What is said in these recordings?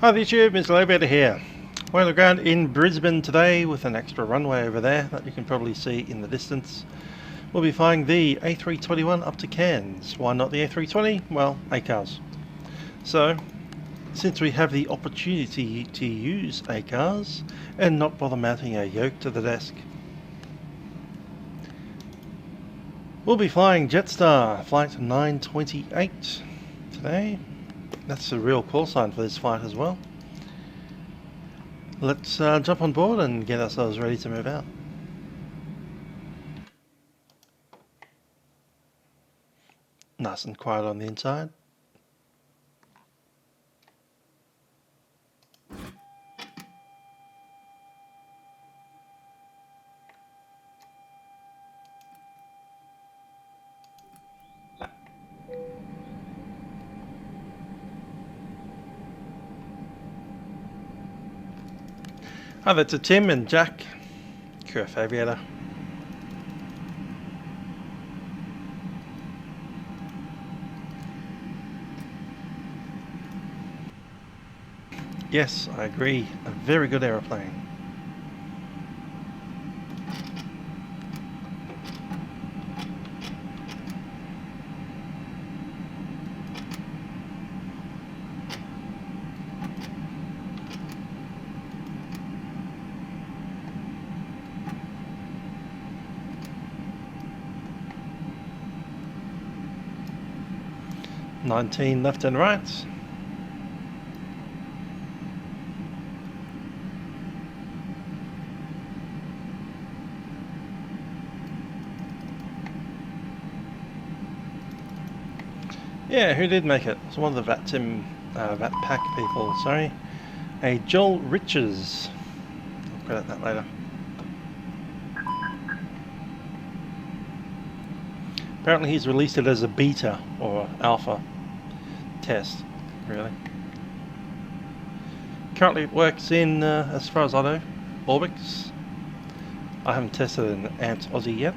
Hi YouTube, Mr. Lobator here. We're on the ground in Brisbane today with an extra runway over there that you can probably see in the distance. We'll be flying the A321 up to Cairns. Why not the A320? Well, ACARS. So, since we have the opportunity to use ACARS and not bother mounting a yoke to the desk, we'll be flying Jetstar flight 928 today. That's the real call sign for this flight as well. Let's jump on board and get ourselves ready to move out. Nice and quiet on the inside. Hi, that's a Tim and Jack, Curve Aviator. Yes, I agree. A very good aeroplane. "19 left and right." Yeah, who did make it? It's one of the Vatsim, Vatpack people, sorry. A Joel Riches. I'll credit that later. Apparently he's released it as a beta or alpha test, really. Currently it works in, as far as I know, Orbx. I haven't tested an Ant Aussie yet.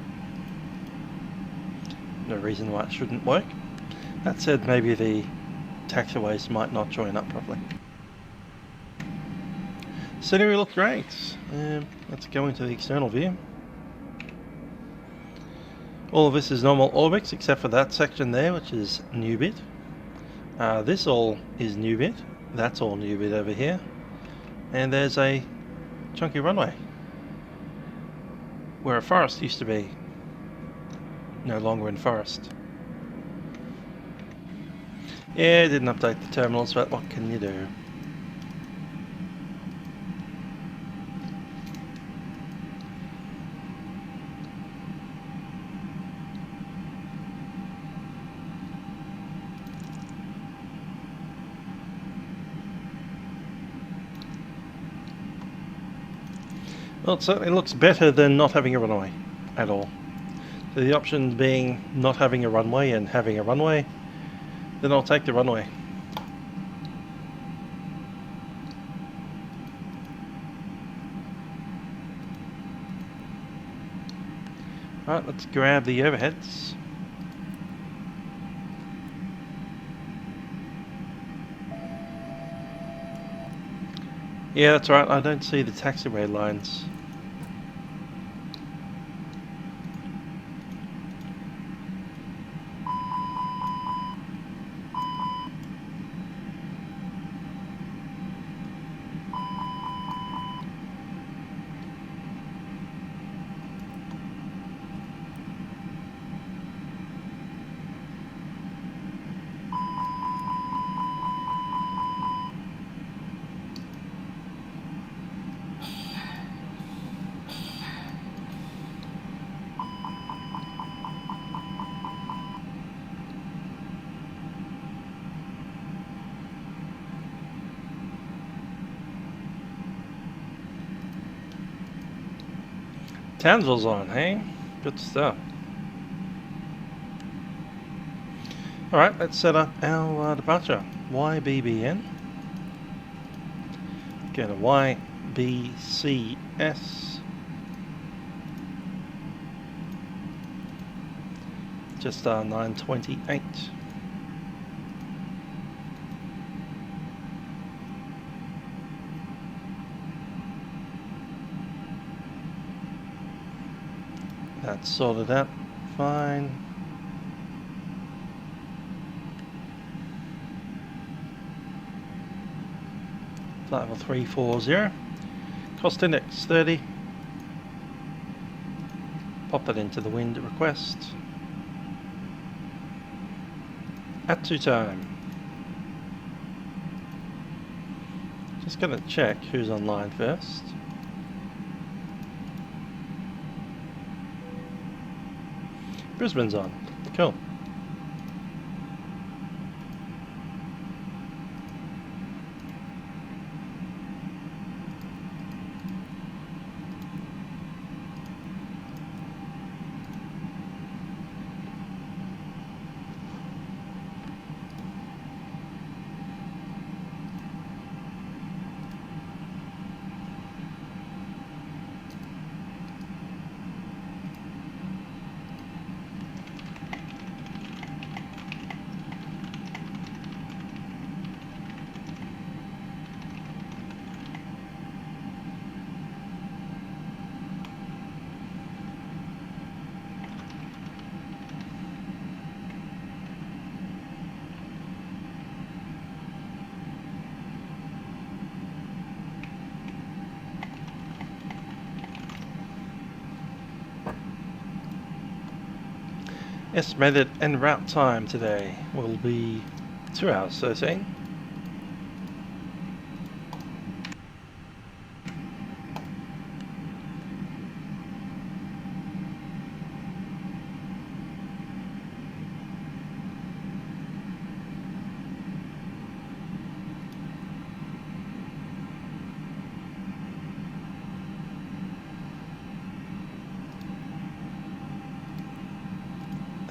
No reason why it shouldn't work. That said, maybe the taxiways might not join up properly. Scenery looks great. Let's go into the external view. All of this is normal Orbx except for that section there, which is new bit. This all is new bit. That's all new bit over here. And there's a chunky runway where a forest used to be. No longer in forest. Yeah, it didn't update the terminals, but what can you do? Well, it certainly looks better than not having a runway at all. So the option being not having a runway and having a runway, then I'll take the runway. Alright, let's grab the overheads. Yeah, that's right, I don't see the taxiway lines. Townsville's on, hey? Good stuff. Alright, let's set up our departure. YBBN. Go to YBCS. Jetstar 928. That's sorted out fine. Flight level 340. Cost index 30. Pop that into the wind request. At 2 time. Just gonna check who's online first. Brisbane's on. Cool. Estimated en route time today will be 2 hours 13.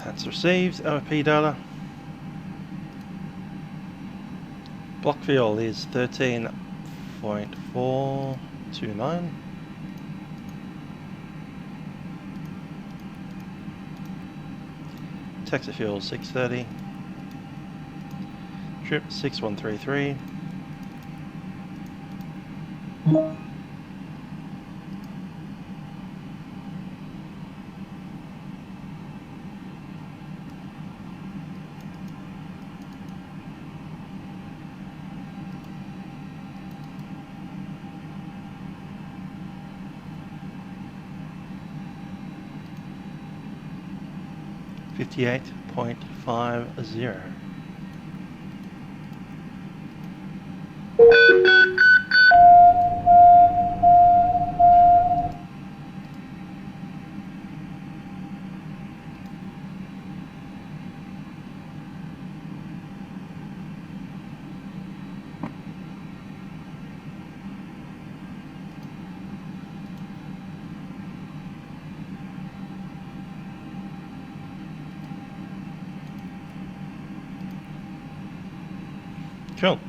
That's received, OP data. Block fuel is 13.429. Taxi fuel 630. Trip 6133. $58.50. Cool.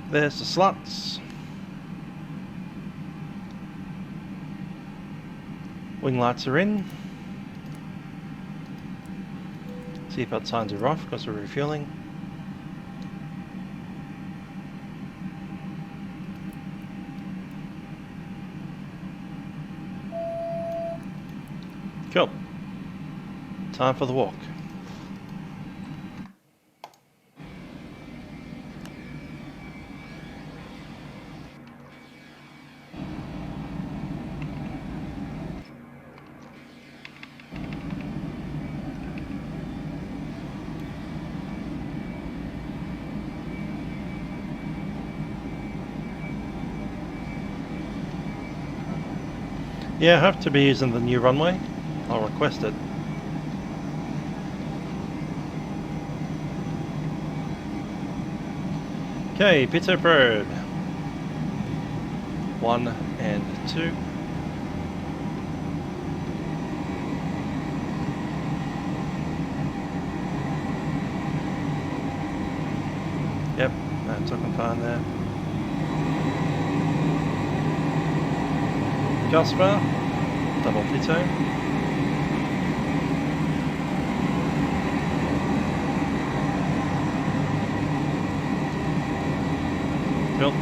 There's the slots. Wing lights are in. Seatbelt signs are off because we're refueling. Cool. Time for the walk. Yeah, I have to be using the new runway. I'll request it. Okay, Pizza Probe. 1 and 2. Yep, that's looking fine there. exhaust bar, double pitot. Cool.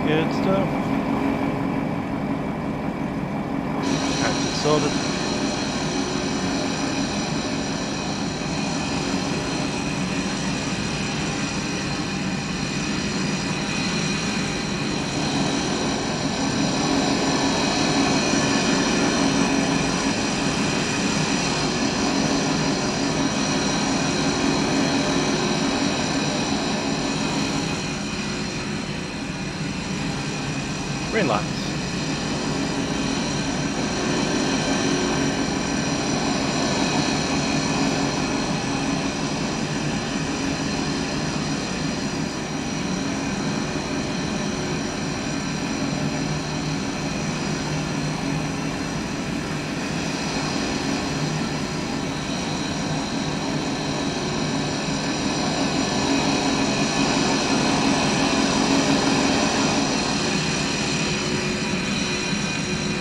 Good stuff. That's sorted. Green lights.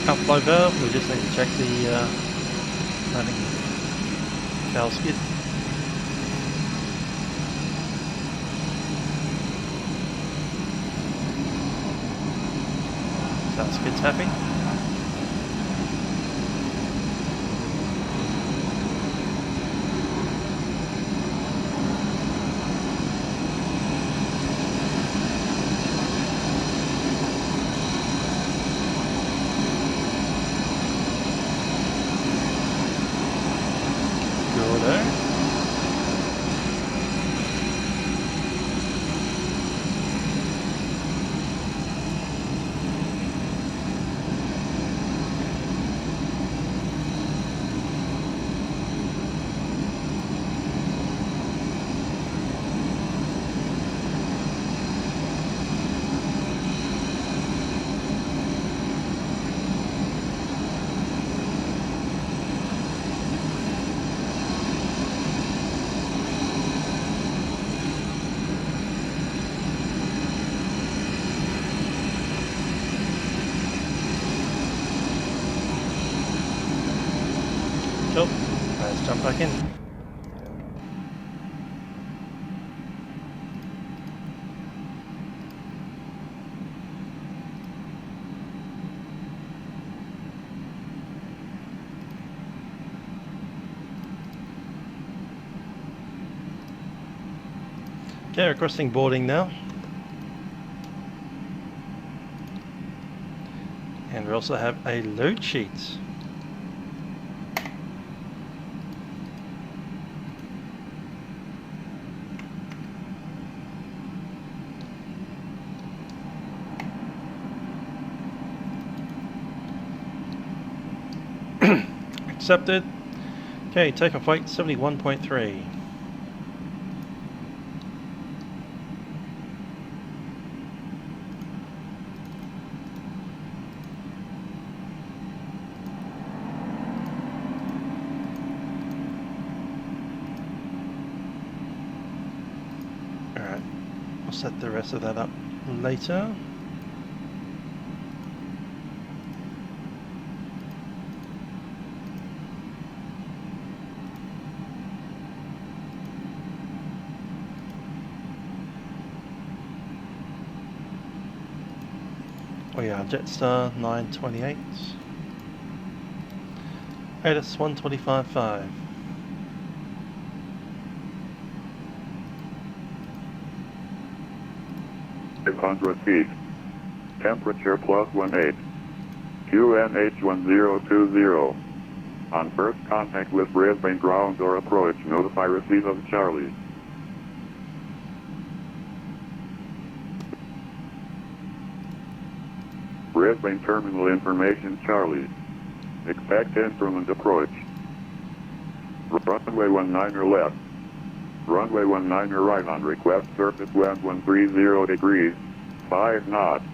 Outflow valve, we just need to check the running tail skid. Tail skid's happy. Cool. Let's jump back in. Okay, requesting boarding now. And we also have a load sheet. Accepted. Okay, takeoff weight 71.3. Alright, I'll set the rest of that up later. We are Jetstar 928, ATIS 125.5. feet. Temperature +18. QNH1020. On first contact with Brisbane ground or approach, notify receipt of Charlie. Brisbane terminal information Charlie. Expect instrument approach. Runway 19 or left. Runway 19 right on request, surface wind 130 degrees, 5 knots.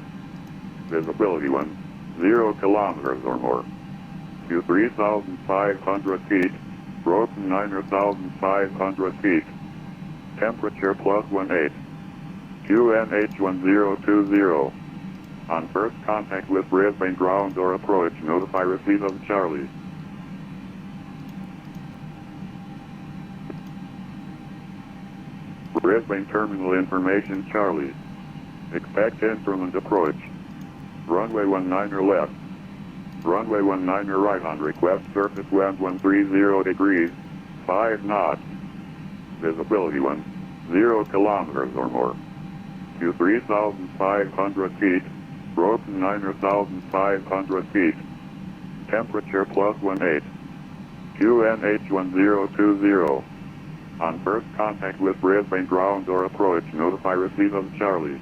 Visibility 0 kilometers or more. To 3,500 feet, rope 9,500 feet. Temperature +18. QNH1020. On first contact with Brisbane ground or approach, notify receipt of Charlie. Brisbane terminal information Charlie. Expect instrument approach. Runway 19 left. Runway 19 right on request, surface wind 130 degrees, 5 knots. Visibility 0 kilometers or more. To 3,500 feet, rope 9,500 feet. Temperature +18. QNH1020. On first contact with Brisbane ground or approach, notify receipt of Charlie.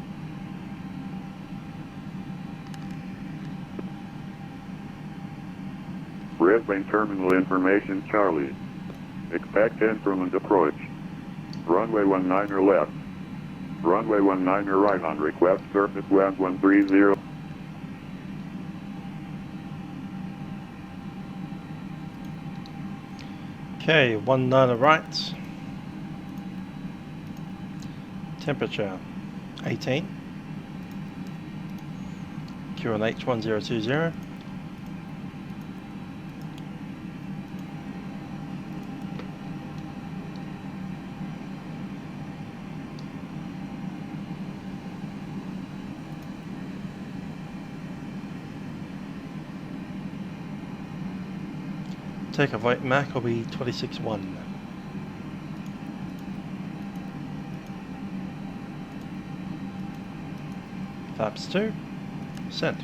Brisbane terminal information Charlie. Expect instrument approach. Runway 19 left. Runway 19 right on request, surface wind 130. Okay, 19 right. Temperature 18. QNH 1020. Takeoff weight Mach will be 26.1. Flaps 2, sent.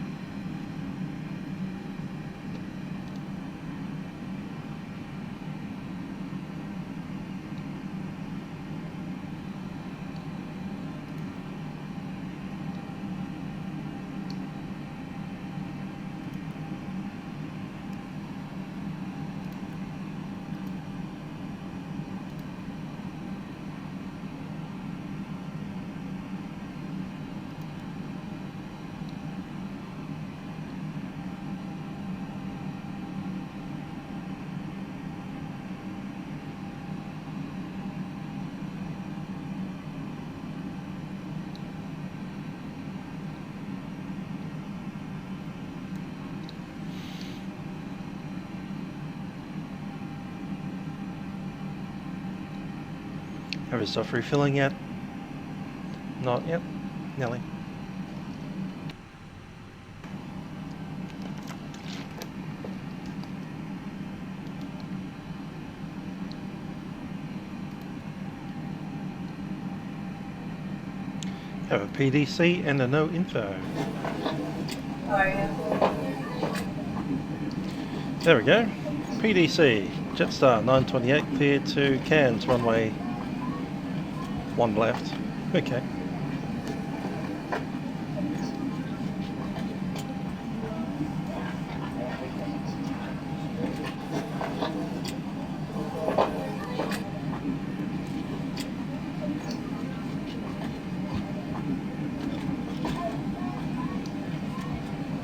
Have your stuff refilling yet? Not yet. Nearly. Have a PDC and a no info. There we go. PDC, Jetstar 928 cleared to Cairns, runway 1 left. Okay.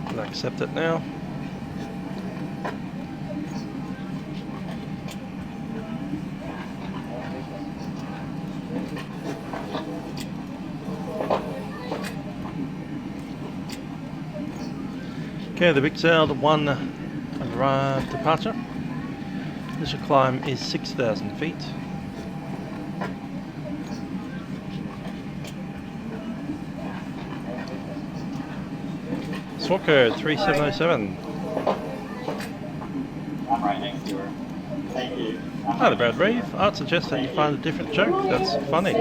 I'll accept it now. Okay, the Big Sailed 1 departure. Initial climb is 6,000 feet. Swap code 3707. I'm right next to her. Thank you. Hi there, Brad Reeve. I'd suggest that you find a different joke that's funny.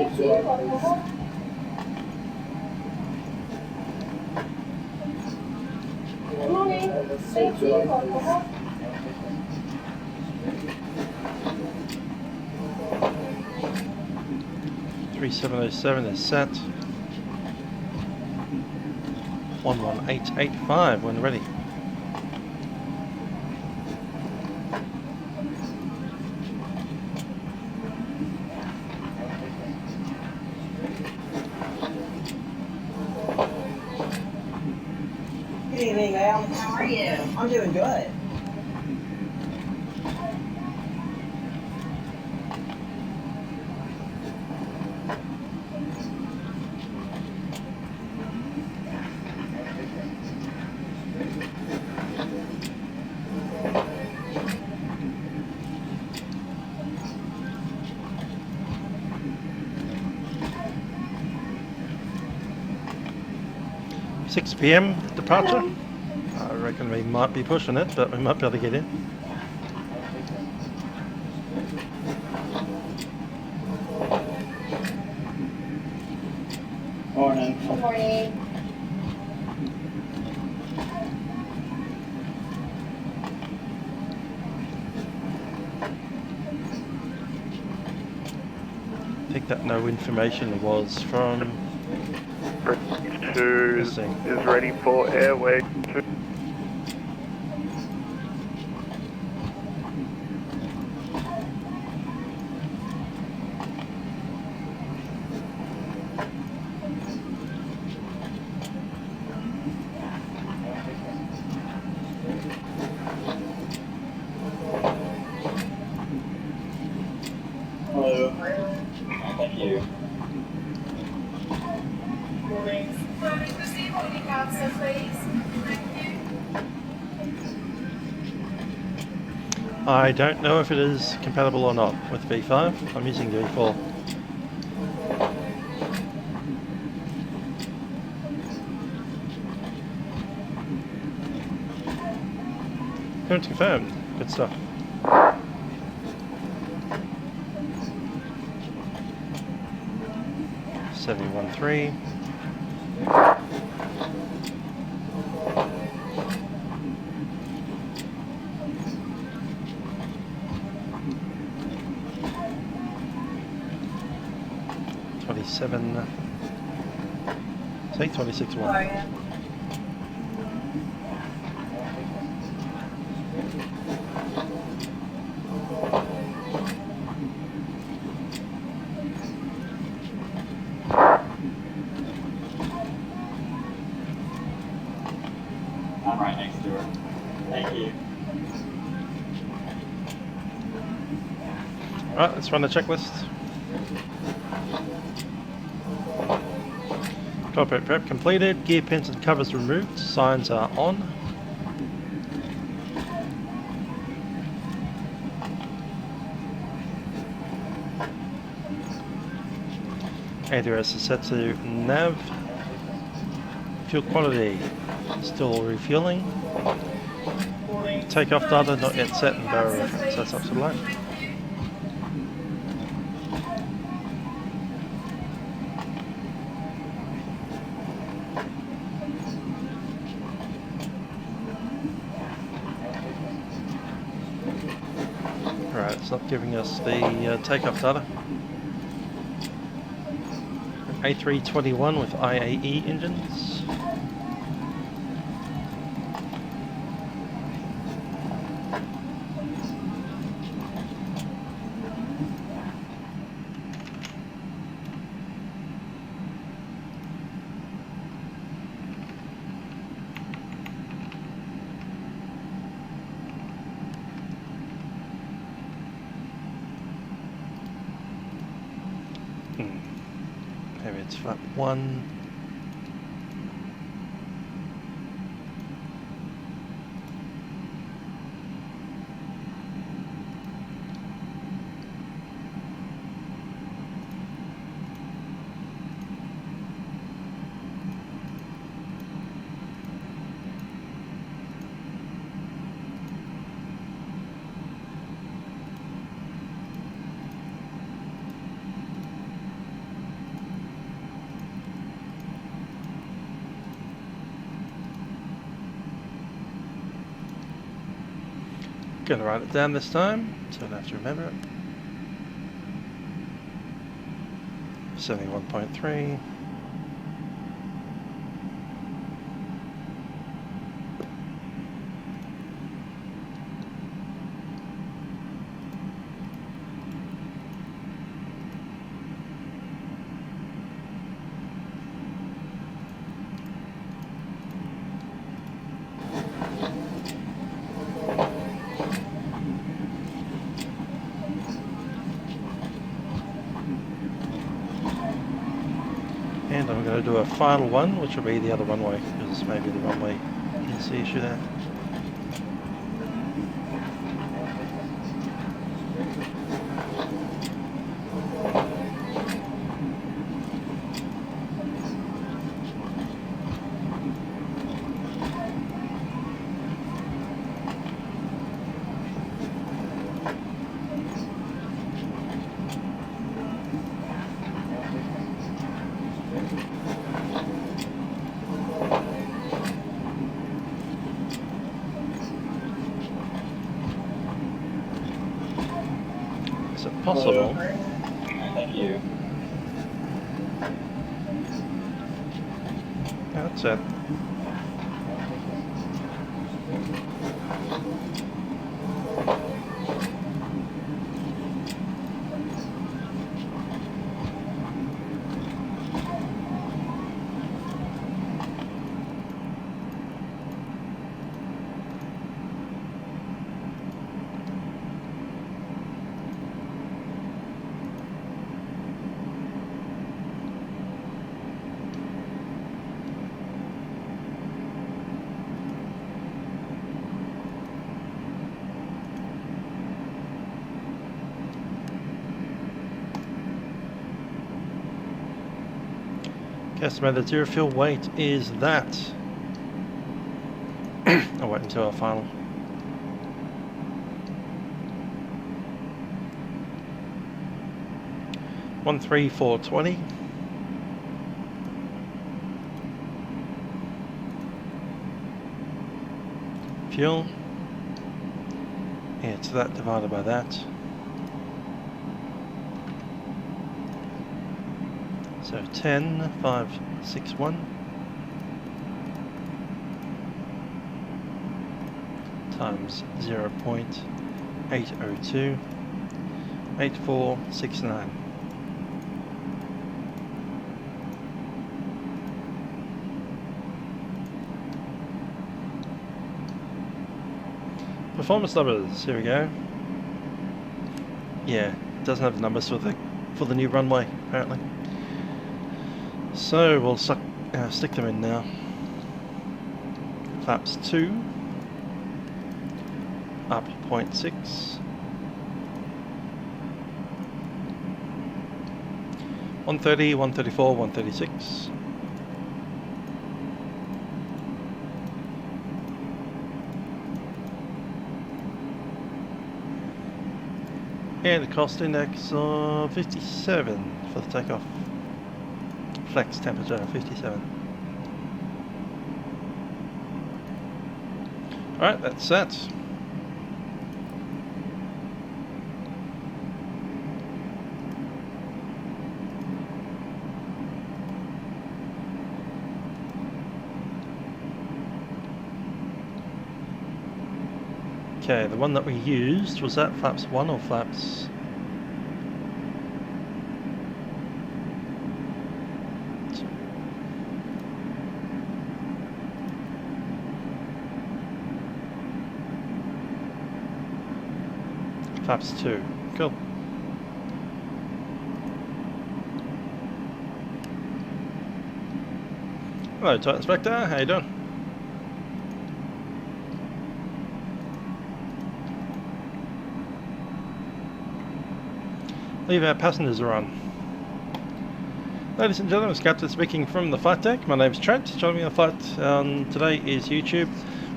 Good morning. Thank you. 3707 is set. 11885 when ready. evening, ma'am. How are you? I'm doing good. Six PM departure. I reckon we might be pushing it, but we might be able to get in. Morning. Good morning. I think that no information was from. 2 Let's see. is ready for airway 2. Hello. Thank you. Proceed with the access, please. I don't know if it is compatible or not with V5. I'm using V4. Clearance confirmed. Good stuff. $71.3. Say 26.1. I'm right next to her. Thank you. Alright, let's run the checklist. Cockpit prep completed, gear pins and covers removed, signs are on. ADRS is set to nav. Fuel quality, still refueling. Takeoff data not yet set and barrel reference, that's up to the line. Right, it's not giving us the takeoff data. A321 with IAE engines. Maybe it's flap 1. Gonna write it down this time, so I don't have to remember it. 71.3. And I'm going to do a final one, which will be the other runway, because maybe the runway is the issue there. Is it possible? Thank you. That's it. Estimated zero fuel weight is that. I'll wait until our final. One 13420. Fuel. Yeah, it's that divided by that. So 10,561 times 0.802 8469. Performance numbers, here we go. Yeah, it doesn't have the numbers for the new runway apparently. So we'll stick them in now. Flaps 2, up 0.6, 130, 134, 136, and a cost index of 57 for the takeoff. Flex temperature 57. Alright, that's set. Okay, the one that we used, was that flaps 1 or flaps? Flaps 2. Cool. Hello, Titan Inspector. How you doing? Leave our passengers are on. Ladies and gentlemen, it's Captain speaking from the flight deck. My name is Trent. Joining me on the flight today is YouTube.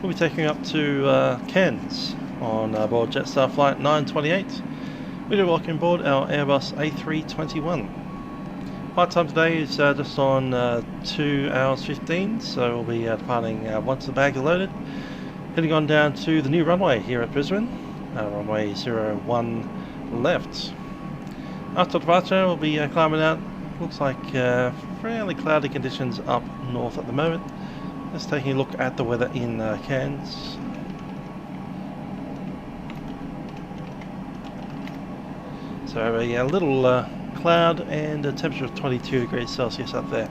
We'll be taking you up to Cairns on board Jetstar flight 928. We do welcome aboard our Airbus A321. Flight time today is just on 2 hours 15, so we'll be departing once the bags are loaded, heading on down to the new runway here at Brisbane, runway 01 left. After departure we'll be climbing out. Looks like fairly cloudy conditions up north at the moment. Just taking a look at the weather in Cairns. So a little cloud and a temperature of 22 degrees Celsius up there.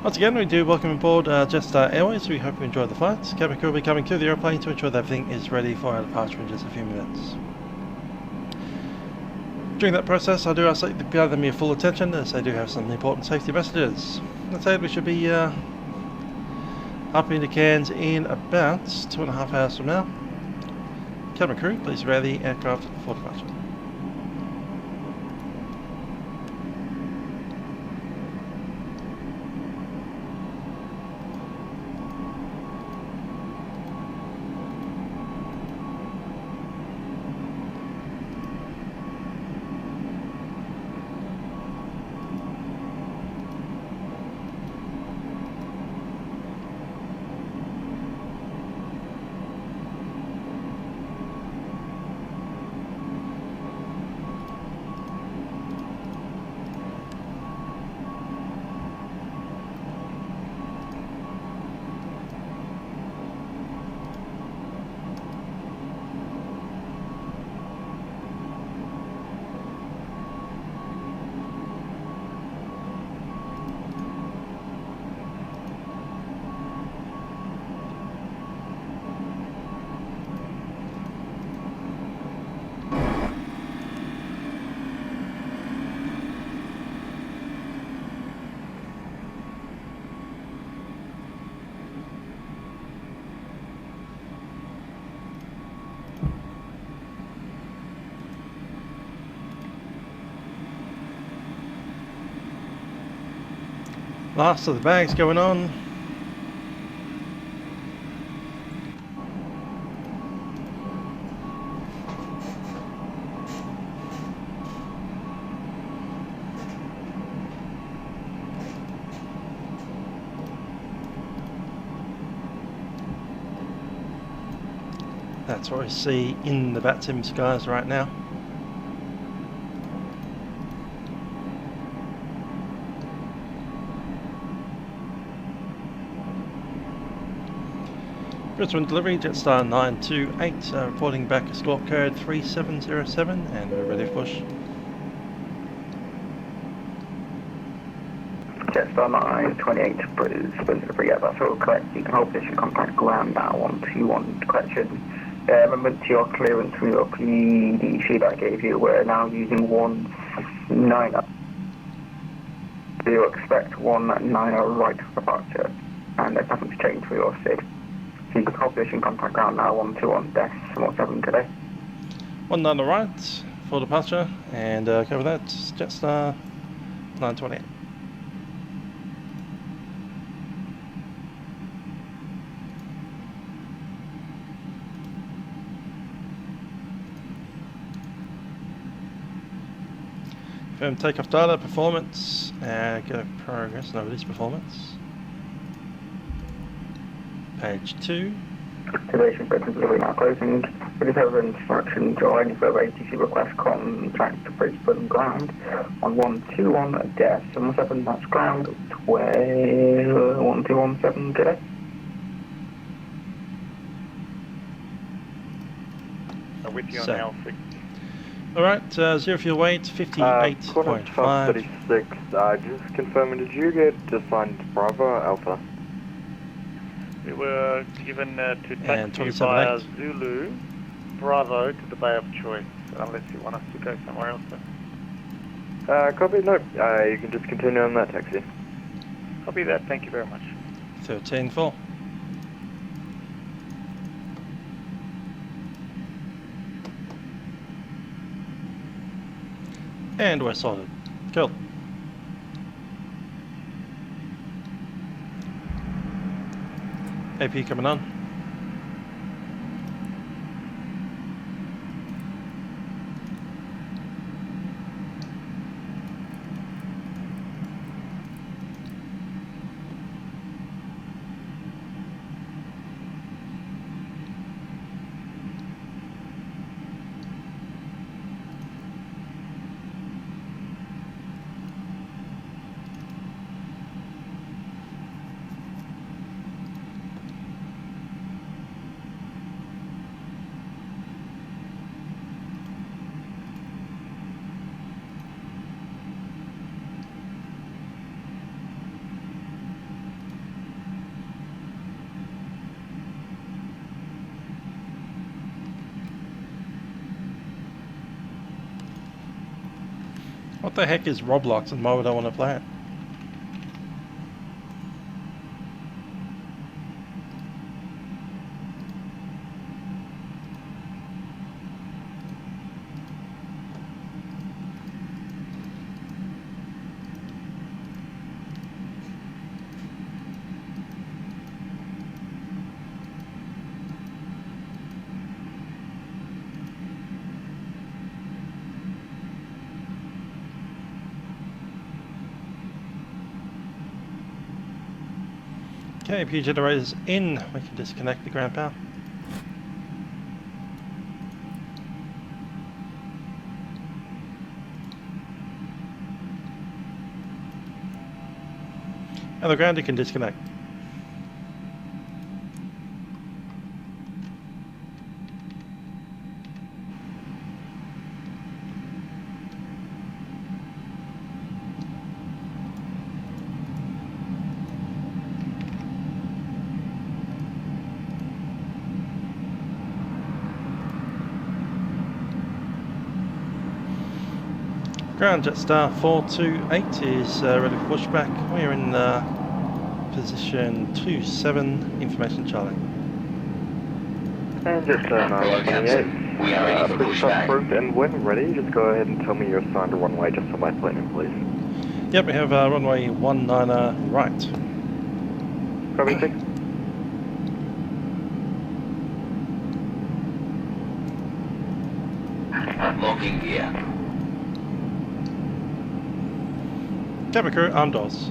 Once again, we do welcome aboard Jetstar Airways. We hope you enjoy the flight. Cabin crew will be coming to the airplane to ensure that everything is ready for our departure in just a few minutes. During that process, I do ask that you gather them your full attention, as they do have some important safety messages. That said, we should be up into Cairns in about 2.5 hours from now. Cabin crew, please prepare the aircraft for departure. Last of the bags going on. That's what I see in the Vatsim skies right now. Brisbane delivery, Jetstar 928, reporting back escort code 3707, and we're ready for push. Jetstar 928 Brisbane delivery, Airbus will collect. You can hold position, contact ground now 121 collection. Remember to your clearance from your PED sheet I gave you, we're now using 19. Do you expect 19 right departure? And there's nothing to change for your SID. So you can hold position, contact ground now 121 Desk 7 today. 19 right for departure, and cover that, Jetstar 928. Confirm takeoff data, performance, go progress, no release performance. Page 2. Activation button delivery now closing. For this over instructions or any further ATC request, contact Brisbane ground on 121 Desk 77, that's ground 1217 today. With you on So. L6. Alright, zero fuel weight, 58.5. 36, just confirming, did you get assigned Bravo or Alpha? We were given to And taxi via 27.8. Zulu, Bravo to the Bay of Choice, unless you want us to go somewhere else. Copy, no, you can just continue on that taxi. Copy that, thank you very much. 13.4. And we're sorted. Cool. AP coming on. What the heck is Roblox and why would I want to play it? Okay, PU generators in, we can disconnect the ground power. And the ground you can disconnect. Ground Jetstar 428 is ready for pushback. We're in position 27, information Charlie. And Jetstar 928, please start approved, and when ready, just go ahead and tell me your assigned runway just for my planning, please. Yep, we have runway 19 right. Copy, 6. Locking gear. Cabin crew, arm doors.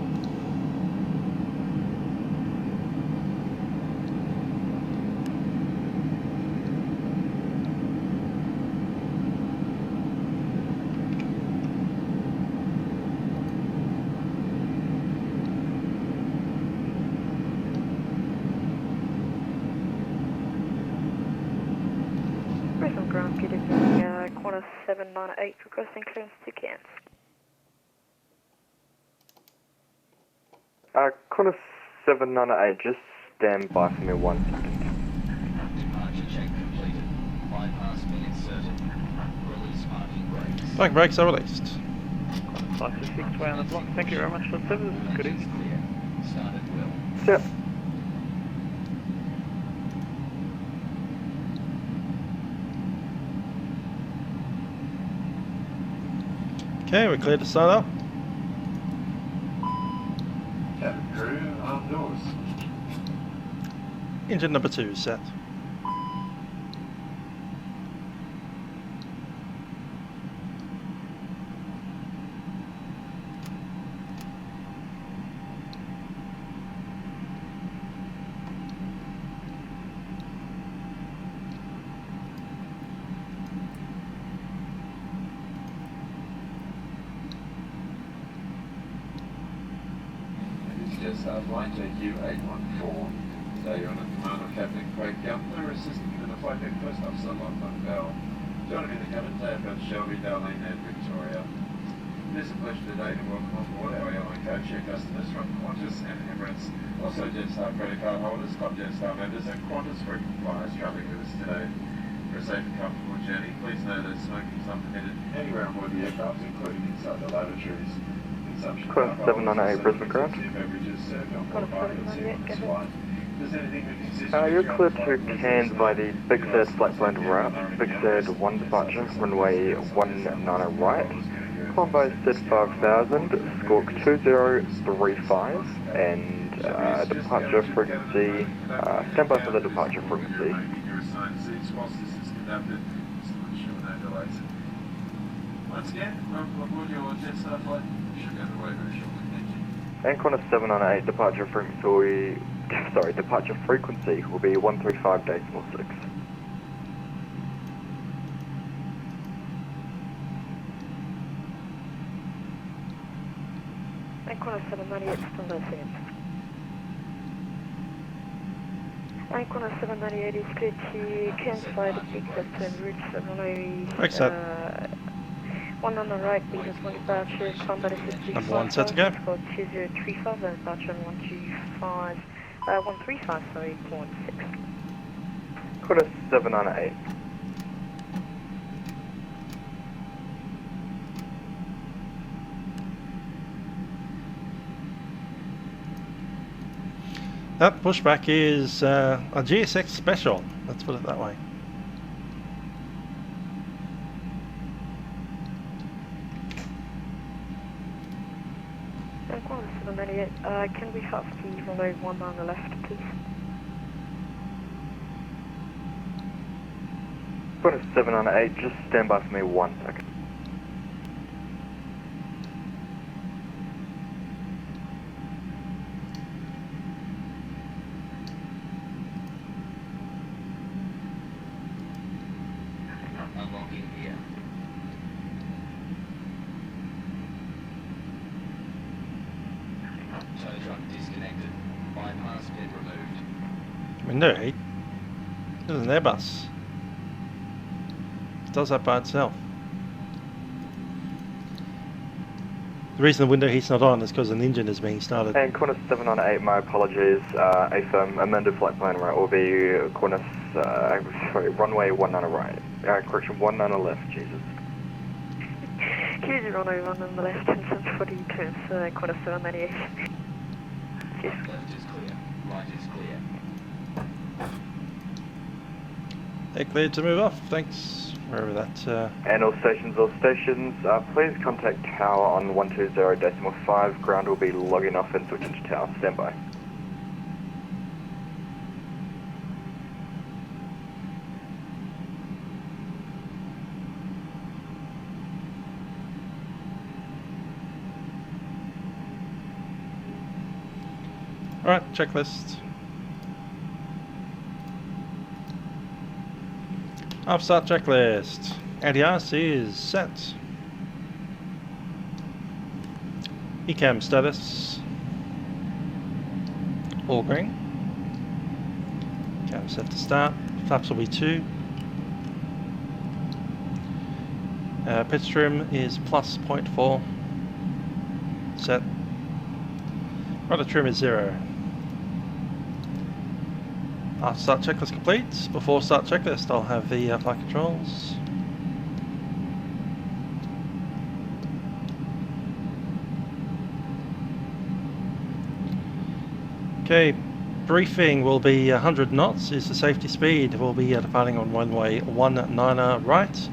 Brisbane ground, Peter, corner 798, requesting clearance to Cairns. Corner 798, just stand by for me 1 second. Departure check completed. Bypass been inserted. Release parking brakes. Parking brakes are released. 526 way on the block. Thank you very much for the service. Good evening. Clear. Start at will. Yep. Okay, we're clear to start up. Cabin crew, arm doors. Engine number 2 is set. Jetstar flight JQ 814. So you're on the command of Captain Craig Gumner, assisting in the flight deck first officer Lachlan Bell. Joining me in the cabin today, I've got Shelby, Darlene and Victoria. It is a pleasure today to welcome on board our airline code share customers from Qantas and Emirates, also Jetstar credit card holders, Club Jetstar members and Qantas frequent flyers travelling with us today. For a safe and comfortable journey, please know that smoking is not permitted anywhere on board the aircraft, including inside the lavatories. Corner 798, Brisbane ground. Corner 798, go ahead. You're cleared to Cairns by the Big Third flight plan route. Big Third 1 departure, runway 19 right. Climb by SID 5000, squawk 2035, and departure frequency, stand by for the departure frequency. Once again, welcome aboard your Jetstar flight. Should go the way very shortly, thank you. And corner 798, departure frequency will be 135.6. And corner 798, still no seconds. And corner 798 is clear to Cairns side, big left turn route, runway. Brakes set. 1 on the right, leaders 1 departure, climb by the 55. Number 1 set to go. 2035, and departure 135, 135, sorry, 0.6. Corner 798. 1 on the right, leaders 1 departure, climb by the 55. 1 on the right, leaders 1 departure, 135, 135, sorry, 0.6. Corner 798. 798. Corner 798 is clear to Cairns side, big left turn route, runway 19 right. 1 on the right, leaders 1 departure, climb by the 55. 1 on the right, leaders 1 departure, 135, 135, sorry, 0.6. Corner 798. That pushback is a GSX special, let's put it that way. Aircraft 798, can we have the runway 1 on the left, please? Qantas 798, just stand by for me 1 second. Unlocking here. Tow truck disconnected. Bypass bed removed. Window heat. This is an Airbus. It does that by itself. The reason the window heat's not on is because an engine is being started. And Qantas 798, my apologies. AFM, amended flight plan right, will be Qantas, sorry, runway 19 right. Correction, 19 left, Jesus. Here's your runway 1 on the left, and since 40 turns, Qantas 798. Cheers. Left is clear. Right is clear. They're cleared to move off, thanks. Wherever that... And all stations, please contact tower on 120.5. Ground will be logging off and switching to tower. Stand by. Alright, checklist. Start checklist. Anti-ice is set. Ecam status. All green. Cam set to start. Flaps will be 2. Pitch trim is plus 0.4. Set. Rudder trim is 0. After start checklist complete, before start checklist I'll have the flight controls. Okay, briefing will be 100 knots is the safety speed. We'll be departing on runway 19 right.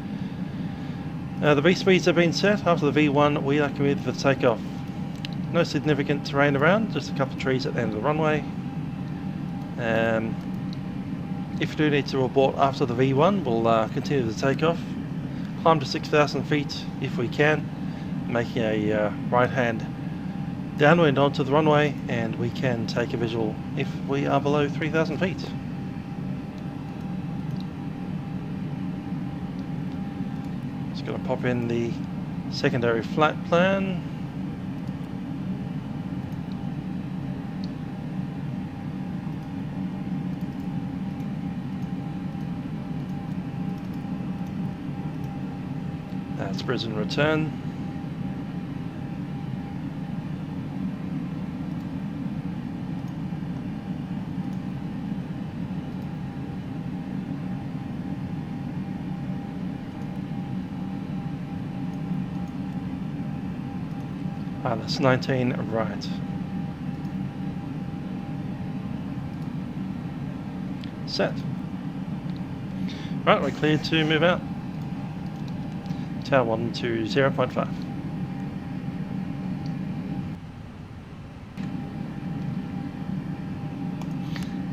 The V speeds have been set. After the V1 we are committed for takeoff. No significant terrain around, just a couple of trees at the end of the runway. If you do need to abort after the V1, we'll continue the takeoff. Climb to 6,000 feet if we can, making a right hand downwind onto the runway, and we can take a visual if we are below 3,000 feet. Just going to pop in the secondary flight plan. That's Brisbane return. That's 19 right. Set. Right, we're cleared to move out. Tower 1 to 0.5.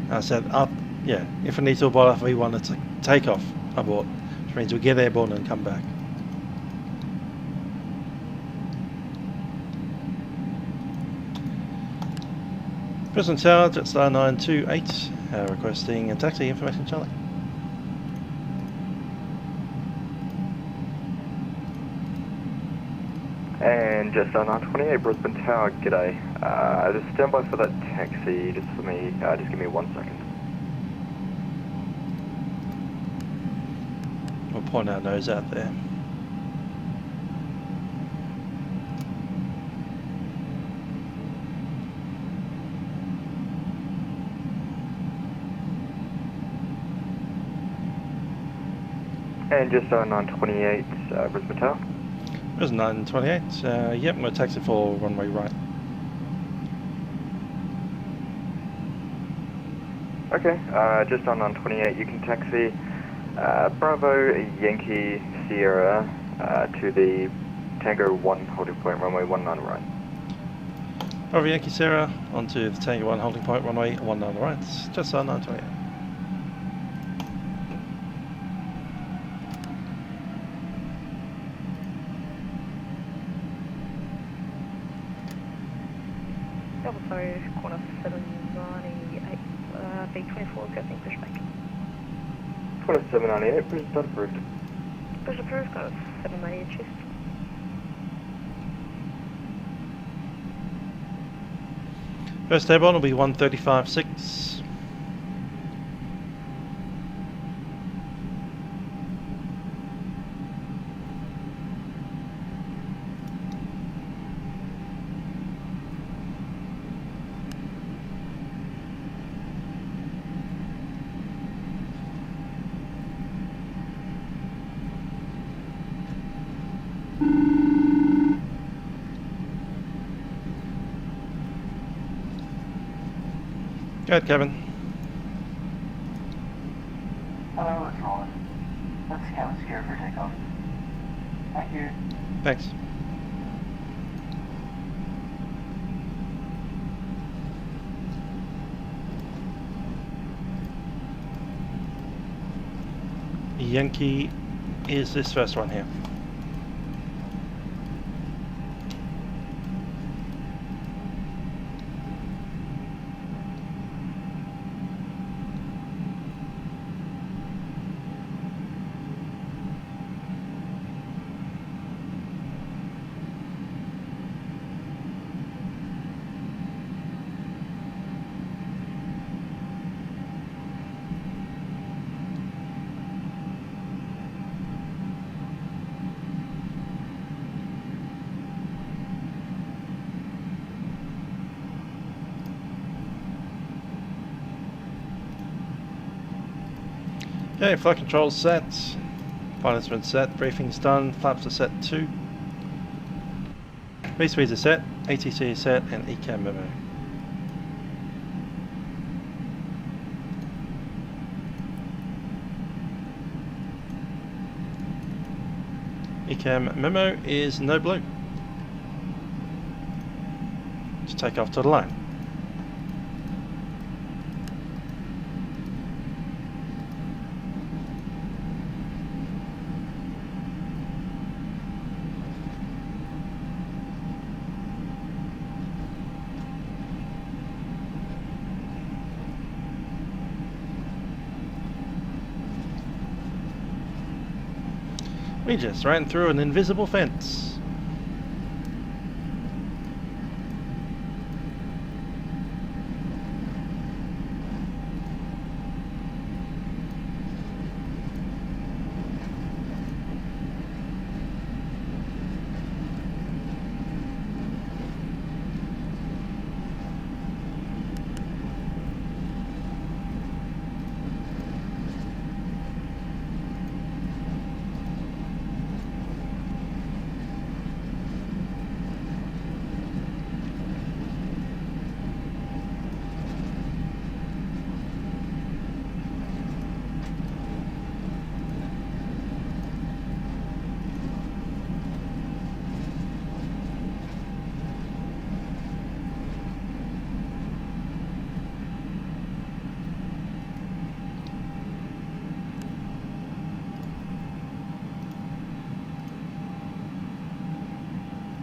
I said up, yeah, if I need to abort off V1, it's a takeoff abort, which means we get airborne and come back. Brisbane Tower, Jetstar 928, requesting a taxi information, Charlie. And Jetstar 928, Brisbane Tower, g'day. Just stand by for that taxi, just for me, just give me 1 second. We'll point our nose out there. And Jetstar 928, Brisbane Tower. There's 928. Yep, we're taxi for runway right. Okay, just on 28, you can taxi Bravo Yankee Sierra to the Tango 1 holding point, runway 19 right. Over Yankee Sierra onto the Tango 1 holding point, runway 19 right, just on 928. Double sorry, corner 798, B24, go English bank. Corner 798, bridge not approved. Bridge approved, got 798 chest. First airborne will be 135.6. Go ahead, Kevin. Hello, it's Roland. Let's scout secure for takeoff. Thank you. Thanks. Yankee is this first one here. Okay, flight control's set, pilot's been set, briefing's done, flaps are set too. V-speeds are set, ATC is set, and ECAM memo. ECAM memo is no blue. Just take off to the line. We just ran through an invisible fence.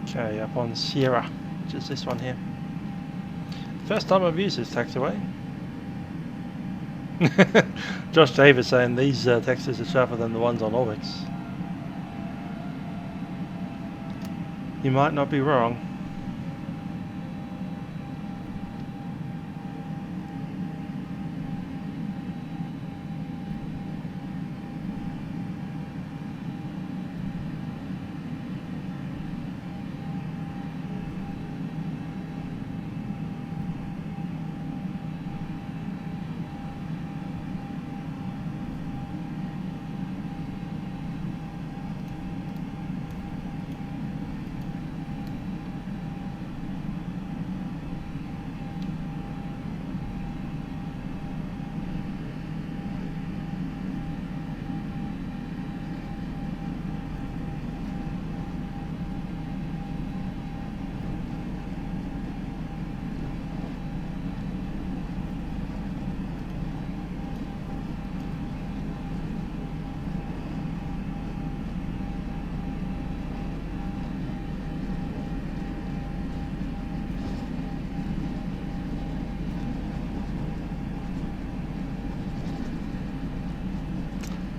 Okay, up on Sierra, which is this one here. First time I've used this taxiway. Josh Davis saying these taxis are sharper than the ones on Orbx. You might not be wrong.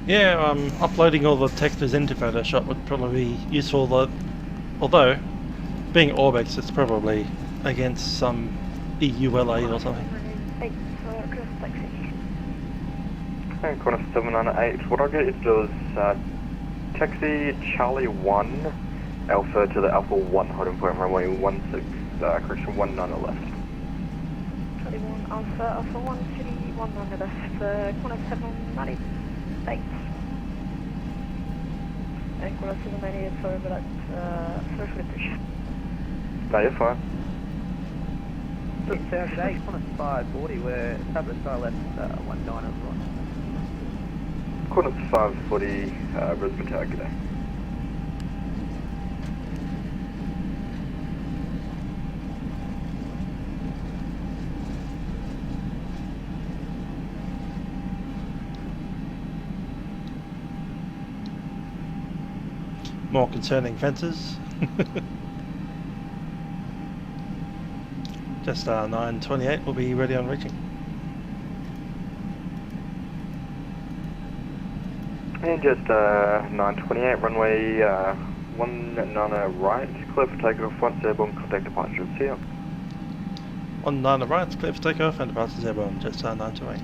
Yeah, uploading all the textures into Photoshop would probably be useful, although, being Orbx, it's probably against some EULA or something. 8, request taxi. Okay, corner 798. What I'll get you to do is taxi Charlie 1 Alpha to the Alpha 1 holding point runway 16, correction 19 left. Charlie 1 Alpha, Alpha 1 City 19 left, corner 798. And corner 798, sorry for that, sorry for the push. No, you're fine. South today, corner 540, we're FSlabs A left 19 on. Corner 540, Brisbane Tower, g'day. More concerning fences. Jetstar 928 will be ready on reaching. And just 928, runway 19 right, clear for takeoff, once airborne, contact departure, see ya. 19 right, clear for takeoff and departures airborne, Jetstar 928.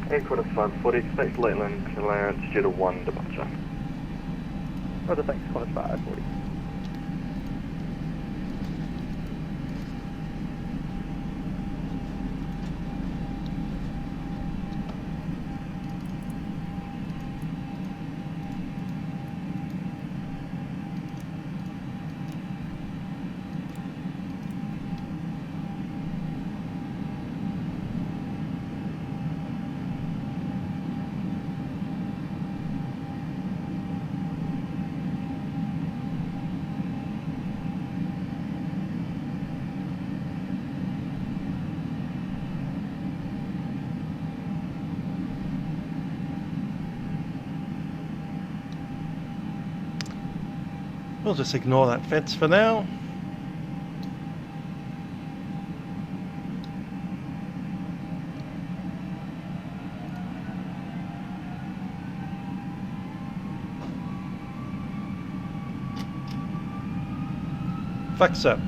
Aircraft 540, expect late land clearance due to 1 departure. Roger, thanks, corner 540. We'll just ignore that fence for now. Flex up.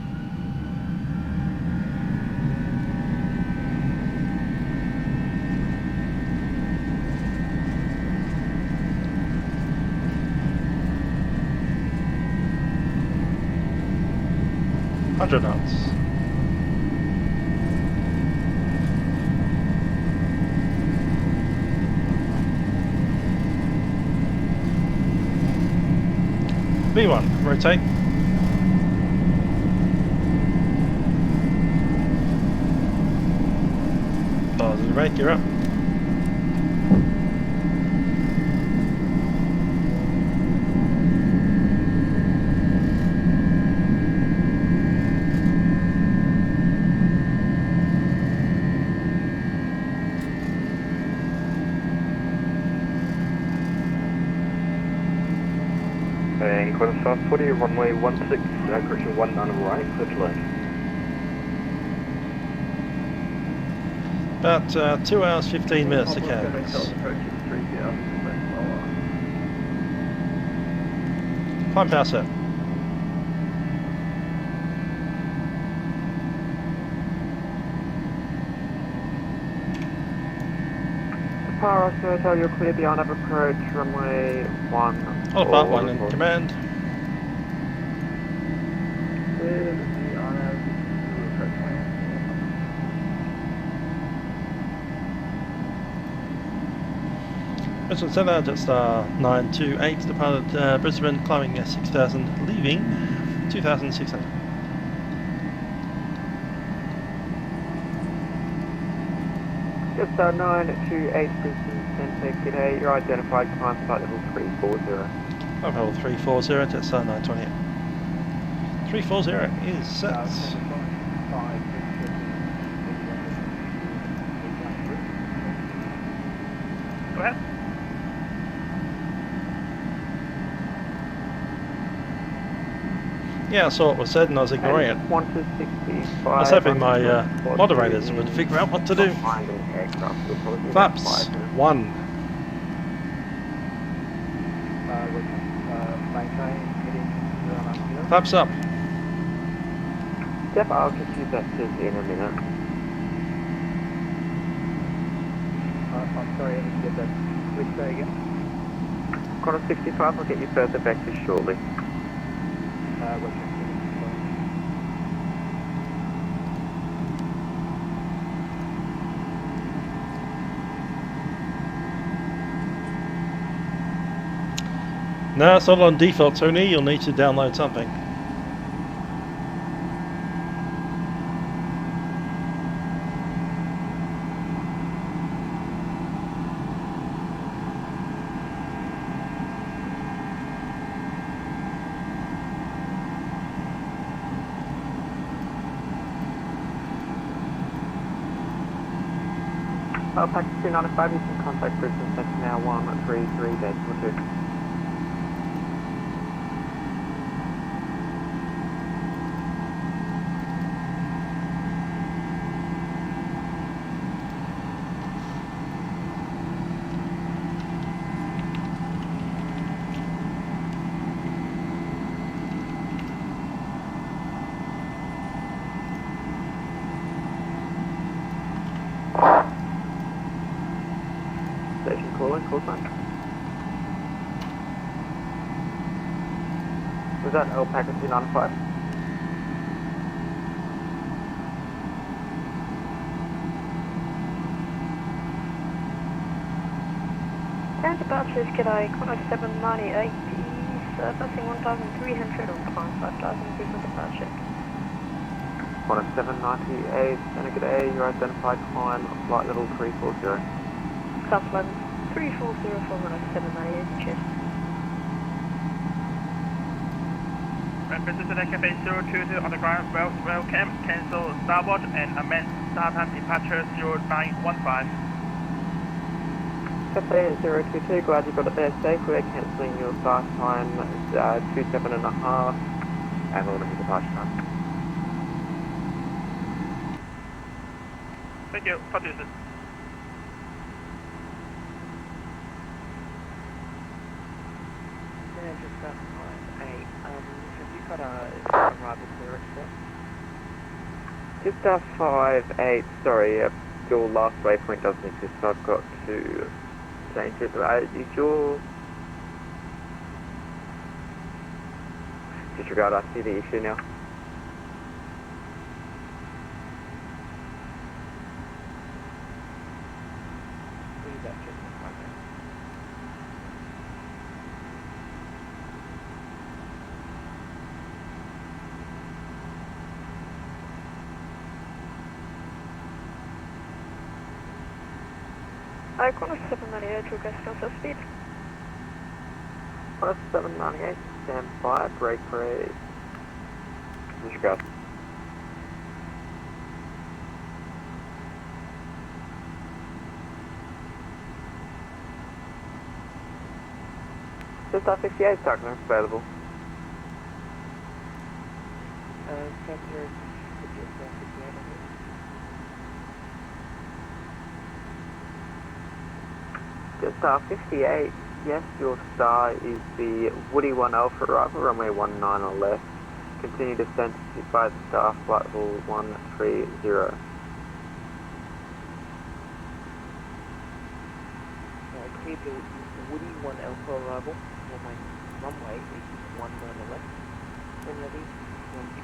Knots. V1, rotate. Positive rate, you're up. And quarter 540, runway 16, correction 19 right, clear to land. About 2 hours 15 minutes to Cairns. Climb power set. Power Hotel, you're clear beyond of approach, runway 1. All part 1 in command. Brisbane Centre, Jetstar 928, departed Brisbane, climbing 6000, leaving 2600. Jetstar 928 Brisbane Centre, g'day, your identified climb flight level 340. Climb level 340, Jetstar 928. 340 is set. Go ahead. Yeah, I saw what was said and I was ignoring it. I was hoping my moderators would figure out what to do. Flaps 1. Flaps up. Steph, I'll just use that CC in a minute. I'm sorry, I didn't get that. Please say again. Qantas 65, I'll get you further vectors shortly. What's your No, it's not on default, Tony. You'll need to download something. Package 295, you can contact Brisbane Centre now 133 decimal 2. Was that Package 295? And departures, g'day, Qantas 798, surfacing 1,300 on climb 5,000 Brisbane departure. Qantas 798, and a good day, you're identified climb flight level 340. South level 340 for Qantas 798, cheers. Representative Cafe 022 on the ground, welcome, cancel starboard and amend start time departure 0915. Cafe 022, glad you got it there safe. We're cancelling your start time 27.5 and we'll make departure time. Thank you, talk to you soon. got a arrival clearance there? Just 5-8, sorry, your last waypoint doesn't exist, so I've got to change it. Is your... Disregard, I see the issue now. Qantas 798, real gas cancel speed. Qantas 798, stand by, brake rate. Disregard. Jetstar 68, darkness available. Jetstar 58, yes, your star is the Woody 1 Alpha arrival, runway 19 on left. Continue descent by the star, flight level 130. Clear to Woody 1 Alpha arrival, runway is 19 on left. When ready, 130,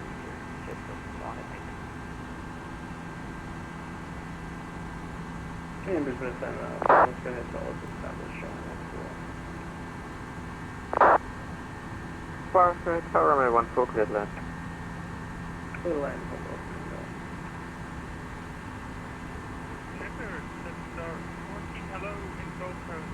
Jetstar flight. And Brisbane is let's go ahead and establish Firefox, runway 14, clear to land. Clear to land. Hello, control code.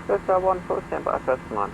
Jetstar 14, stand by, first command.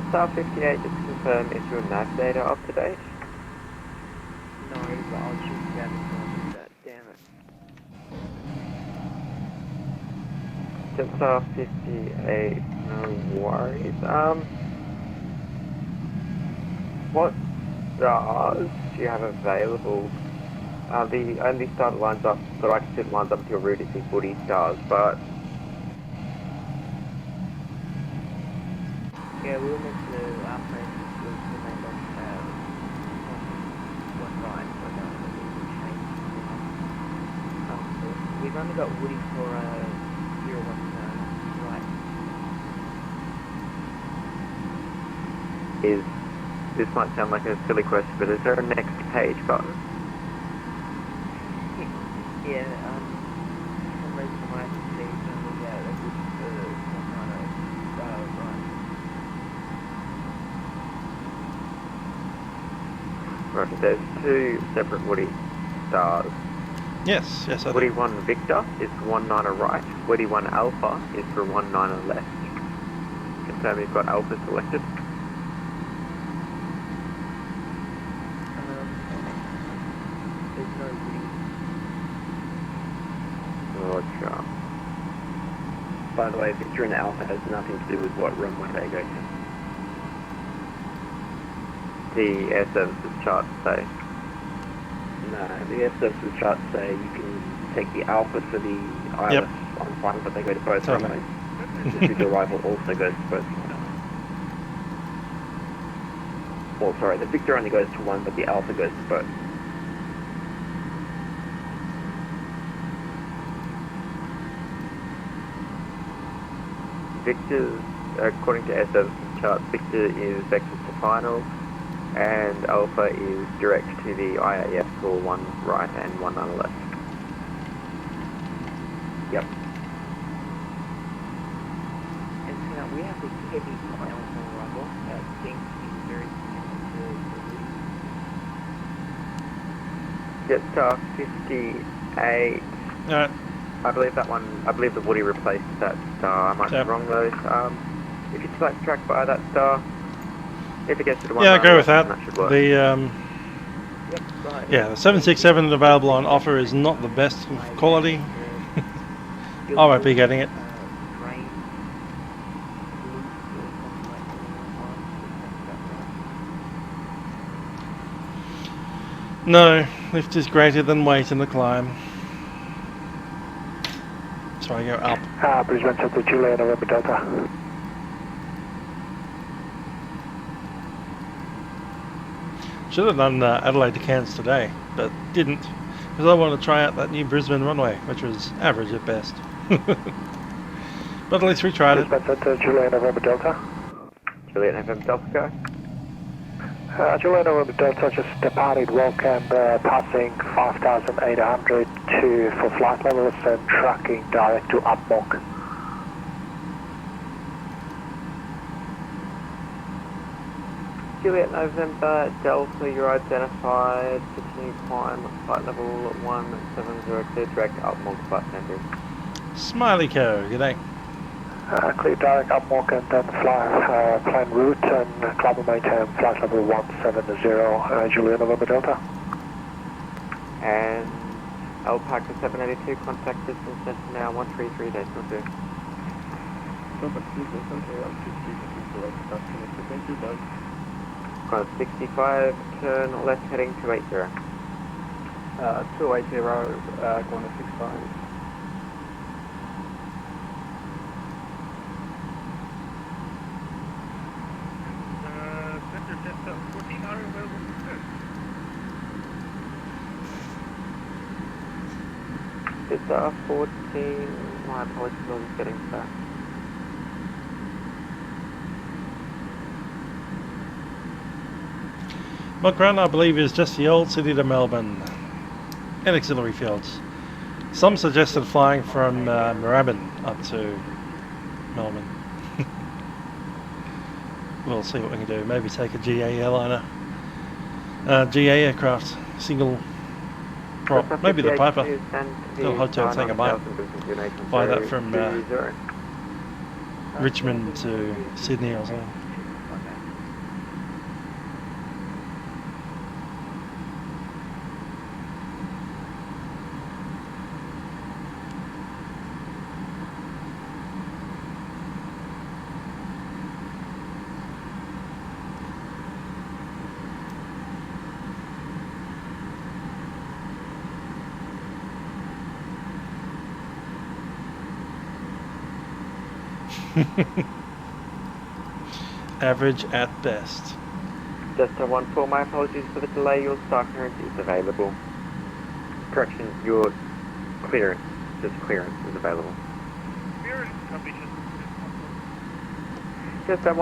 Jetstar 58, just confirm is your nav data up to date? No, but I'll shoot down and that. Damn it. Jetstar 58, no worries. What stars do you have available? The only star that lines up, that I can see lines up to your route is the Woody stars, but... Yeah, we were meant to, our friend was remained on one ride, but we changed. We've only got Woody for 01 right. This might sound like a silly question, but is there a next page button? Yeah, for some reason I can see that Woody for 190 right. Right, there's two separate Woody stars. Yes, yes, I Woody do. 1 Victor is for 190 right. Woody 1 Alpha is for 190 left. Confirm you've got Alpha selected. There's no Woody. Roger. By the way, Victor and Alpha has nothing to do with what runway they go to. The air services charts say. No, the air services charts say you can take the Alpha for the ILS on one, but they go to both runways. The arrival also goes to both runways. Well, sorry, the Victor only goes to one, but the Alpha goes to both. Victor, according to air services charts, Victor is vector to final, and Alpha is direct to the IAS for 1 right and 1 on the left. Yep. And so we have this heavy Alpha arrival that seems to be very similar to the Jetstar 58. Alright. I believe that one, I believe the Woody replaced that star. I might be wrong though. If you select track by that star, if it gets to the one, Yeah, I go with that. Should work. The Yep, right. yeah, the 767 available on offer is not the best quality. I won't be getting it. No, lift is greater than weight in the climb. So I go up. Brisbane Central Juliet, November Delta. Should have done Adelaide to Cairns today, but didn't, because I wanted to try out that new Brisbane runway, which was average at best. But at least we tried it. Brisbane Central Juliet, November Delta. Juliet November Delta, go. Juliet November Delta just departed Welcome, passing 5,800 for flight levels and tracking direct to Upmock. Juliet November Delta, you're identified. Continue climb flight level 1702, direct Upmock flight center. Smiley Co, g'day. Clear direct Upmock and then fly plan route and climb and maintain flight level 170, Juliet November Delta. And Alpaca 782, contact distance center now 133 days or 2. Climb 65, turn left heading 280. 280, going to 65. Center Jetstar 14 are available for Jetstar 14, my apologies, I was getting to that. Milkrun, I believe, is just the old city to Melbourne and auxiliary fields. Some suggested flying from Moorabbin up to Melbourne. We'll see what we can do. Maybe take a GA airliner, GA aircraft, single prop, maybe the Piper. Little hotel take a bite. Fly that from Richmond to Sydney or something. Average at best. Jetstar 14, my apologies for the delay. Your star clearance is available. Correction, your clearance, just clearance is available. Clearance, copy. Jetstar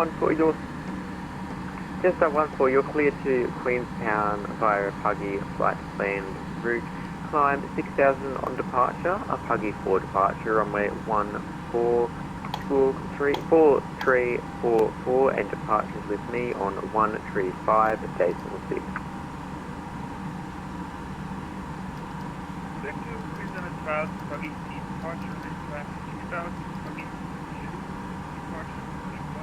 14, you're cleared to Queenstown via a Puggy flight planned route. Climb 6000 on departure, a Puggy 4 departure, runway 4344, and departures with me on 135, decimal 6. Thank you. Please advise Puggy departure rate track 6000, Puggy 2 departure rate 14,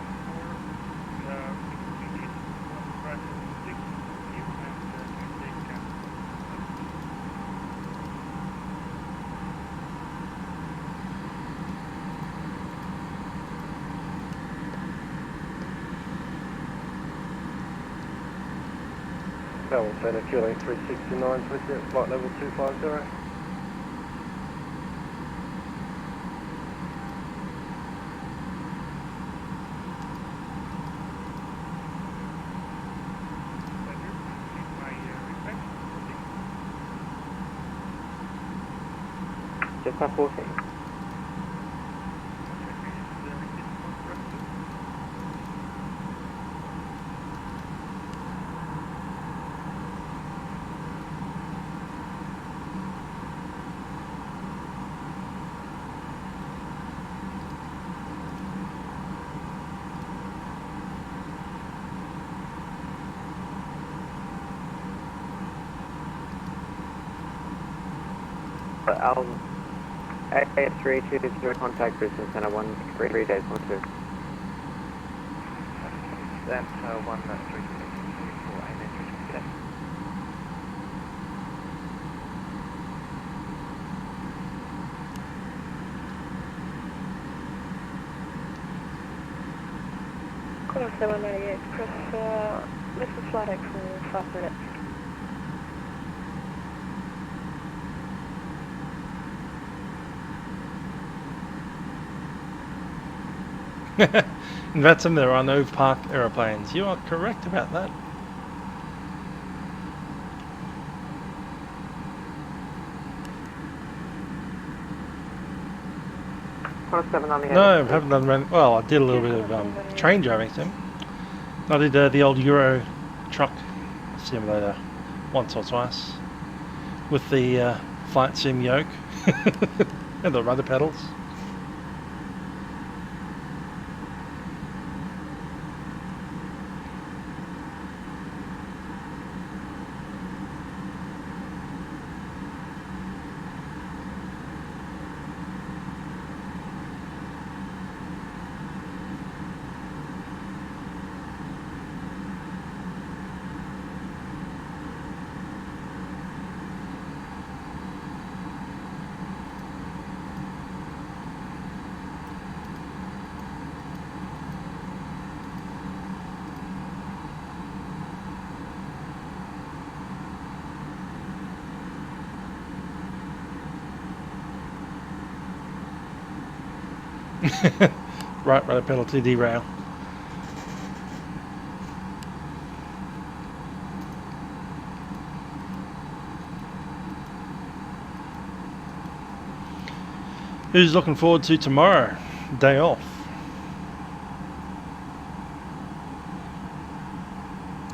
Melbourne Centre, fueling 369, please get flight level 250. Jetstar 14. A322, contact Brisbane Centre 133 days 12. That's 132 amen 798, press lift the flight deck for 5 minutes. In Vatsim there are no parked aeroplanes. You are correct about that. No, I haven't done. Well, I did a little bit of train driving sim. I did the old Euro truck simulator once or twice with the flight sim yoke and the rudder pedals. Right rudder pedal to derail. Who's looking forward to tomorrow? Day off.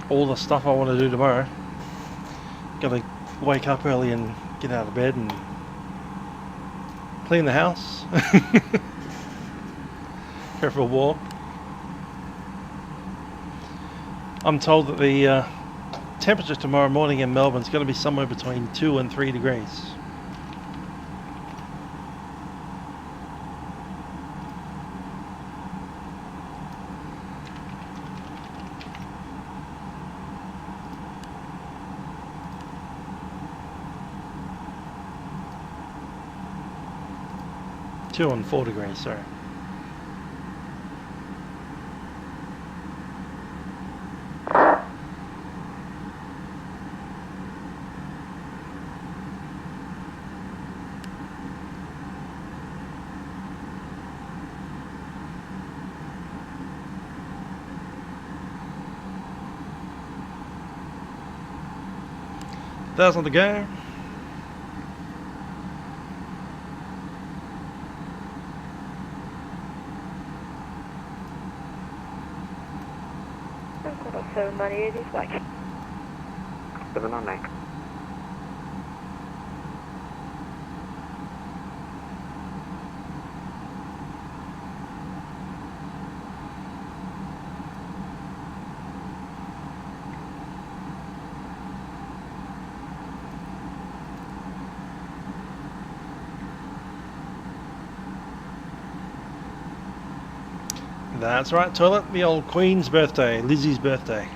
All the stuff I want to do tomorrow. Gotta wake up early and get out of bed and clean the house. Go for a walk. I'm told that the temperature tomorrow morning in Melbourne is going to be somewhere between 2 and 3 degrees. Two and 4 degrees, sorry. 1,000 to go. I've got a 798 is like 709. That's right, toilet. The old Queen's birthday, Lizzie's birthday.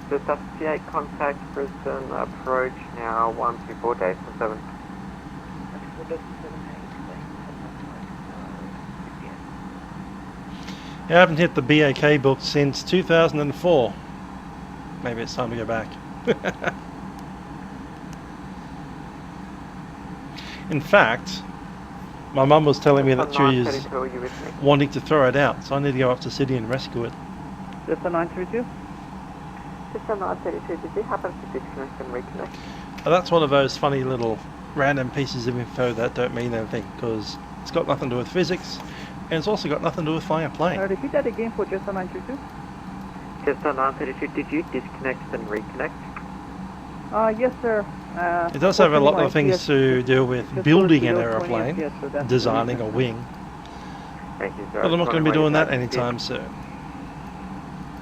The substitute contact Brisbane approach now 124 days for 7. I haven't hit the BAK book since 2004. Maybe it's time to go back. In fact, my mum was telling me that she was wanting to throw it out, so I need to go up to City and rescue it. Just a 932? Just a 932, did you happen to disconnect and reconnect? That's one of those funny little random pieces of info that don't mean anything, because it's got nothing to do with physics, and it's also got nothing to do with flying a plane. Repeat that again for just a 932? Just a 932, did you disconnect and reconnect? Yes, sir. It does have a lot of things to do with just building an 20 aeroplane, FPS, so that's designing the a reason. wing, Thank you, sir. but I'm not going to be doing that anytime soon.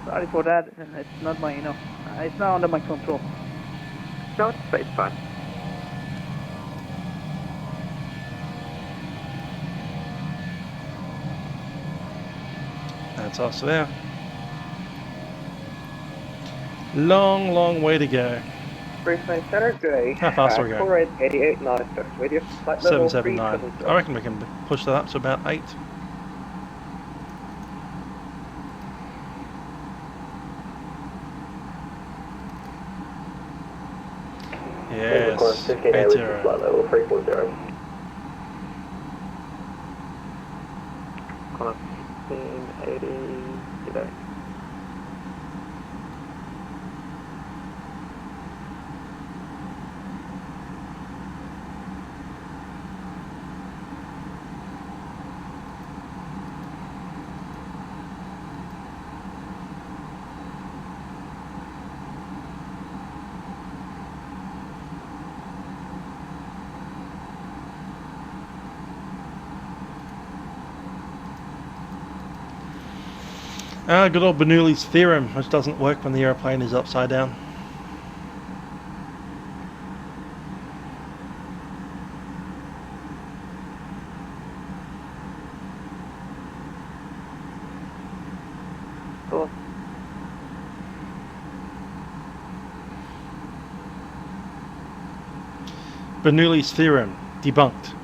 Sorry for that. It's not my, it's not under my control. No, it's fine. That's us there. Long, long way to go. Brisbane Center, Gray. How fast are we going? Forward 88 knots, sir. With your flight level 779. 370. I reckon we can push that up to about 8. Yes, 80. Flight level 340. Call 1580, g'day. Good old Bernoulli's theorem, which doesn't work when the aeroplane is upside down. Cool. Bernoulli's theorem, debunked.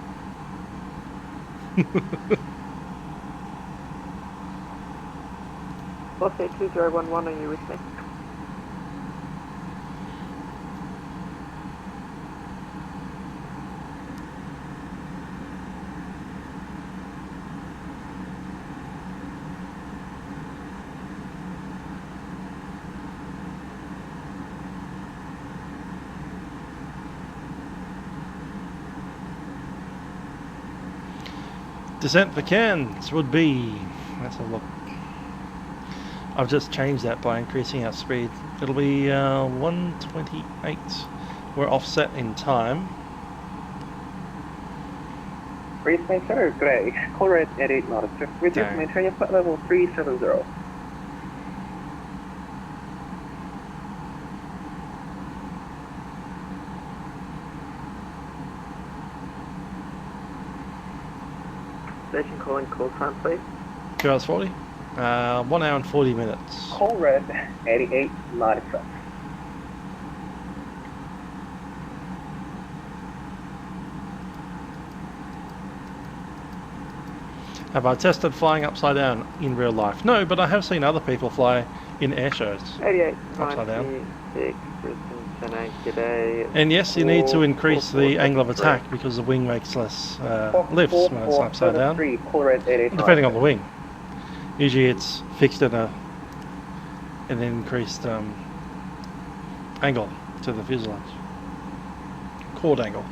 Okay, 2011, are you with me? Descent for Cairns would be, let's have a look. I've just changed that by increasing our speed. It'll be 128. We're offset in time. Brisbane Center, Gray. Call rate 88 knots, sir. With your maintain your flight level 370. Station calling call time, please. 2 hours 40. 1 hour and 40 minutes. Call red 88 knots, sir. Have I tested flying upside down in real life? No, but I have seen other people fly in air shows 88, upside down. 96, Brisbane Center, g'day. And yes, you need to increase the angle of attack because the wing makes less lifts when it's upside down, depending on the wing. Usually it's fixed at an increased angle to the fuselage, chord angle.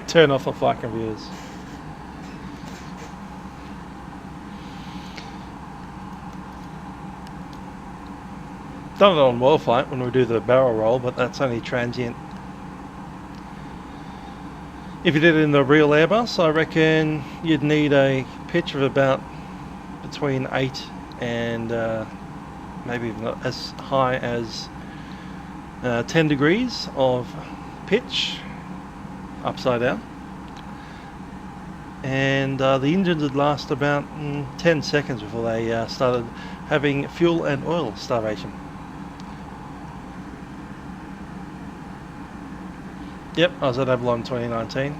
Turn off the flight computers. Done it on wall flight when we do the barrel roll, but that's only transient. If you did it in the real Airbus, I reckon you'd need a pitch of about between 8 and maybe even as high as 10 degrees of pitch upside down, and the engines would last about 10 seconds before they started having fuel and oil starvation. Yep, I was at Avalon 2019.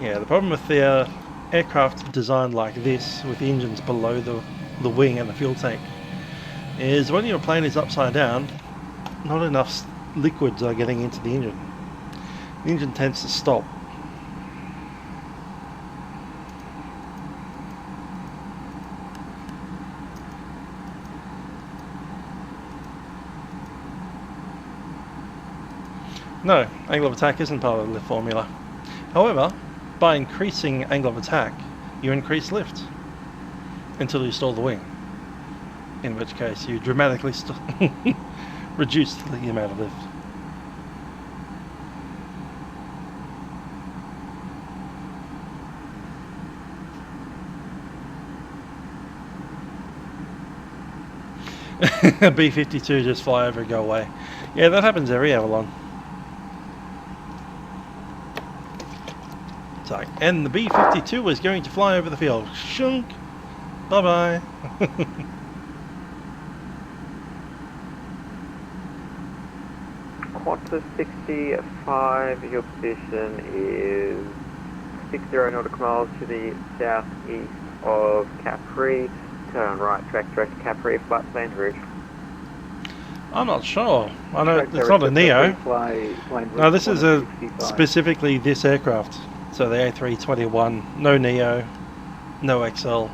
Yeah, the problem with the aircraft designed like this, with the engines below the wing and the fuel tank, is when your plane is upside down, not enough liquids are getting into the engine. The engine tends to stop. No, angle of attack isn't part of the lift formula. However, by increasing angle of attack, you increase lift until you stall the wing, in which case you dramatically reduce the amount of lift. B-52 just fly over and go away. Yeah, that happens every Avalon. So, and the B-52 was going to fly over the field. Shunk! Bye-bye. Quarter 65, your position is 60 nautical miles to the southeast of Capri. Turn right, track direct to Capri, flat plains ridge. I'm not sure. I know it's not a Neo. No, this is specifically this aircraft. So the A321, no Neo, no XL.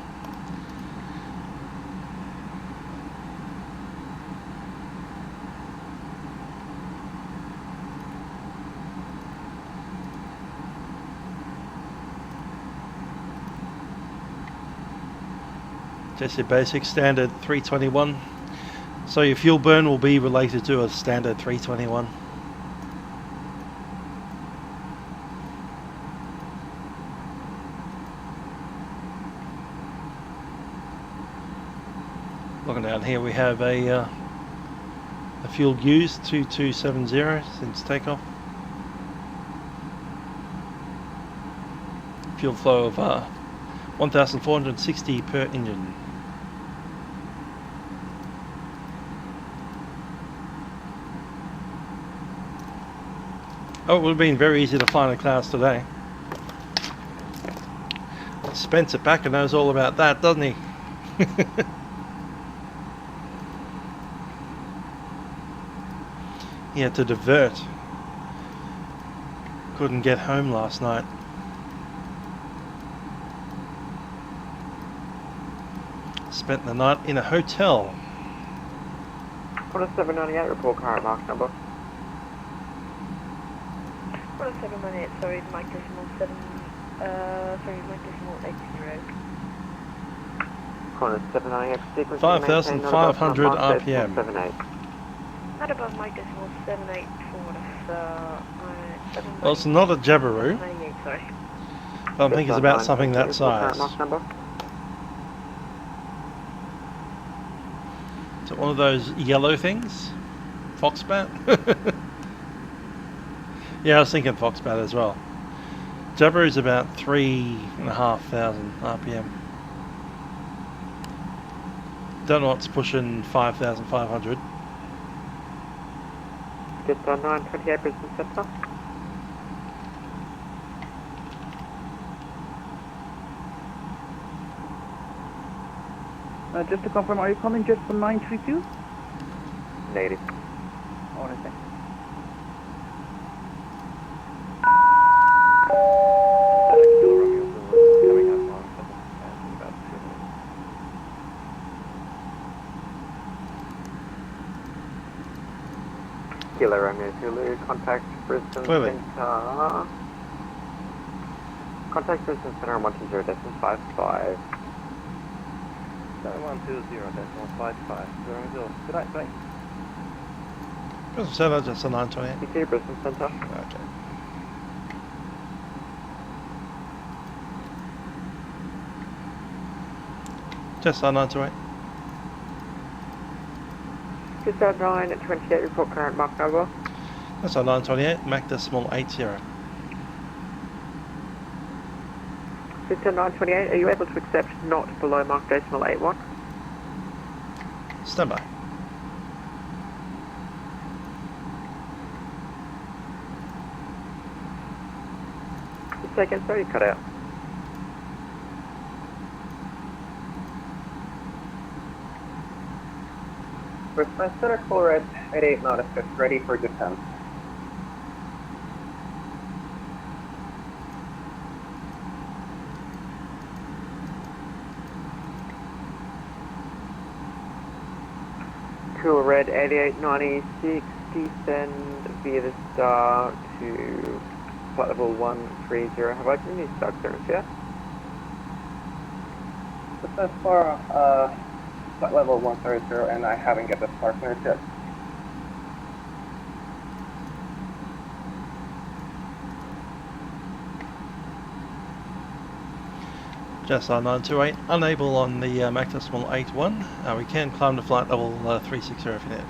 Just your basic standard 321. So your fuel burn will be related to a standard 321. Looking down here, we have a fuel used 2270 since takeoff. Fuel flow of 1,460 per engine. Oh, it would have been very easy to find a clouds today. Spencer Packer knows all about that, doesn't he? He had to divert. Couldn't get home last night. Spent the night in a hotel. What a 798 report current mark number. What a 798, sorry, Mike decimal 7, sorry, Mike decimal 80. Corner 798 sequence. 5,500 RPM. 78. Not above Mike decimal 784, Well, it's not a Jabiru. 98, sorry. But I think it's about something that size. Is it one of those yellow things? Foxbat? Yeah, I was thinking Foxbat as well. Jabber is about 3,500 RPM. Don't know what's pushing 5,500. Jetstar 928 Brisbane Centre. Just to confirm, are you calling just for 932? Negative. All right, thanks. Kilo Romeo Zulu, contact Brisbane Clearly. Centre. Contact Brisbane Centre on 120.55. 120.55. Good night, bye. So that's just a 928. You see Brisbane Centre? Okay. Just a 928. Jetstar 928, report current Mach number. That's a 928, Mac decimal 80. Jetstar 928, are you able to accept not below Mach decimal 81? Stand by. Seconds, sorry, cut out. Brisbane Center, call red 88 nauticus, ready for descent. Cool Red 8896, descend via the star to flight level 130. Have I given you star clearance yet? Descent for flight level 130, and I haven't get the star clearance yet. Jetstar 928, unable on the Mac decimal 81. We can climb to flight level 360 if you need.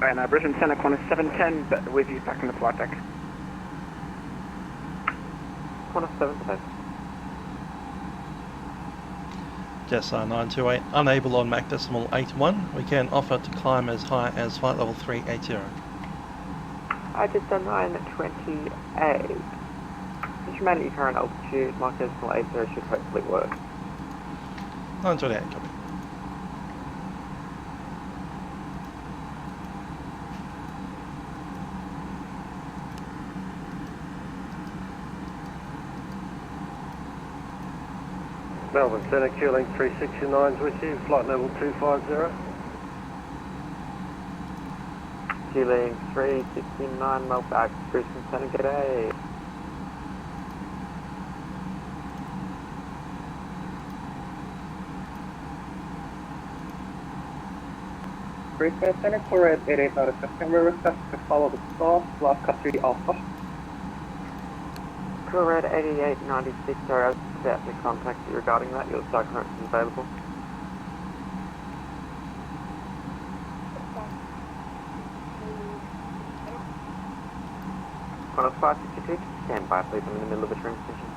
And Brisbane Centre, corner 710, but with you back in the flight deck. Corner 710. Jetstar 928, unable on Mac decimal 81. We can offer to climb as high as flight level 380. Jetstar 928. Just remain at your current altitude, Mach decimal 80 should hopefully work. 928, copy. Melbourne Centre, Q-Link 369's with you, flight level 250. Q-Link 369, Orbx Brisbane Centre, g'day. Brisbane Center, call red 88 nauticus, can we request to follow the stall, block cut 3 alpha? Cool Red 8896, sorry, I was about to contact you regarding that. Your star clearance is available. Corner 562, stand by please, I'm in the middle of a transition.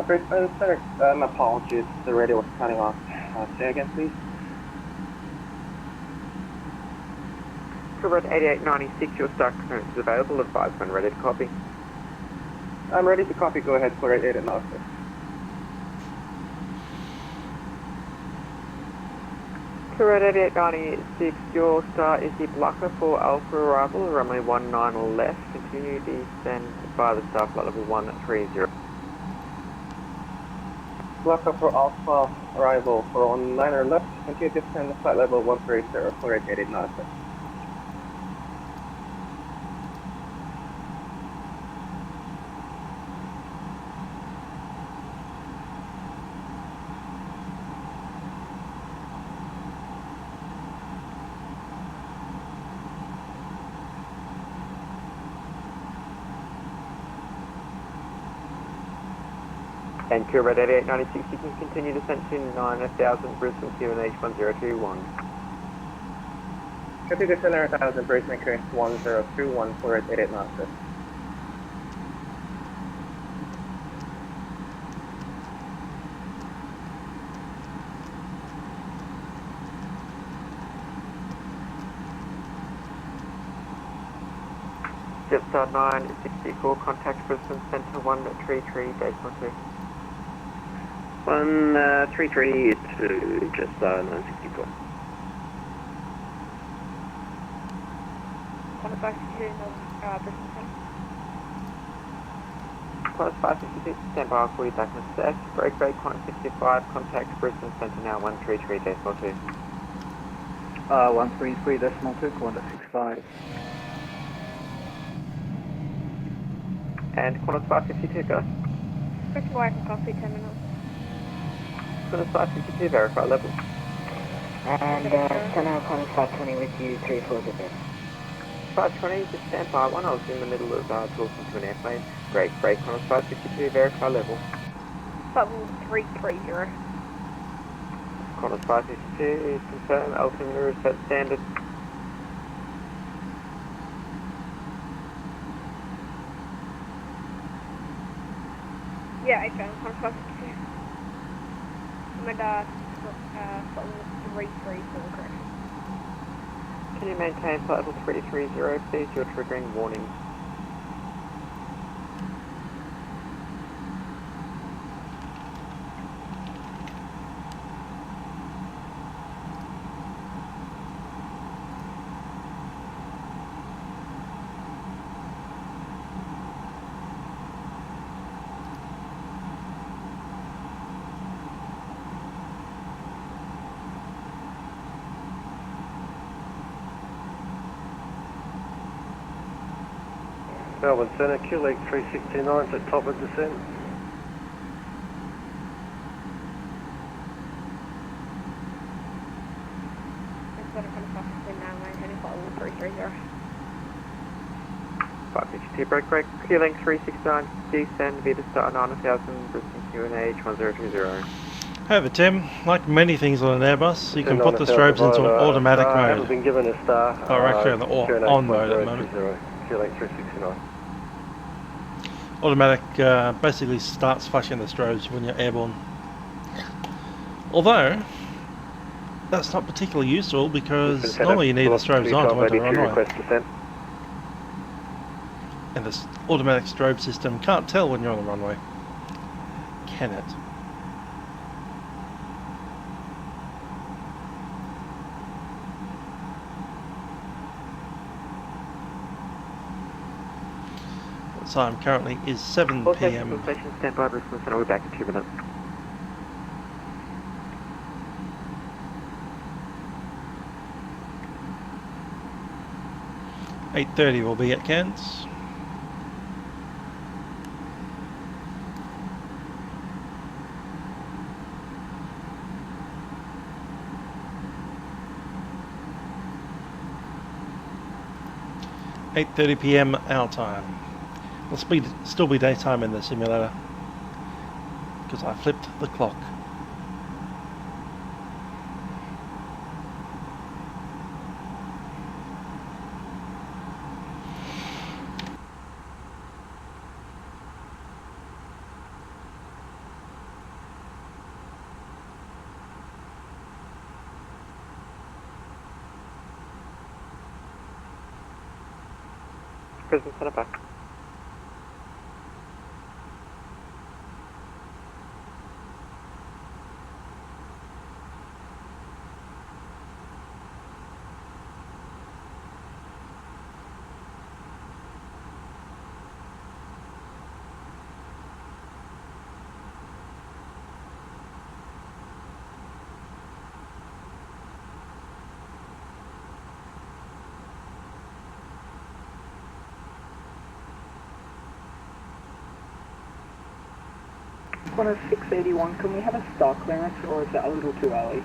Brisbane Center, apologies, the radio was cutting off. Say again, please. Cool Red 8896, your star clearance is available. Advise when ready to copy. I'm ready to copy, go ahead, call red 88 nauticus. Cool Red 8896, your star is the blocker for Alpha arrival, runway 19 left. Continue descend via the star flight level 130. Blocker for Alpha arrival for 19 left, continue descend flight level 130, call red 88 nauticus. And Curva 8896, you can continue descent to 9000 Brisbane QNH 1021. Copy the 9,000 Brisbane Cairns 1021 for 88 knots. Jetstar 964, contact Brisbane Centre 133.2. 133 to Jetstar 964. Contact 552, Brisbane Centre. Qantas 552, stand by, I'll call you back in a sec. Break, Qantas 65, contact Brisbane Centre now 133.2. 133.2, Qantas 65. And Qantas 552, go. Pushing away from coffee, 10 minutes. Qantas 552, verify level. And Centre Qantas 520 with you, 340 bit. 520, just stand by one. I was in the middle of talking to an airplane. Great, Qantas 552, verify level. Level 330. Qantas 552, confirm, altimeter is set standard. Yeah, I found Qantas 552. I'm at level 334, correct. Can you maintain flight level 330, please? You're triggering warnings. Melbourne Centre, QLEG 369 at top of descent. Centre Qantas 552 now, maintaining flight level 330. 552, break, QLEG 369, descend, Vita Star 9000, Brisbane QNH 1020. However, Tim, like many things on an Airbus, you can put the strobes into an automatic I haven't mode. been given a star. Or actually on mode at the moment. QLEG 369. Automatic basically starts flashing the strobes when you're airborne. Although, that's not particularly useful because normally you need the strobes on to enter a runway. And this automatic strobe system can't tell when you're on the runway. Can it? Time currently is 7 PM. Station standby, Brisbane Centre, we're back in 2 minutes. .30 will be at Cairns. .30 PM our time. It'll still be daytime in the simulator because I flipped the clock. Brisbane Centre back. Qantas 681, can we have a star clearance or is that a little too early?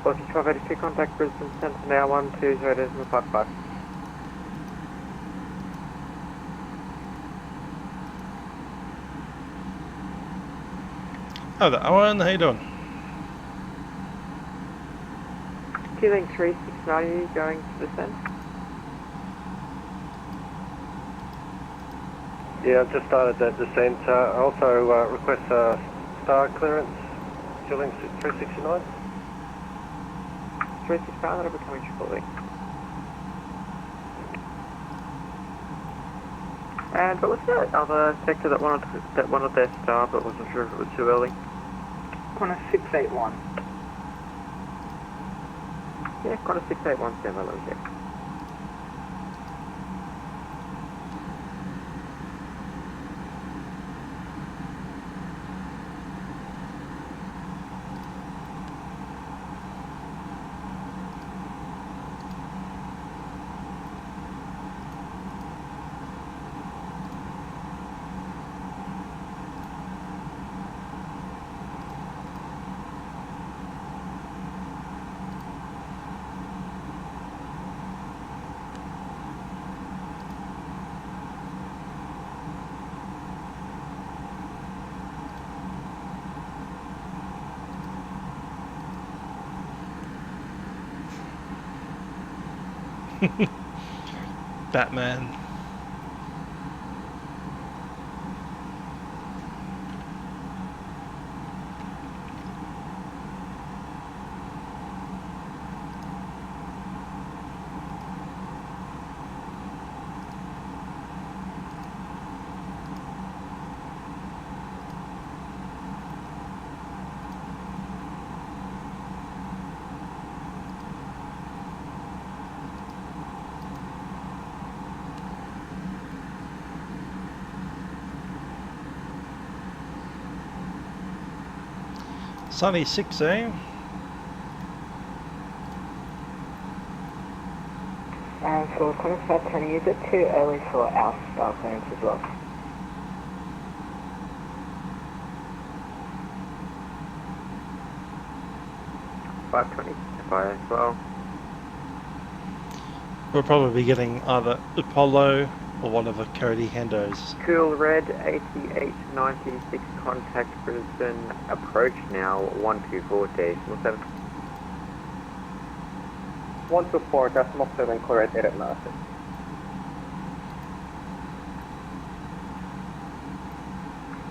Aussie 1282, contact Brisbane Centre now 120.55. Hi there, Owen, how you doing? Q-Link 3690 going to descent. Yeah, I've just started that descent. I also request star clearance, Q-Link 369. 369, that'll be coming shortly. And what was that other sector that wanted their star but wasn't sure if it was too early? Corner 681. Yeah, corner 681 stand by, let me check. Batman. Sunny 6, eh? For corner 520, is it too early for our star clearance as well? Fire as well. We'll probably be getting either Apollo or one of the Cody Hendos. Cool Red 8896, contact Brisbane, approach now 124 decimal 7. 124 decimal 7, correct edit master.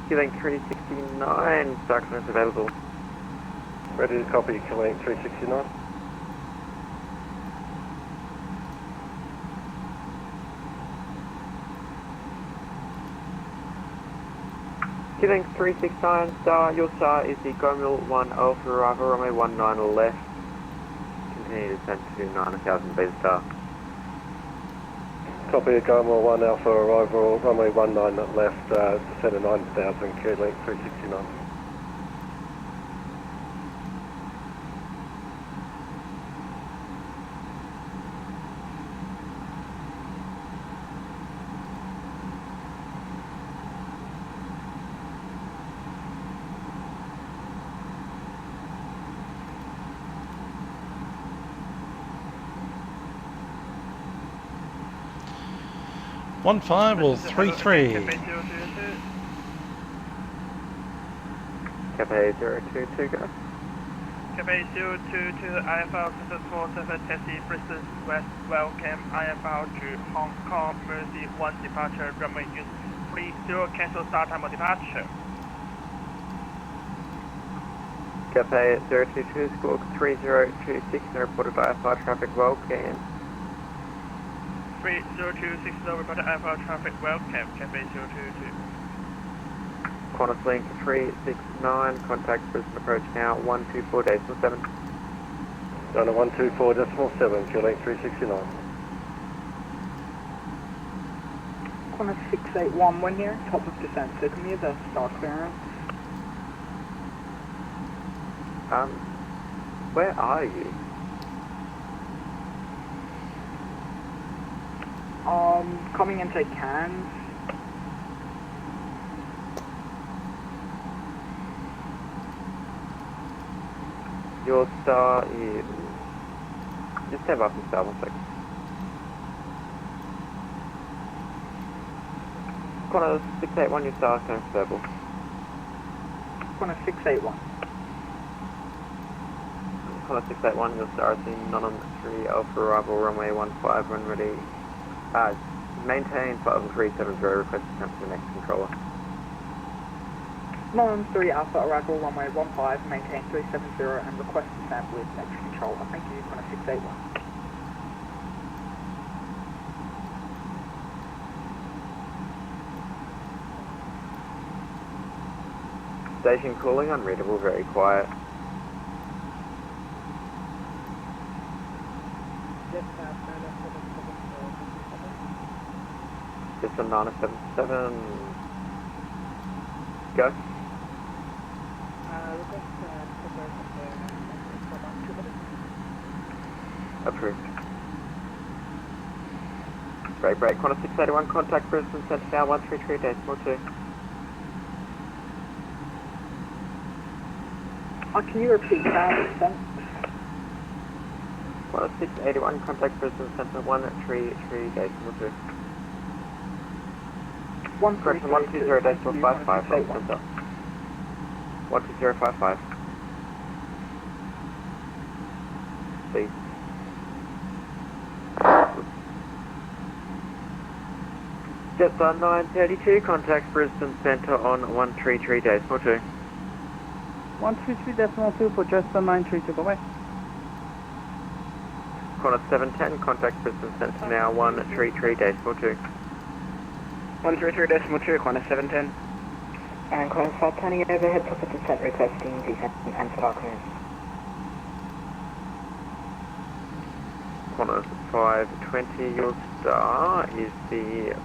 Q-Link 369, star clearance available. Ready to copy Q-Link 369. Q-Link 369, star, your star is the Gomil 1 Alpha arrival, runway 19 left. Continue descent to 9000 beta star. Copy Gomil 1 Alpha arrival, runway 19 left, descent to 9000, Q-Link 369. One 5 or 3-3. Cafe 022, go. Cafe 022, IFR 47 taxi Brisbane West, welcome IFR to Hong Kong, Mersey 1 departure, runway use 30, cancel start time of departure. Cafe 022, squawk 3026, no reported IFR traffic, welcome. 30260 reported IFR traffic, welcome, Cafe 022. Qantas Link 369, contact Brisbane approach now 124 decimal 7. Done at 124 decimal 7, Q-Link 369. Corner 681, we're near top of descent, so can we have the star clearance? Where are you? Coming into Cairns. Your star is... Just stand by from star 1 second. Connor 681, your star is comfortable. Connor 681. Connor 681, your star is in non 3 Alpha arrival, runway 15, run ready. Maintain 5370, request to come to the next controller. Non 3 Alpha arrival, runway 15, maintain 370 and request to sample with next controller. Thank you, Connor 681. Station calling, unreadable, very quiet. Just on 977. Go. Approved. Break, Connor 681, contact Brisbane Centre now 133.2. Can you repeat that? Connor 681, contact Brisbane Centre 133.2. 120.55 from Centre. 120.55. Please. Jetstar 932, contact Brisbane Centre on 133.2. 133.2 for Jetstar 932, go away. Connor 710, contact Brisbane Centre now 133.2. 133.2, Connor 710. And Connor 520 overhead, proper descent requesting descent and star clearance. Connor 520, your star is the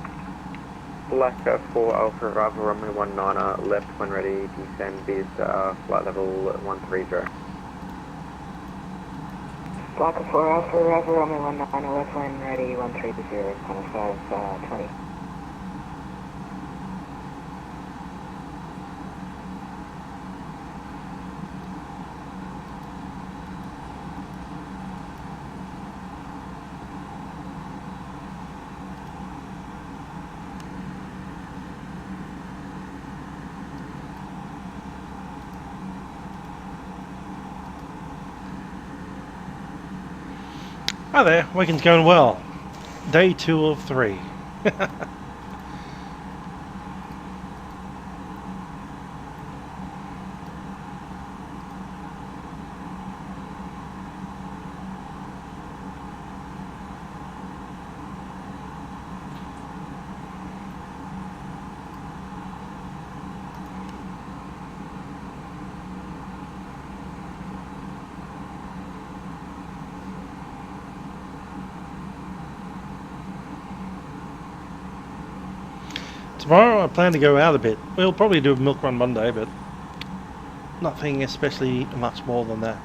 Blacker 4 Alpha Bravo runway 19 left when ready, descend via star, flight level 130. Blacker 4 Alpha Bravo runway 19 left when ready, 130, Connor 520. Hi there, weekend's going well. Day 2 of 3. Tomorrow I plan to go out a bit. We'll probably do a Milkrun Monday, but nothing especially much more than that.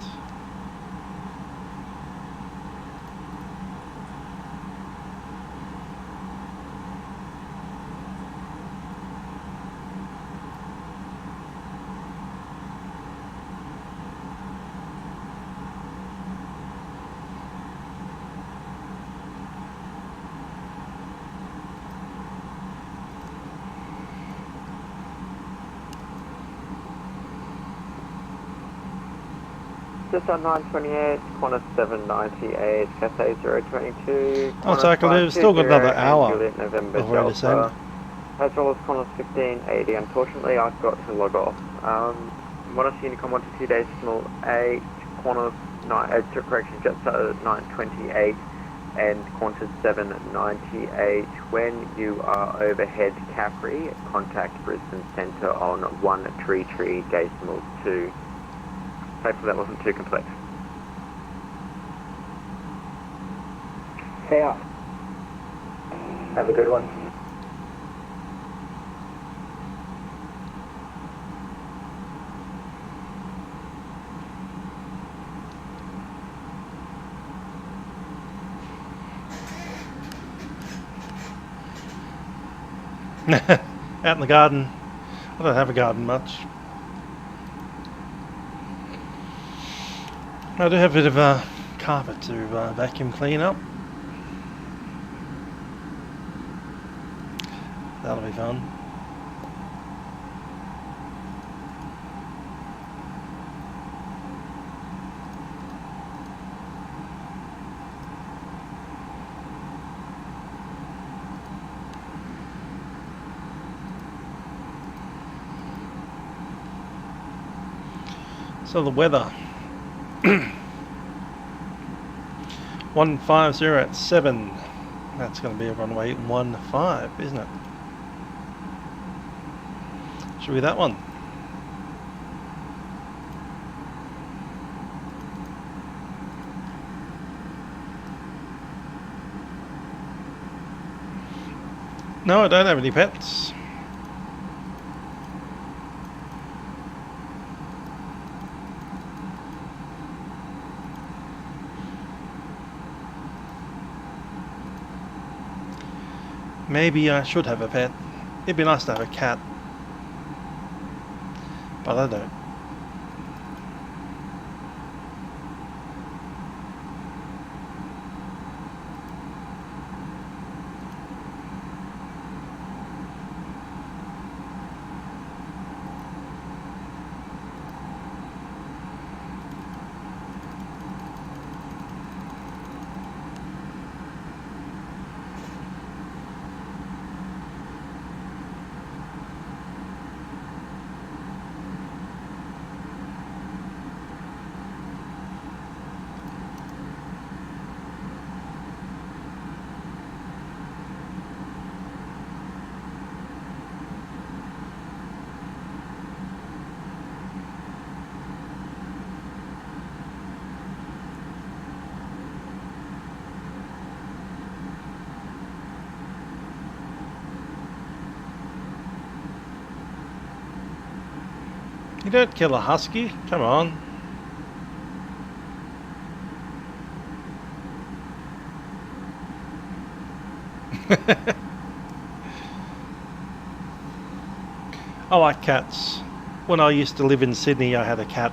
Just on 928, Qantas 798, Cathay 022. Oh, so I can live, still got another hour November of where to send. As well as Qantas 1580. Unfortunately, I've got to log off. Qantas Unicom 128.8, Qantas Jetstar 928, and Qantas 798. When you are overhead Capri, contact Brisbane Centre on 133 decimal 2. Hopefully that wasn't too complex. Stay off. Have a good one. Out in the garden. I don't have a garden much. I do have a bit of a carpet to vacuum clean up. That'll be fun. So the weather, 150 at 7, that's going to be a runway 15, isn't it? Should be that one. No, I don't have any pets. Maybe I should have a pet. It'd be nice to have a cat. But I don't. You don't kill a husky, come on. I like cats. When I used to live in Sydney, I had a cat.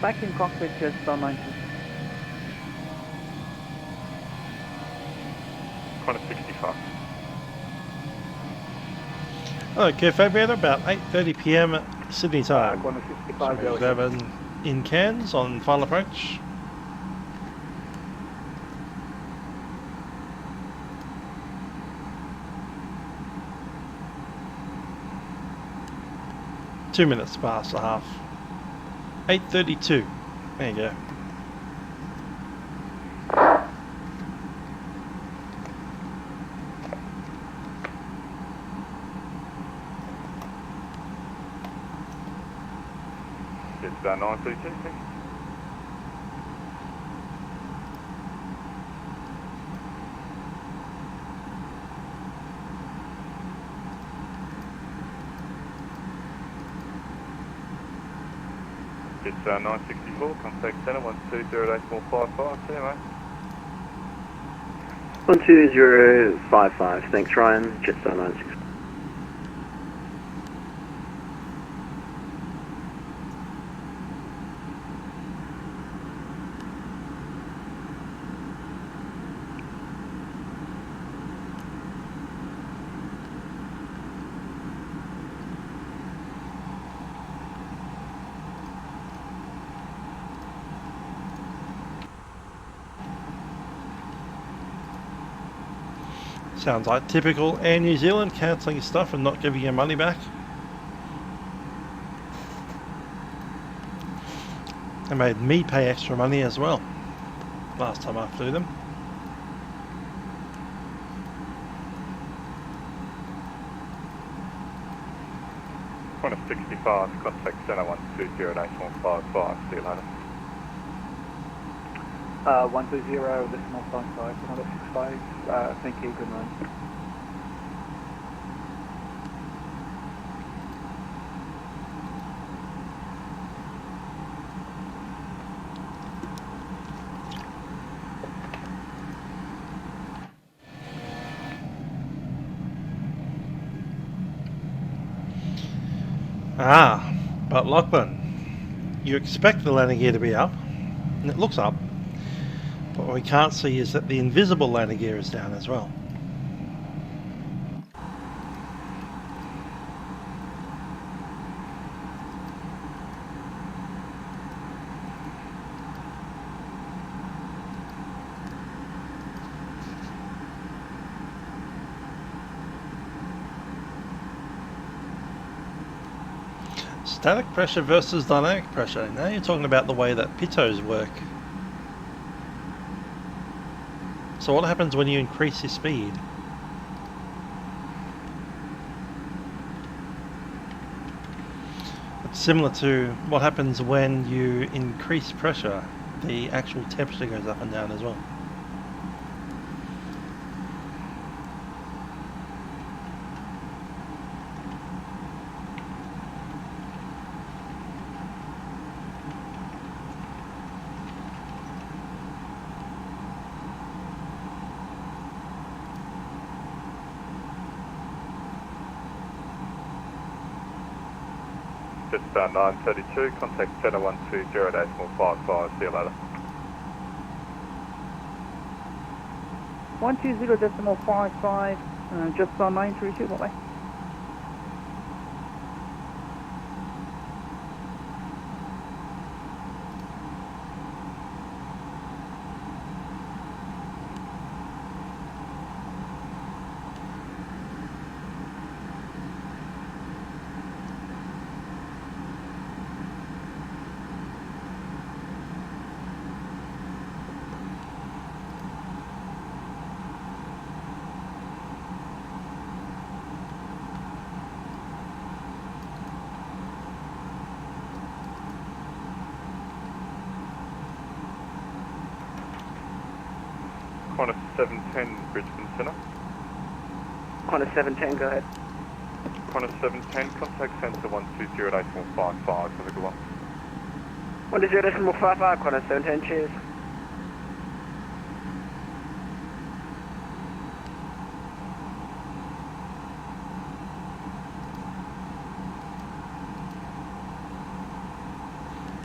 Back in cockpit, Jetstar 90. Kind of 65. Okay, Fabian, about 8:30 PM Sydney time. So we're in Cairns on final approach. 2 minutes past the half. 8:32. There you go. Jetstar 932, thank you. Jetstar 964, contact center 120.855, see you mate. 12055, thanks Ryan, Jetstar 964. Sounds like typical Air New Zealand, cancelling stuff and not giving your money back. They made me pay extra money as well last time I flew them. Qantas 65, contact center 120.855, see you later. 120.55, Qantas 65, thank you, good night. But Lachlan, you expect the landing gear to be up, and it looks up, but what we can't see is that the invisible landing gear is down as well. Static pressure versus dynamic pressure. Now you're talking about the way that pitos work. So what happens when you increase your speed? It's similar to what happens when you increase pressure. The actual temperature goes up and down as well. Jetstar 932, contact center 120.855, see you later. 120.55, Jetstar 932, bye-bye. Qantas 710, Brisbane Centre. Qantas 710, go ahead. Qantas 710, contact center 120.855, have a good one. 120.55, Qantas 710, cheers.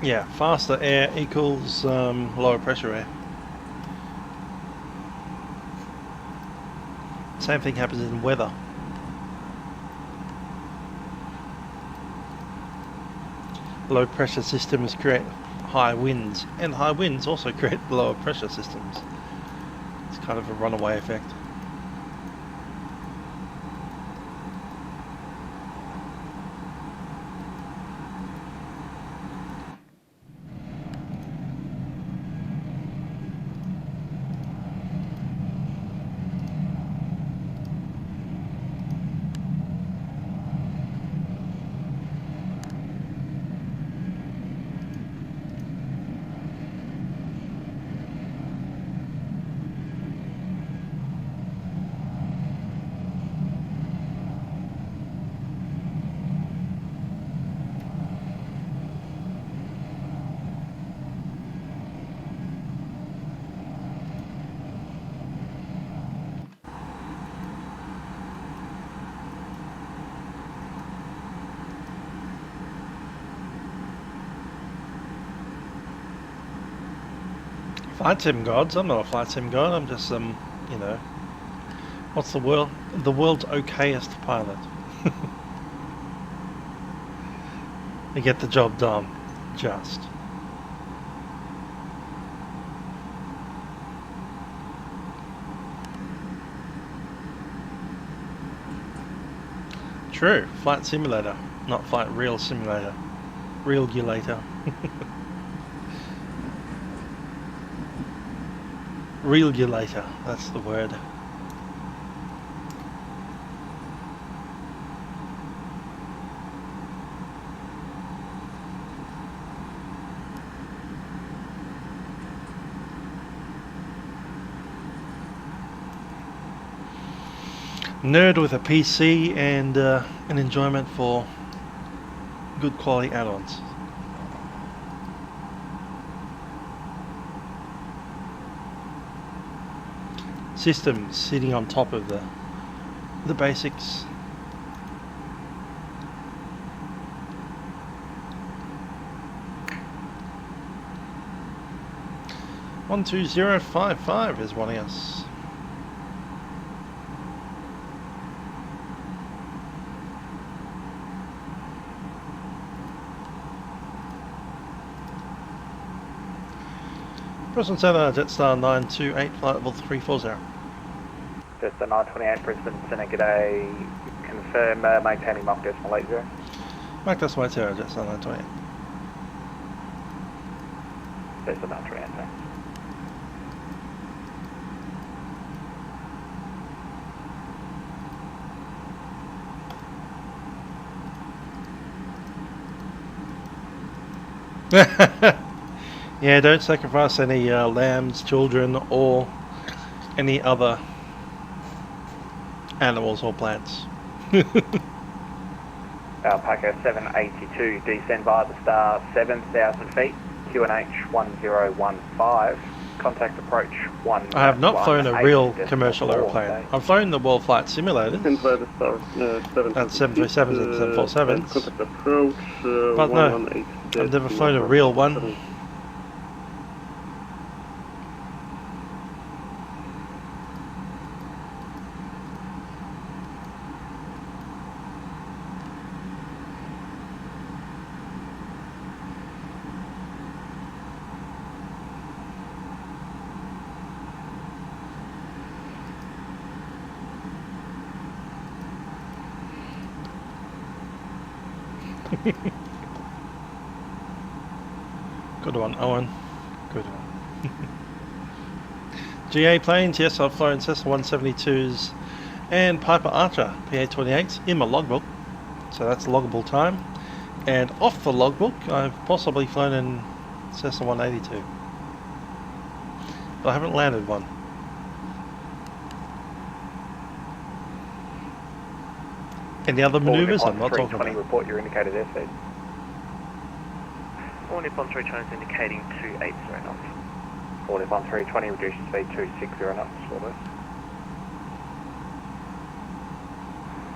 Yeah, faster air equals lower pressure air. Same thing happens in weather. Low pressure systems create high winds, and high winds also create lower pressure systems. It's kind of a runaway effect. Flight sim gods. I'm not a flight sim god. I'm just you know, what's the world's okayest pilot. To get the job done, just. True, flight simulator, not flight real simulator. Regulator. Regulator, that's the word. Nerd with a PC and an enjoyment for good quality add-ons. Systems sitting on top of the basics. (12055) is wanting us. Brisbane Centre, Jetstar 928, flight level 340. Jetstar 928, Brisbane Centre, g'day. Confirm maintaining Mach decimal 80. Mach decimal 80, Jetstar 928. Jetstar 928, thanks. Yeah, don't sacrifice any lambs, children, or any other animals or plants. Alpaca 782, descend via the star 7,000 feet, QNH 1015, contact approach 1. I have not flown a real commercial aeroplane. I've flown the world flight simulators. That's 737s and 747s. Contact approach, but no, I've never flown a real one. Good one, Owen. Good one. GA planes, yes, I've flown Cessna 172s and Piper Archer PA-28s in my logbook, so that's loggable time. And off the logbook, I've possibly flown in Cessna 182, but I haven't landed one. Any other manoeuvres? I'm not talking about. Report your indicated airspeed. All Nippon 320 is indicating 280 knots. All Nippon 320, reduce your speed to 60 knots, all this.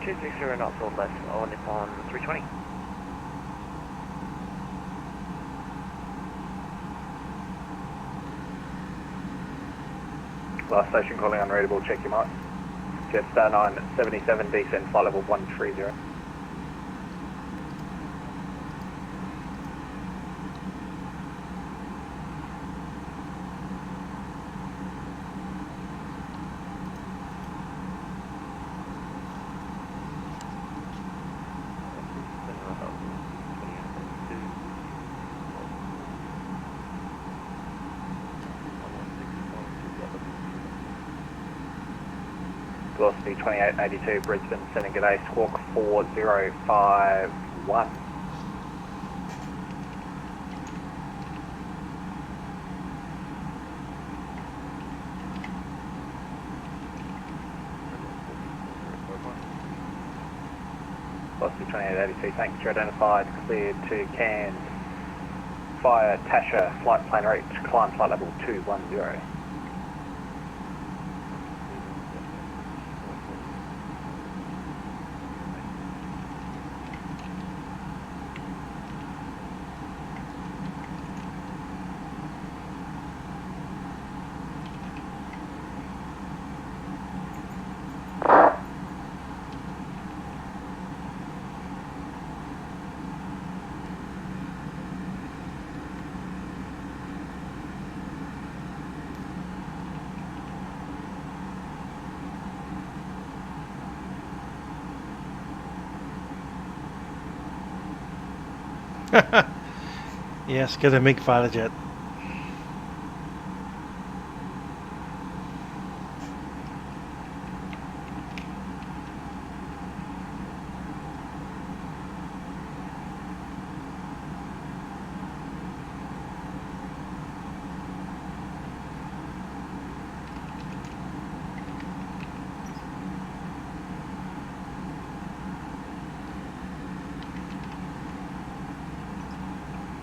260 knots or less, all Nippon 320. Last station calling unreadable, check your mark. Jetstar 977, descend flight level 130. Velocity 2882, Brisbane, sending g'day, squawk 4051. Velocity 2882, thanks, you're identified, cleared to Cairns. Fire Tasha, flight plan rate, climb flight level 210. Yes, get a MiG fighter jet.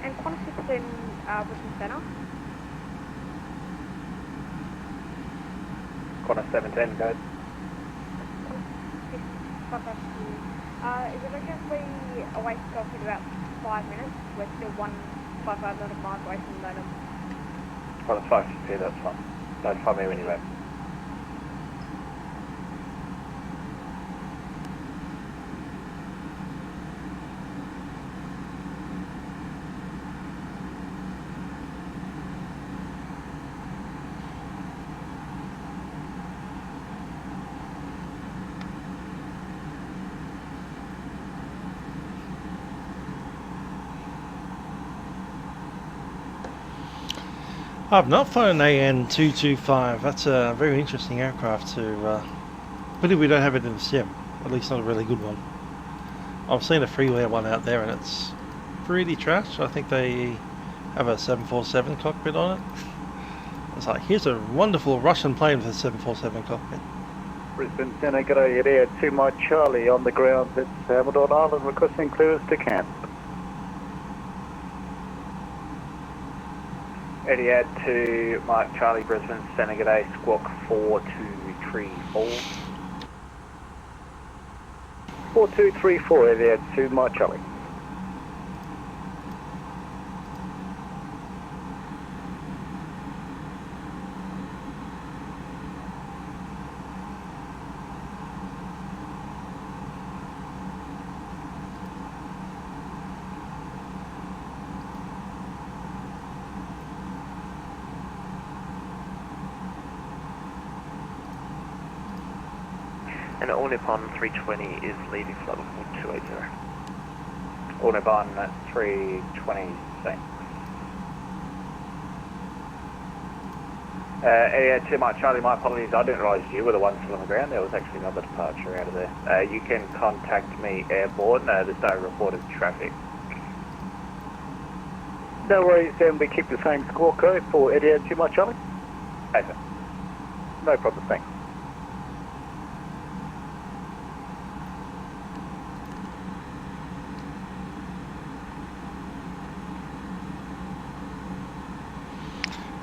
And Qantas is in Brisbane Centre. Qantas 710, go ahead. Is it okay if we await off in about 5 minutes? We're still 155 miles away from Melbourne. Qantas 550, that's fine. Notify me when you're back. I've not flown an AN225. That's a very interesting aircraft to believe we don't have it in the sim, at least not a really good one. I've seen a freeware one out there and it's pretty trash. I think they have a 747 cockpit on it. It's like, here's a wonderful Russian plane with a 747 cockpit. Brisbane Centre, g'day, area 2 Mike Charlie on the ground at Hamilton Island, requesting clearance to camp. Etihad to Mike Charlie, Brisbane Centre, g'day, squawk 4234. 4234, Etihad to Mike Charlie. And Ornippon 320 is leaving flight level 280. Ornippon at 326. Etihad to Mike Charlie, my apologies, I didn't realise you were the one still on the ground. There was actually another departure out of there. You can contact me airborne, there's no reported traffic. No worries, then we keep the same squawk code for Etihad to Mike Charlie. Okay. No problem, thanks.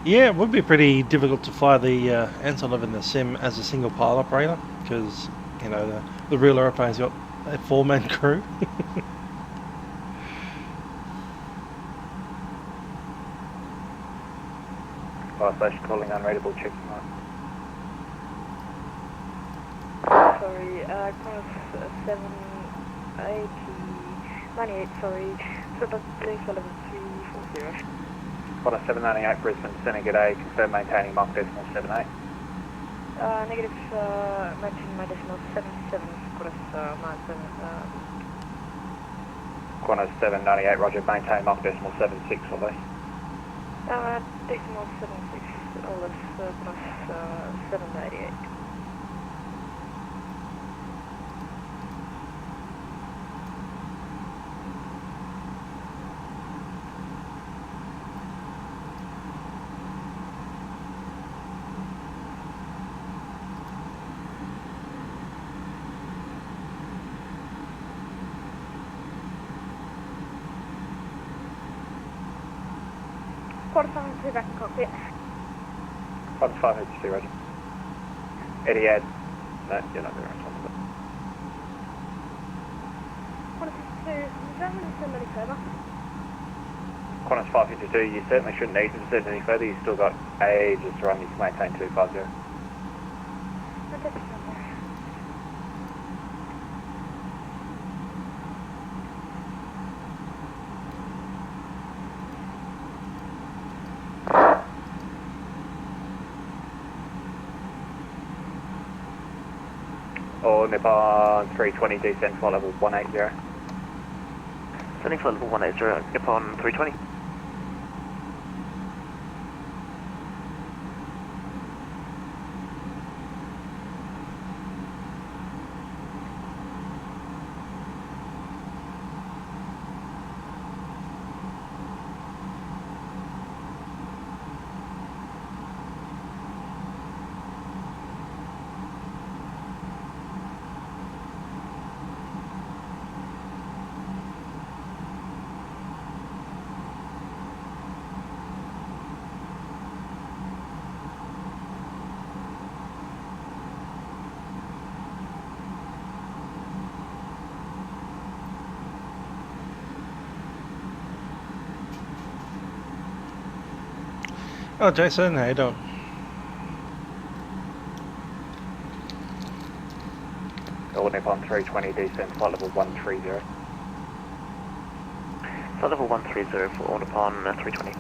Yeah, it would be pretty difficult to fly the Antonov in the sim as a single pilot operator, because, you know, the real aeroplane's got a 4-man crew. Fire calling unrateable, checking on. Sorry, Qantas 780, 98, sorry, so that's for level 340. Qantas 798, Brisbane Centre, g'day, confirm maintaining Mach decimal 78. Negative, maintaining my decimal 77, Qantas 97, Qantas 798, roger, maintain Mach decimal 76, will they? decimal 76, all of Qantas 788. Qantas 502 back in cockpit. Qantas 502, roger. Etihad, no, you're not going to respond to that. Qantas 2, is that going to send any further? Qantas 552, you certainly shouldn't need to send any further, you've still got ages to run, you can maintain 250. Or Nippon 320 descent flight level 180. Sending flight level 180 upon 320. Oh, Jason, how you doing? Golden Nippon 320, descend flight level 130. Flight level 130 for all upon 320.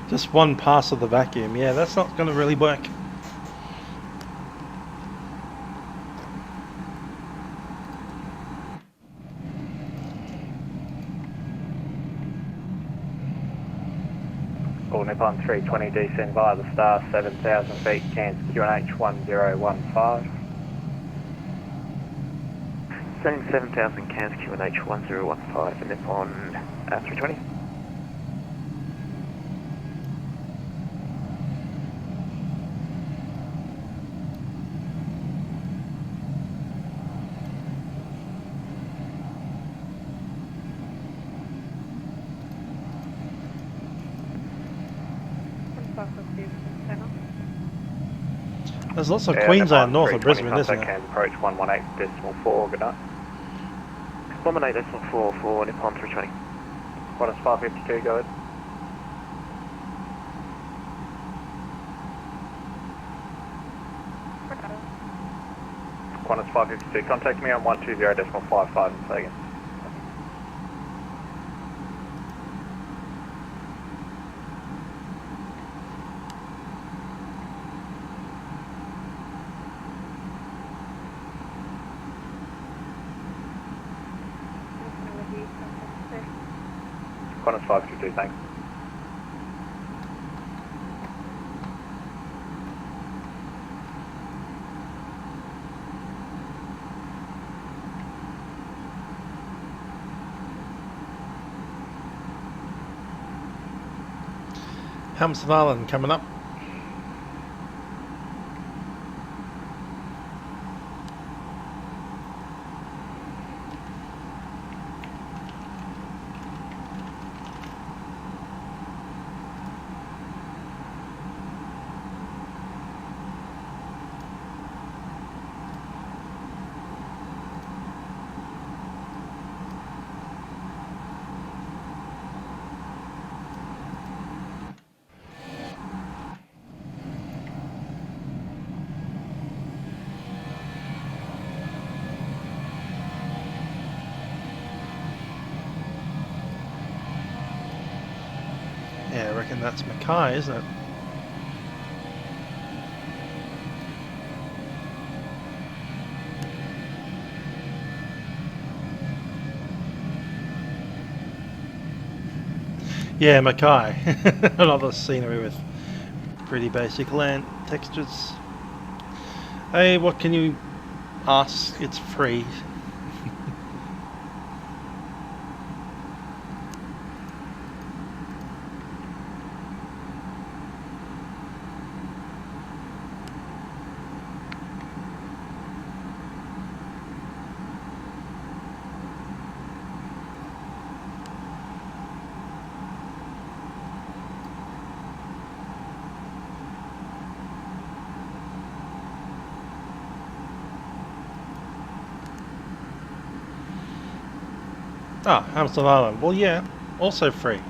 Just one pass of the vacuum. Yeah, that's not going to really work. Golden Nippon 320, descend via the star 7,000 feet, Cairns QNH 1015. Sending 7,000 Cairns QNH 1015 and Nippon 320. There's lots of Queensland north of 320, Brisbane, isn't there? Cairns approach 118.4, good night. 118.4 for Nippon 320. Qantas 552, go ahead. Qantas 552, contact me on 120.55 in a second. Qantas 522, thanks. Hamilton Island coming up. Yeah, I reckon that's Mackay, isn't it? Yeah, Mackay. Another scenery with pretty basic land textures. Hey, what can you ask? It's free. Ah, Hamilton Island. Well, yeah, also free.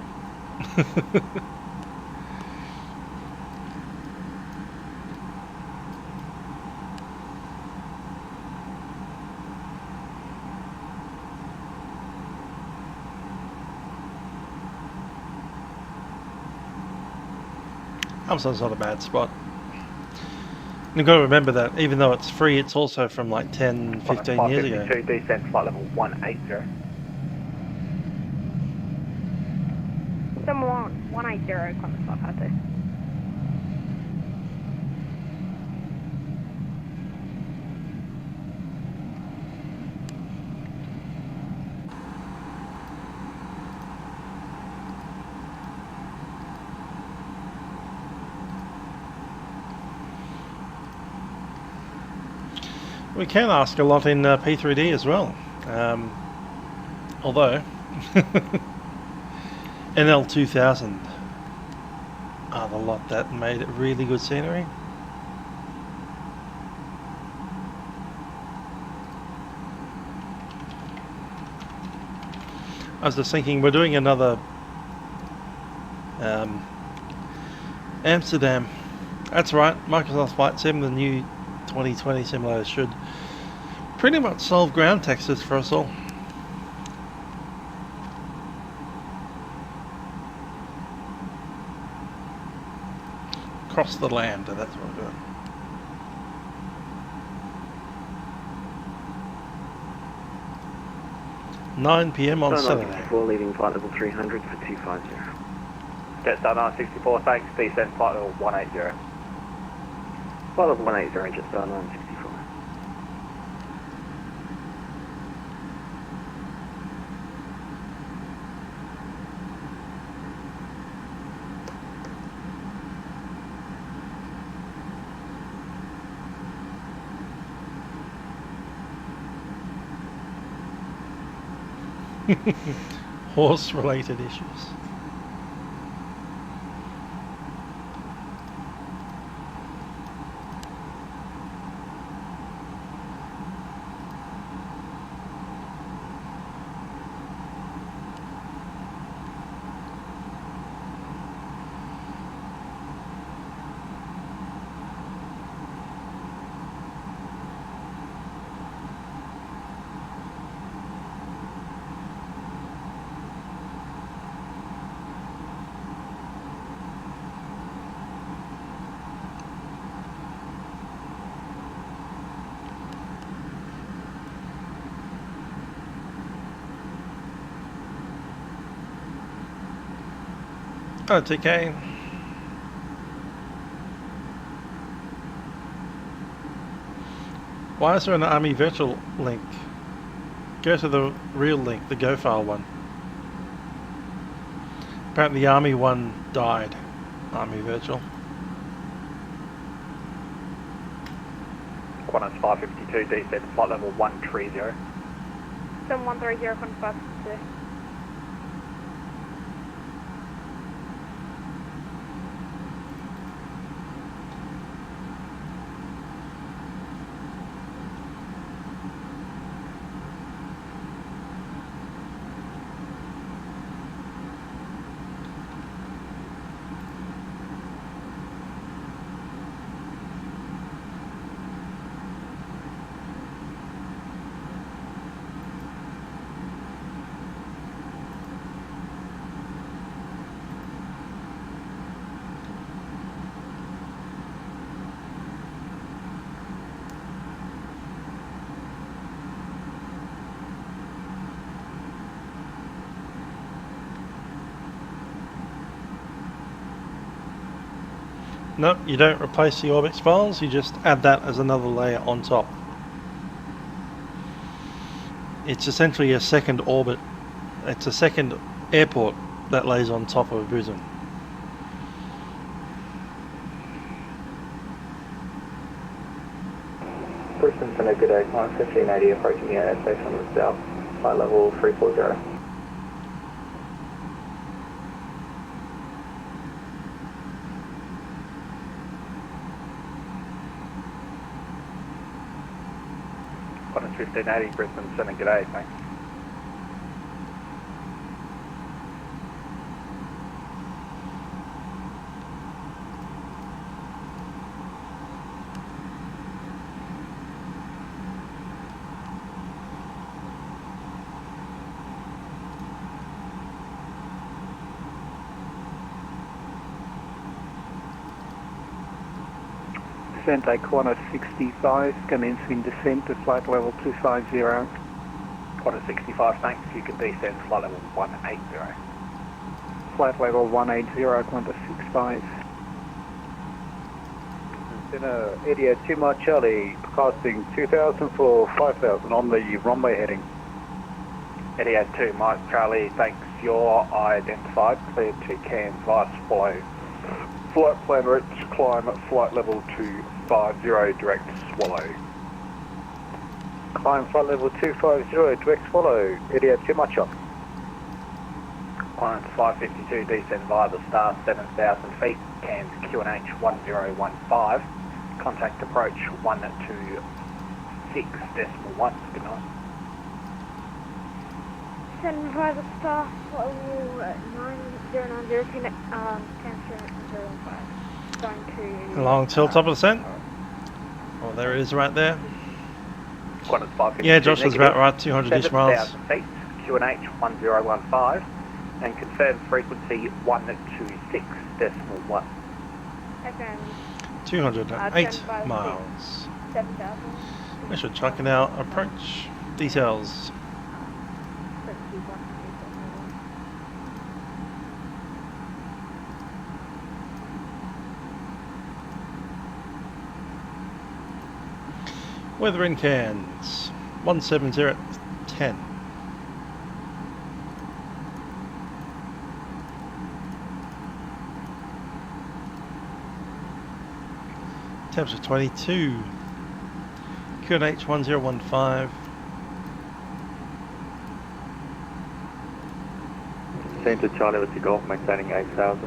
Hamilton's not a bad spot. You've got to remember that even though it's free, it's also from like 10, 15 years ago. 552, descent flight level 180. Someone 180, Qantas 552. We can ask a lot in P3D as well, although NL2000 are the lot that made it really good scenery. I was just thinking we're doing another Amsterdam. That's right, Microsoft Flight Sim, the new 2020 simulator, should pretty much solve ground textures for us all. Across the land, that's what we're doing. $9 PM on Saturday. Leaving flight level 300 for 250. Jetstar 964, thanks, descent flight level 180. Flight level 180, Jetstar 964. Horse-related issues. Oh, TK. Why is there an Army virtual link? Go to the real link, the Go file one. Apparently the Army one died. Army virtual. Qantas 552, descent, flight level 130. 7130, confirm 2. Nope, you don't replace the Orbx files, you just add that as another layer on top. It's essentially a second orbit. It's a second airport that lays on top of Brisbane. Brisbane Center, good day, climb 1580, approaching the airspace on the south, flight level 340. Qantas 1580, Brisbane Center, good day, thanks. Descent Qantas 65, commencing descent to flight level 250. Qantas 65, thanks, you can descend flight level 180. Flight level 180, Qantas 65. Center, Eddie 2 Mile Charlie, costing 2,000 for 5,000 on the runway heading. Eddie 2 Mike Charlie, thanks, you're identified, cleared to Cairns via FLAi. Flight plan route climb at flight level 250, direct swallow. Climb flight level 250, direct swallow, Eddie 2 Mile Charlie. Qantas 552, descend via the star 7,000 feet, Cairns QNH 1015, contact approach 126.1, good night. Send via the star, level 9090, connect, transfer 015. Going to... Along till top of the descent. Oh, there it is right there. Qantas 552, yeah, Josh was about right, 200-ish miles. 7,000 feet, QNH 1015, and confirm frequency 126.1. FM. 208 miles. 7,000. We should check it out. Approach details. Weather in Cairns, 17010. Temperature 22. QNH 1015. Center Charlie with the Golf, maintaining 8,000.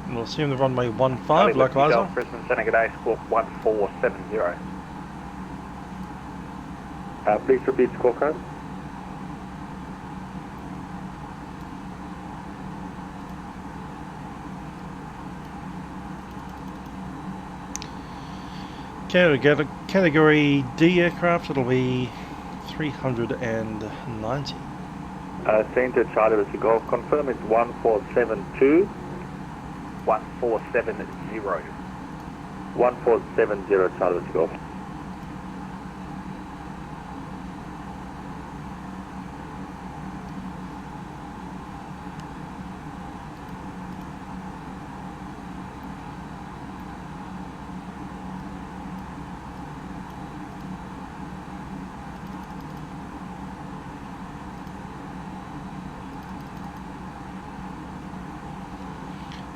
And we'll assume the runway 15, localizer. Brisbane Center, good day, squawk 1470. Please repeat scorecard. Category D aircraft, it'll be 390. Center Charlie with the Golf, confirm it's 1472. 1470. 1470 Charlie with the Golf.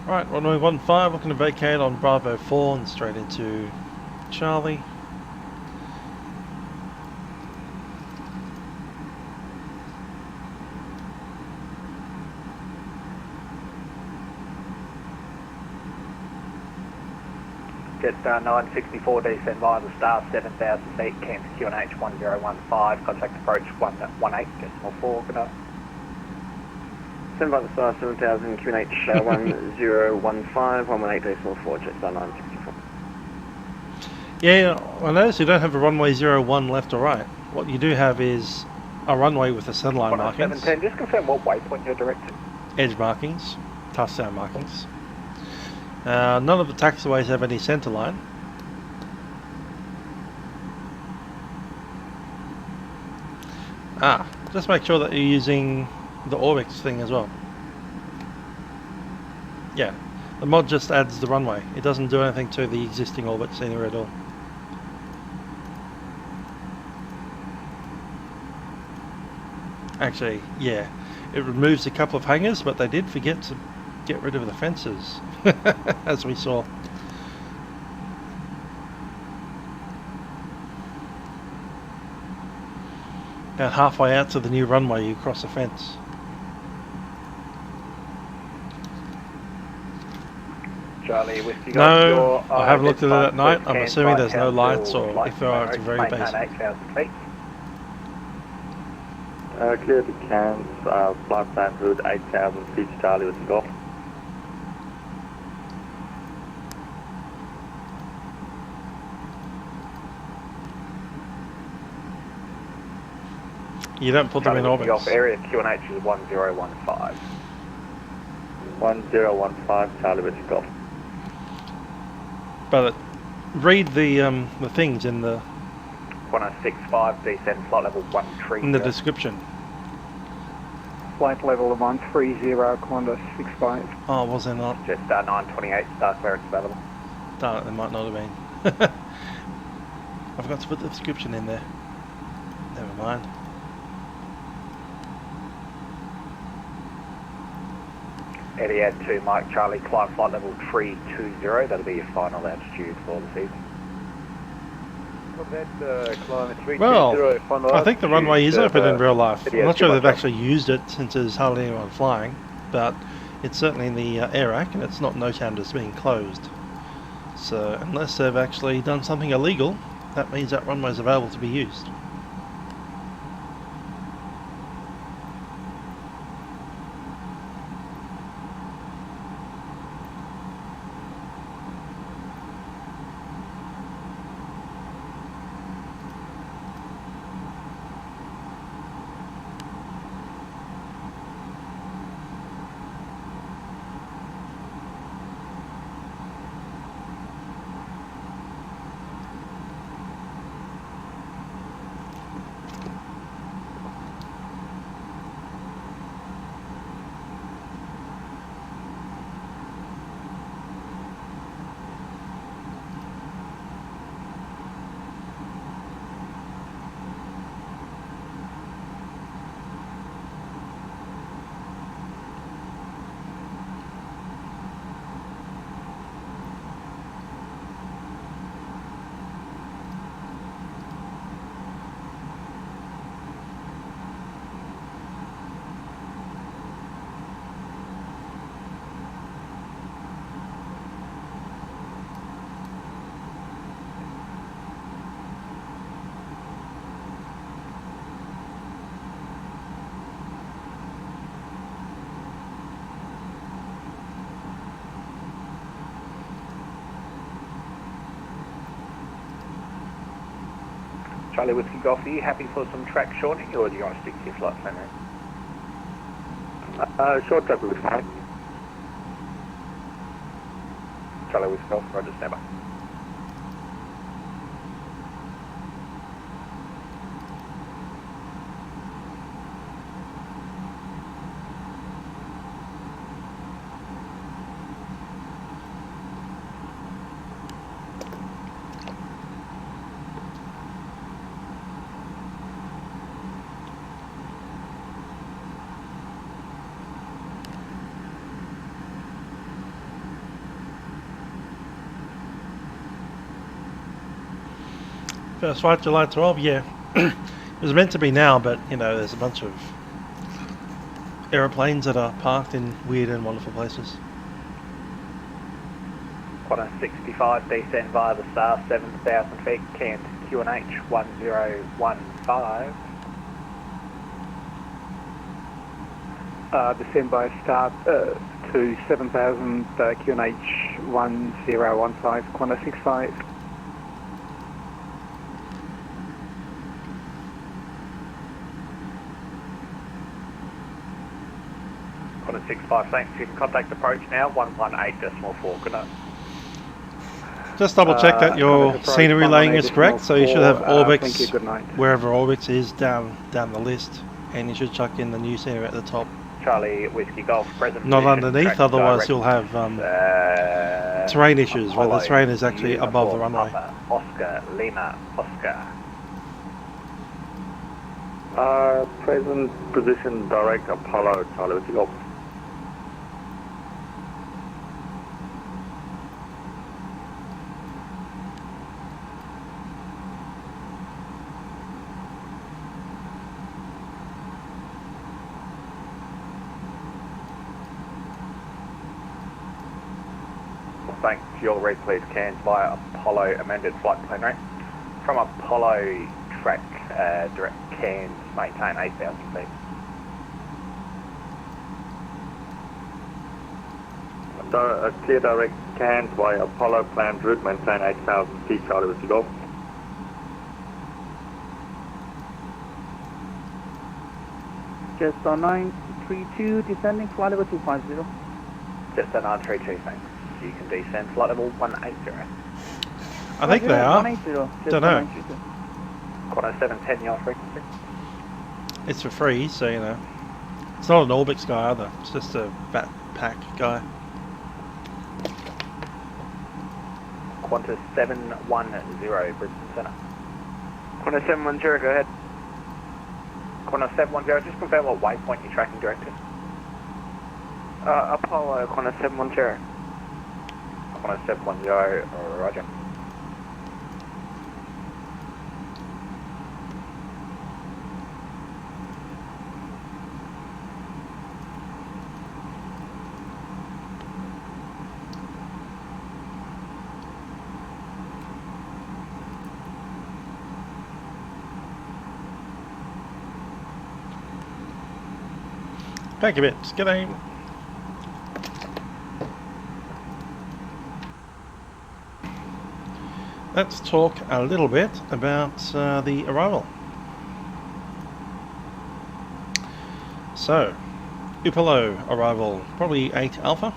Right, runway 15, looking to vacate on Bravo 4 and straight into Charlie. Jetstar 964, descend via the star 7,000 feet, Cairns QNH 1015, contact approach 118.4, good night. Send by the star 7000 QNH 1015, 118.4, Jetstar 964. Yeah, I notice you don't have a runway 01 left or right. What you do have is a runway with the centerline markings. 710, just confirm what waypoint you're directed. Edge markings, touchdown markings. None of the taxiways have any centerline. Just make sure that you're using the Orbx thing as well. Yeah, the mod just adds the runway. It doesn't do anything to the existing Orbx scenery at all. Actually, yeah, it removes a couple of hangars, but they did forget to get rid of the fences, as we saw. About halfway out to the new runway, you cross a fence. Charlie, Whiskey Golf, No, your I haven't looked at it at night. I'm Cairns assuming there's no Council lights, or flight if there are, it's plan very route, basic. 8,000 feet. Clear to Cairns, flight plan route 8,000 feet, Charlie with Golf. You don't put them in Whiskey Golf, Orbx. area QNH is 1015. 1015, Charlie with Golf. But read the things in the 1065, descend flight level 130. in the description. Flight level 130, Commander 65. Oh, was there not? Jetstar 928, star clearance available. Darn it, there might not have been. I forgot to put the description in there. Never mind. Etihad 2, Mike Charlie, climb flight level 320, that'll be your final altitude for the season. Well, I think the runway is open in real life. I'm not sure they've actually used it since there's hardly anyone flying, but it's certainly in the AIRAC and it's not noted as being closed. So unless they've actually done something illegal, that means that runway is available to be used. Charlie Whiskey Golf, are you happy for some track shortening or do you want to stick to your flight plan route? Short track route, fine. Charlie Whiskey Golf, Roger, stand by. First flight July 12, yeah. It was meant to be now, but you know, there's a bunch of aeroplanes that are parked in weird and wonderful places. Qantas 65, descend via the star, 7,000 feet, Cairns QNH 1015. Descend by star to 7,000 QNH 1015, Qantas 65. Qantas 65, thanks. You can contact approach now, 118.4, good night. Just double check that your scenery laying is correct, so you should have Orbx, wherever Orbx is, down the list, and you should chuck in the new scenery at the top. Charlie Whiskey Golf, present Not position, underneath, track otherwise direct, you'll have terrain issues, where the terrain is actually above the runway. Oscar, Lima, Oscar. Present position direct Apollo, Charlie Whiskey Golf. Thanks. Your read please, Cairns via Apollo amended flight plan rate. From Apollo track direct Cairns, maintain 8,000 feet. Clear direct Cairns via Apollo planned route, maintain 8,000 feet, Charlie Whiskey Golf. Jetstar 932, descending flight level 250. Jetstar 932, thanks. You can descend flight level 180. I think they are. 180, Don't know. Qantas 710, your frequency. It's for free, so you know. It's not an Orbx guy either. It's just a backpack guy. Qantas 710, Brisbane Centre. Qantas 710, go ahead. Qantas 710, just confirm what waypoint you're tracking direct to. Apollo, Qantas 710. Qantas 710, roger. Thank you, Bits. G'day. Let's talk a little bit about the arrival. So, Upalo arrival, probably 8 Alpha,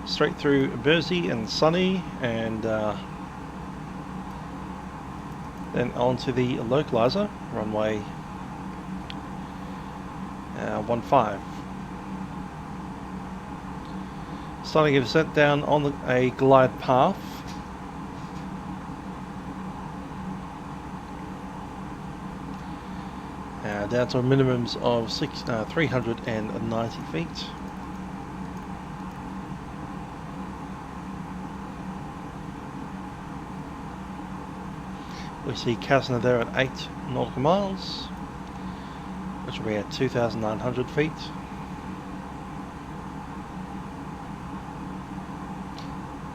straight through Bursey and Sunny, and then onto the localizer, runway 15. Starting a descent down on a glide path. Down to minimums of 390 feet. We see Casner there at 8 nautical miles, which will be at 2,900 feet.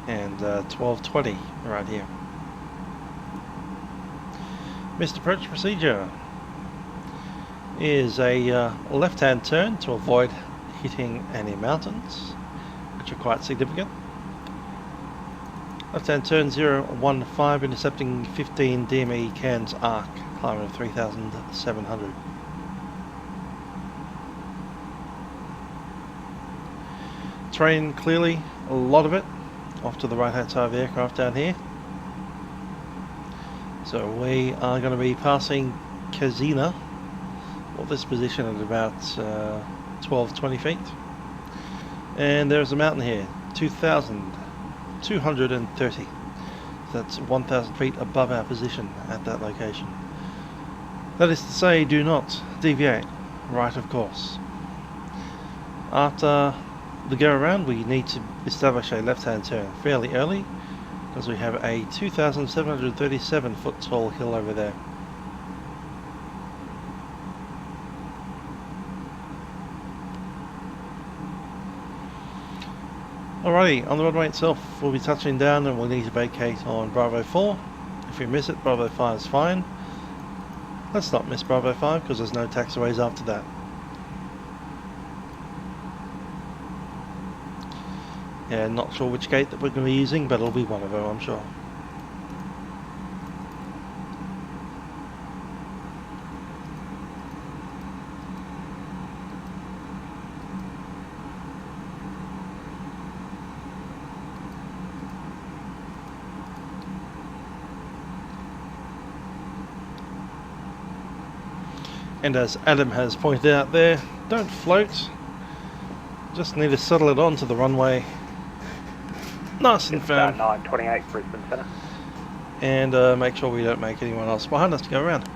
And 1220 right here. Missed approach procedure is a left-hand turn to avoid hitting any mountains, which are quite significant. Left-hand turn 015, intercepting 15 DME Cairns arc, climbing of 3,700. Terrain clearly, a lot of it, off to the right-hand side of the aircraft down here. So we are going to be passing Kazina, or this position at about 12-20 feet. And there's a mountain here, 2,230. So that's 1,000 feet above our position at that location. That is to say, do not deviate right of course. After the go around, we need to establish a left-hand turn fairly early because we have a 2,737 foot tall hill over there. Alrighty, on the runway itself, we'll be touching down and we'll need to vacate on Bravo 4. If we miss it, Bravo 5 is fine. Let's not miss Bravo 5 because there's no taxiways after that. Yeah, not sure which gate that we're going to be using, but it'll be one of them, I'm sure. And as Adam has pointed out there, don't float. Just need to settle it onto the runway. Nice and firm. 928 Brisbane Centre. And make sure we don't make anyone else behind us to go around.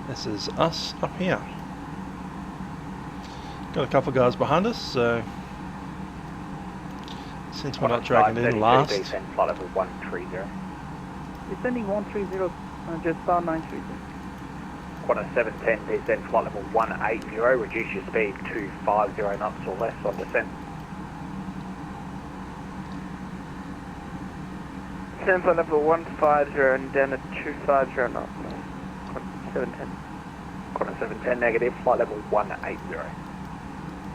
This is us up here. Got a couple of guys behind us, so since we're not dragging in last. Descend flight level 130. Descending 130, Jetstar 930. Qantas 710, descend flight level 180, reduce your speed to 50 knots or less on descent. Descend flight level 150 and down to 250 knots. 710. Qantas 710 negative, flight level 180.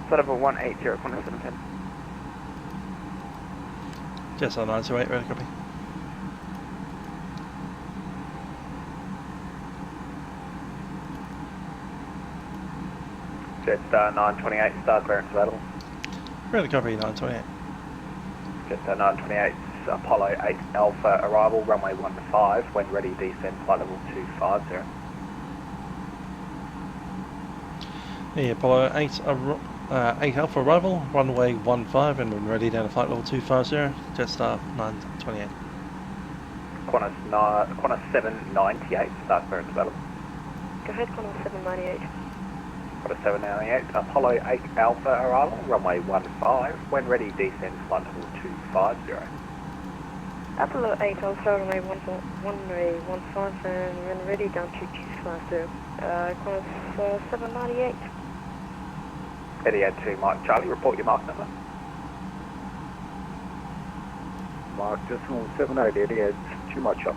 Flight level 180, Qantas 710. Jetstar 928, ready, copy. Jetstar 928, star clearance available. Ready, copy, 928. Jetstar 928, Apollo 8 Alpha arrival, runway 15, when ready descend flight level 250. The Apollo 8, 8 Alpha arrival, runway 15, and when ready down to flight level 250, Jetstar 928. Qantas 798, start clearance available. Go ahead, Qantas 798. Qantas 798, Apollo 8 Alpha arrival, runway 15, when ready descend flight level 250. Apollo 8 Alpha, runway 15, and when ready down to 250. Qantas 798. Etihad 2 Mike Charlie, report your mark number. Mark decimal 78, Etihad 2 Mike Charlie.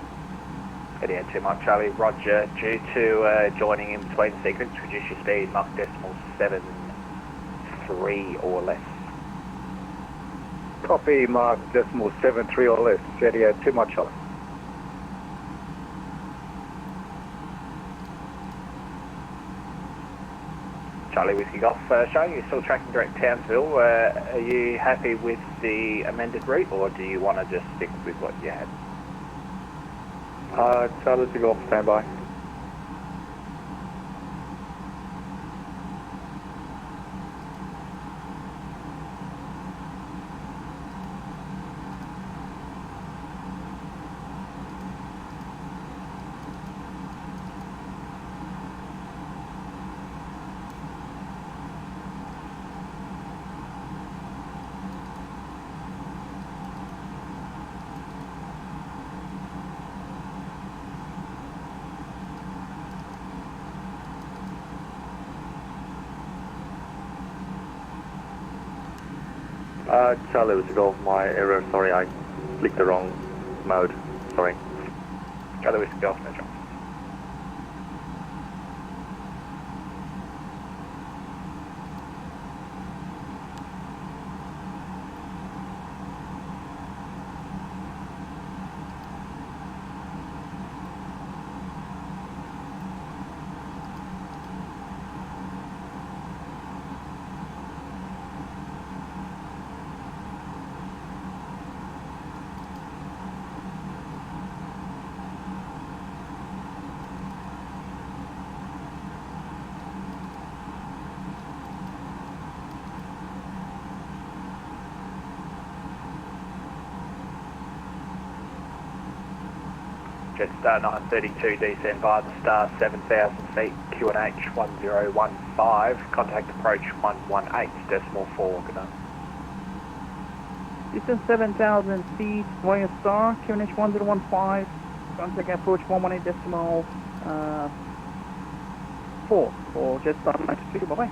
Etihad 2 Mike Charlie, roger. Due to joining in between sequence, reduce your speed, mark decimal 73 or less. Copy, Mark decimal 73 or less, Etihad 2 Mike Charlie. Charlie Whiskey Golf, showing you're still tracking direct Townsville. Are you happy with the amended route, or do you want to just stick with what you had? Charlie Whiskey Golf, stand by. Charlie Whiskey Golf, my error, sorry, I clicked the wrong mode, sorry. Charlie Whiskey Golf, no trouble. Jetstar 932, descend via the star 7,000 feet, QNH 1015, contact approach 118.4, good night. Distance 7,000 feet via star, QNH 1015, contact approach 118.4 for Jetstar 932, bye-bye.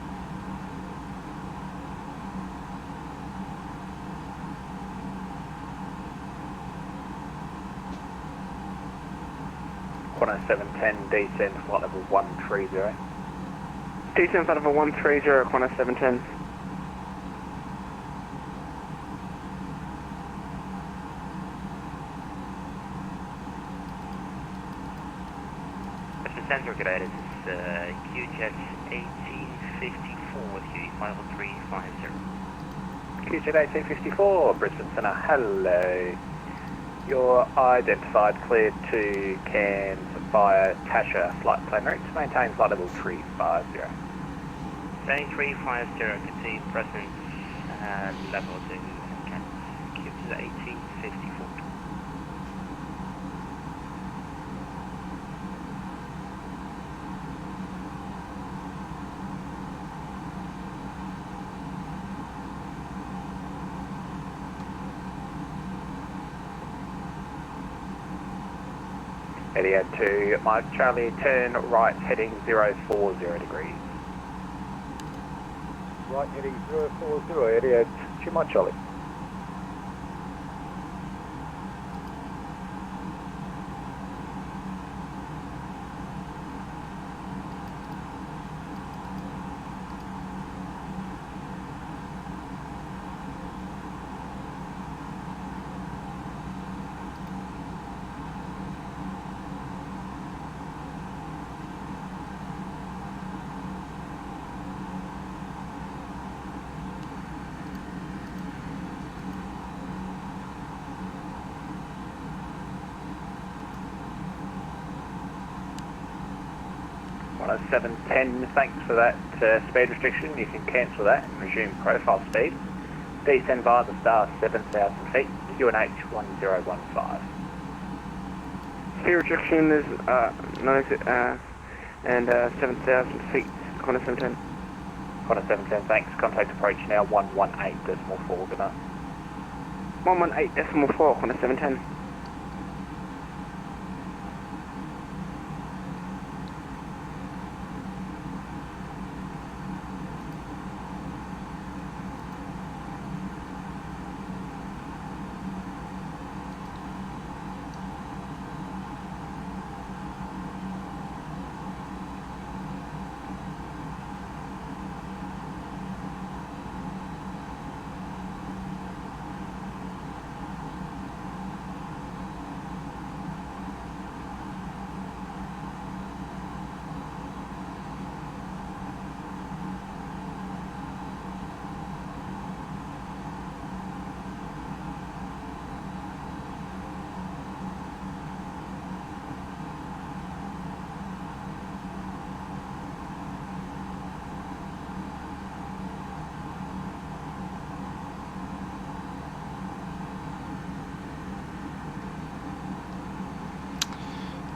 Quantum 710, descend flight level 130. Descend flight level 130, Quantum 710. Center good, this is QJet 1854 with QE 50350. QJet 1854, Brisbane Centre, hello. You're identified, cleared to Cairns via Tasha flight plan route, maintain flight level 350. Standing 350, continue present level to Cairns, QJet 1854. Etihad 2, Mike Charlie, turn right heading 040 degrees. Right heading 040, Etihad 2, Mike Charlie. Quantum 710, thanks for that speed restriction. You can cancel that and resume profile speed. Descend via the star 7,000 feet, QNH 1015. Speed restriction is 7,000 feet, Quantum 710. Quantum 710, thanks. Contact approach now 118.4, good night. 118.4, Quantum 710.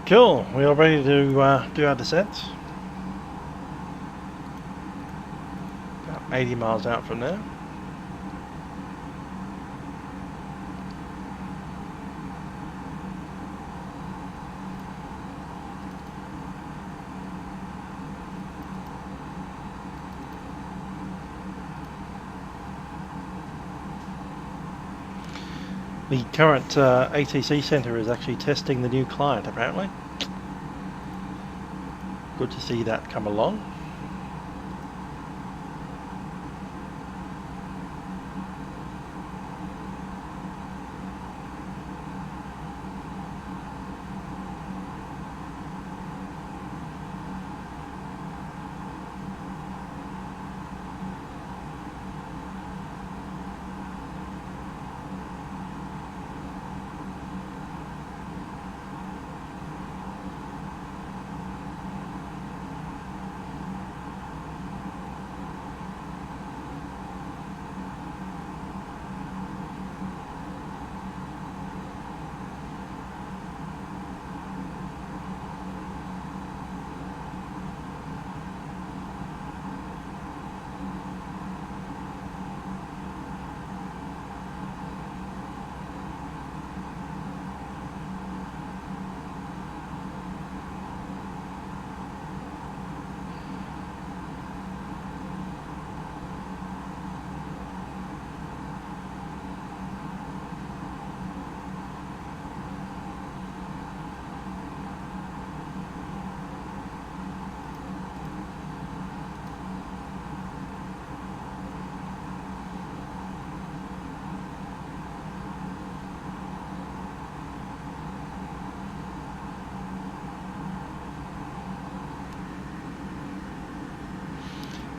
Cool, we are ready to do our descent. About 80 miles out from there. The current ATC centre is actually testing the new client, apparently. Good to see that come along.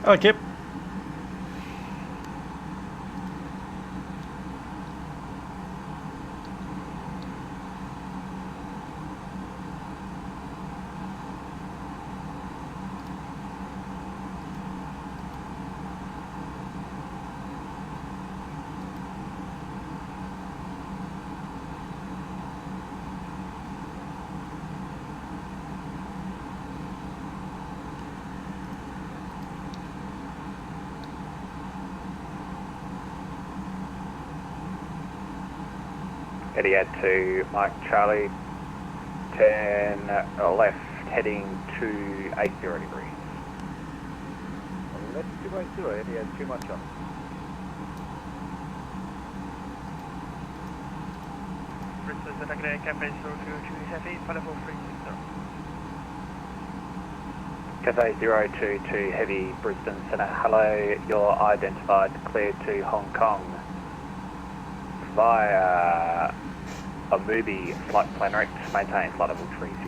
Hi, Kip. Etihad 2, Mike Charlie, 10 left, heading to 80 degrees. Left 280, Etihad 2 Mike Charlie. Bristol Zeta Cafe 022 Heavy, Pineapple 360. Cafe 022 Heavy, Brisbane Centre. Hello, you're identified, cleared to Hong Kong via a movie flight plan rect, maintain flight level 360.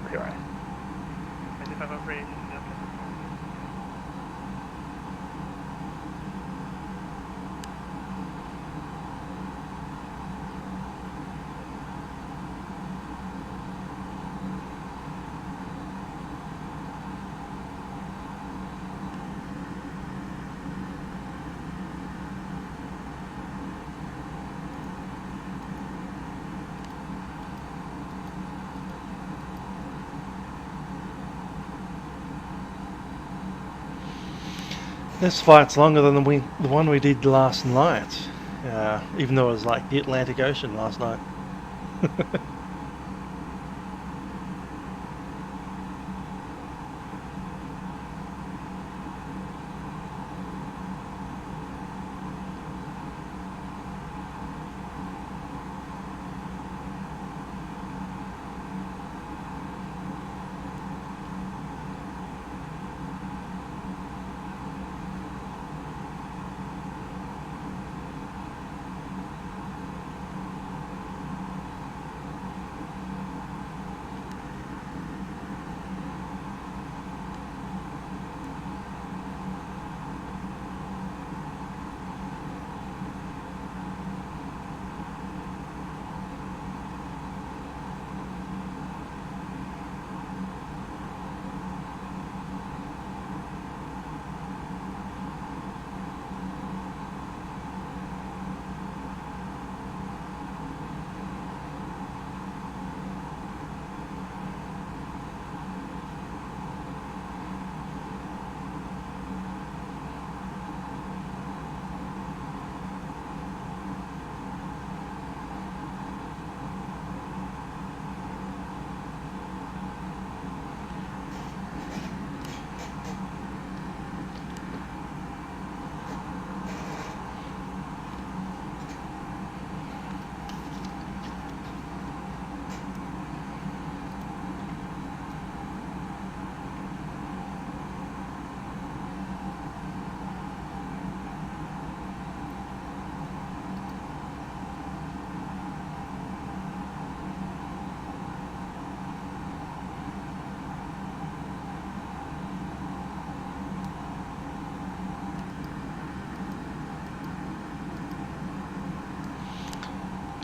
This flight's longer than the one we did last night, even though it was like the Atlantic Ocean last night.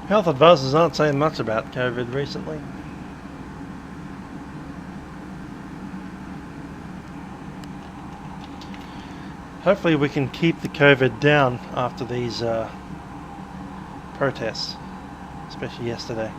Health advisors aren't saying much about COVID recently. Hopefully we can keep the COVID down after these protests, especially yesterday.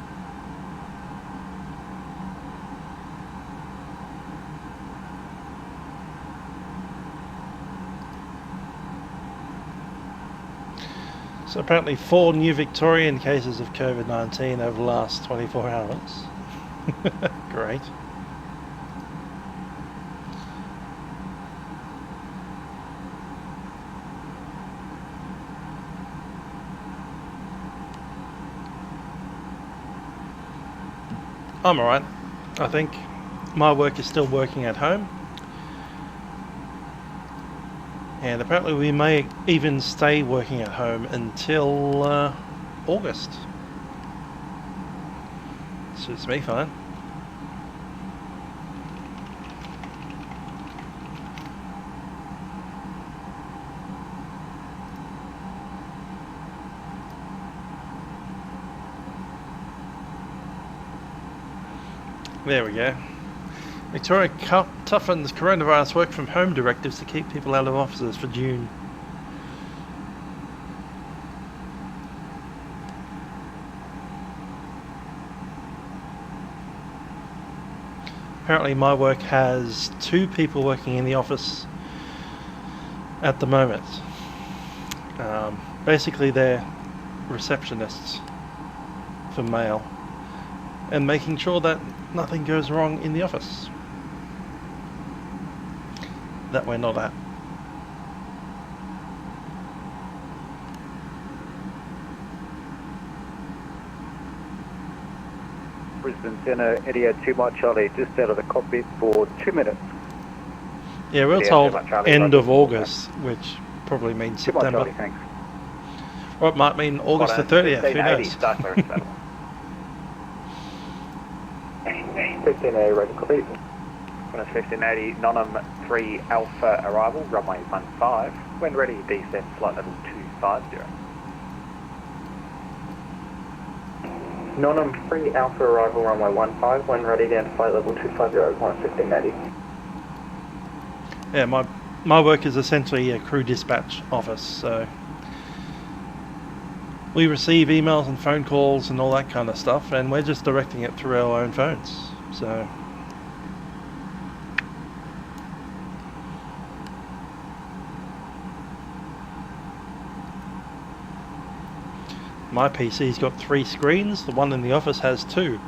So apparently 4 new Victorian cases of COVID-19 over the last 24 hours. Great. I'm alright. I think my work is still working at home. And apparently we may even stay working at home until August. Suits me fine. There we go. Victoria toughens coronavirus work from home directives to keep people out of offices for June. Apparently my work has 2 people working in the office at the moment. Basically they're receptionists for mail and making sure that nothing goes wrong in the office that we're not at. Brisbane Centre, Eddie 2 Mike Charlie, just out of the cockpit for 2 minutes. Yeah, we're Eddie told 2 Mike Charlie, end right. of August, which probably means 2 Mike September. Charlie, thanks. Or it might mean August the 30th, who knows? 15A, ready, complete. 1580, Nonham 3 Alpha arrival, runway 15. When ready, descend flight level 250. Nonham 3 Alpha arrival, runway 15. When ready, down to flight level 250, 1580. Yeah, my work is essentially a crew dispatch office, so we receive emails and phone calls and all that kind of stuff, and we're just directing it through our own phones. So my PC's got 3 screens, the one in the office has 2.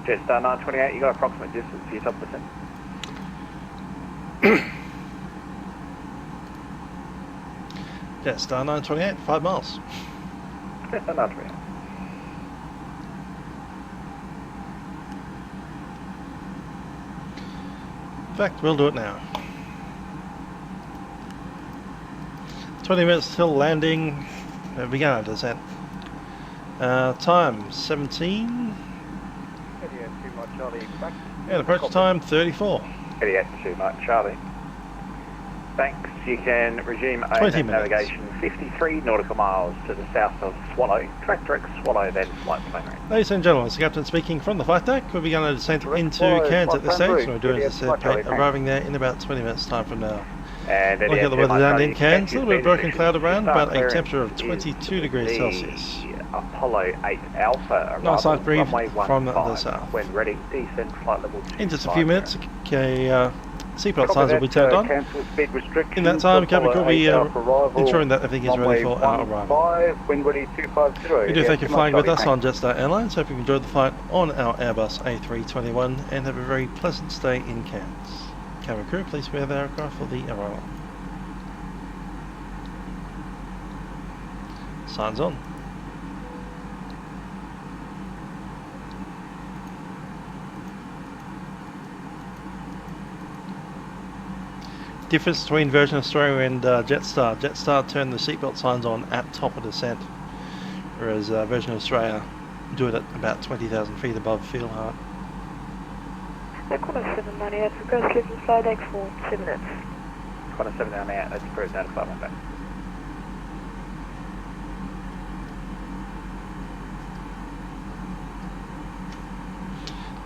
Jetstar 928, you got approximate distance to your top percent. Jetstar 928, 5 miles. Jetstar 928. In fact, we'll do it now. 20 minutes till landing. Began our descent. Time 17. And approach time 34. 88 Mark Charlie. Thanks. You can resume 20 AMAT navigation 53 nautical miles to the south of Swallow. Track direct Swallow, then flight plane range. Ladies and gentlemen, it's the captain speaking from the flight deck. We'll be going to descend into Cairns at this stage. We're doing, as I said, arriving there in about 20 minutes time from now. And look at the weather down in Cairns, a little bit of broken cloud around, about a temperature of 22 degrees Celsius. Apollo 8 Alpha. Nice light breeze from the south. When ready, descend flight level 2. In just a few minutes, seatbelt signs will be turned on. In that time, cabin crew will be ensuring that everything is ready for our arrival. We do thank you for flying with us on Jetstar Airlines. Hope you enjoyed the flight on our Airbus A321 and have a very pleasant stay in Cairns. Cabin crew, please prepare the aircraft for the arrival. Signs on. Difference between Virgin Australia and Jetstar. Jetstar turn the seatbelt signs on at top of descent, whereas Virgin Australia do it at about 20,000 feet above field height. Qantas 798, request leave the flight deck for 2 minutes. Qantas 798, that's approved, down to 5 minutes.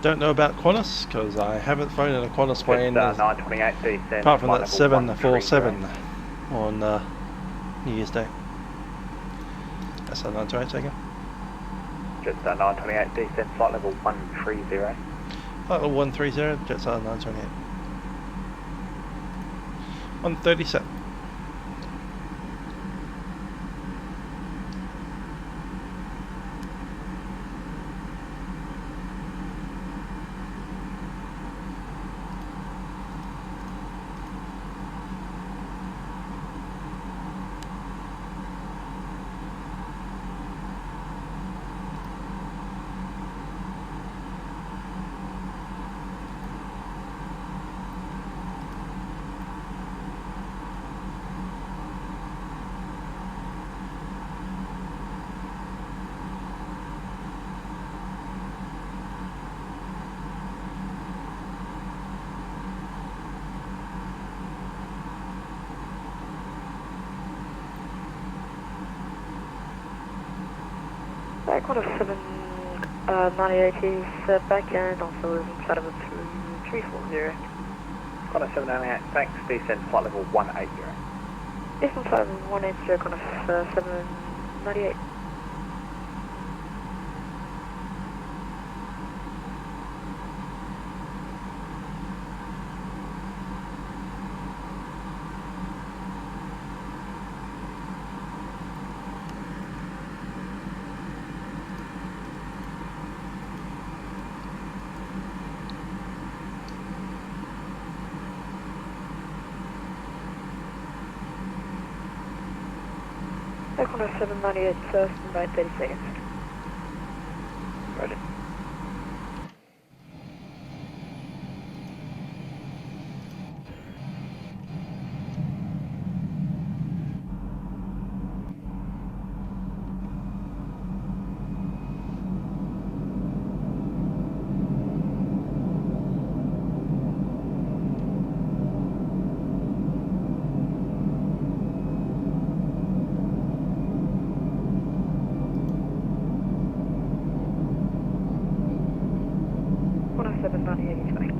Don't know about Qantas because I haven't flown in a Qantas plane Jetstar 928 descent. apart from flight that level 747 on New Year's Day. That's a 928 second. Jetstar 928 descent. Flight level 130. Flight level 130, Jetstar 928. 137. Qantas 798 is back and also is inside of a 340. Qantas 798, thanks, descent flight level 180. Yes, inside of 180, Qantas 798. Qantas 798, by 30 seconds. Ready. Qantas 798 is fine.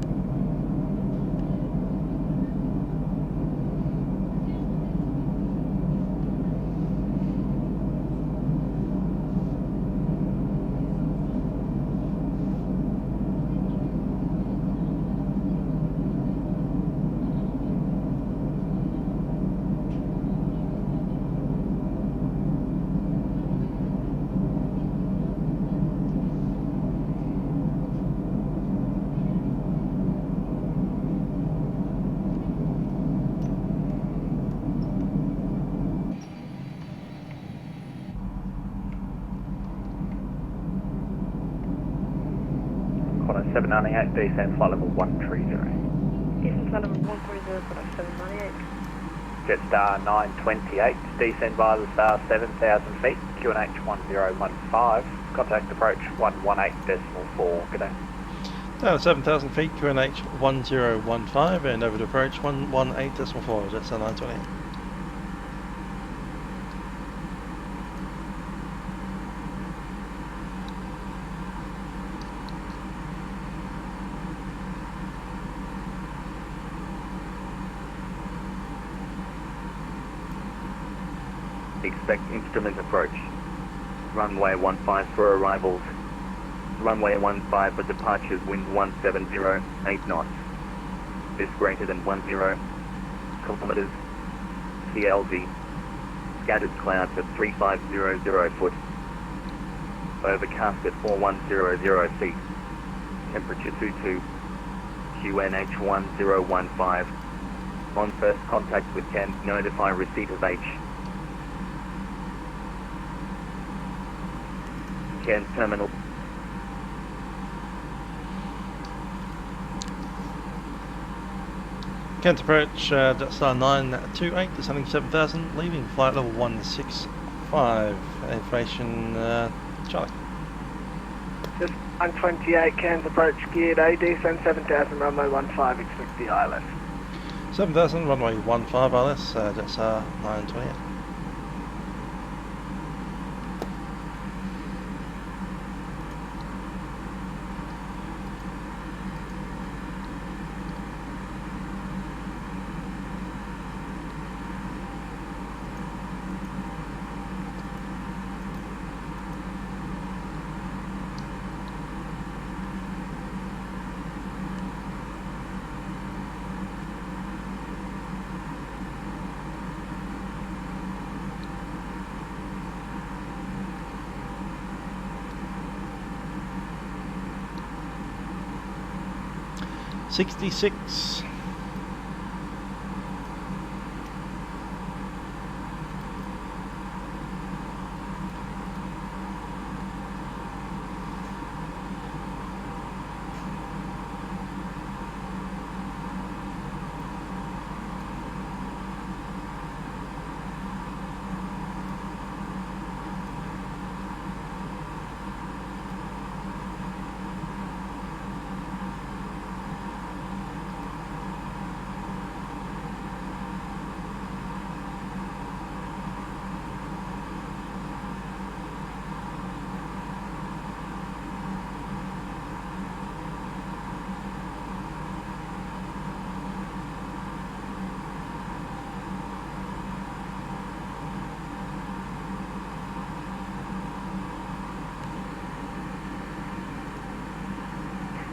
Qantas 798, descent flight level 130. Eastern flight level 130, Qantas 798. Jetstar 928, descend via the star 7,000 feet, QNH 1015. Contact approach 118.4. Good day. Down at 7,000 feet, QNH 1015 and over to approach 118.4, Jetstar 928. Expect instrument approach. Runway 15 for arrivals. Runway 15 for departures, wind 170, 8 knots. This greater than 10 kilometers. CLZ. Scattered clouds at 3500 foot. Overcast at 4100 feet. Temperature 22. QNH 1015. On first contact with Cairns, notify receipt of H. Cairns terminal. Cairns approach, Jetstar 928, descending 7,000, leaving flight level 165. Information, Charlie. Just 128, Cairns approach, geared A, descend 7,000, runway 15, expect the ILS. 7,000, runway 15 ILS, Jetstar 928. 66.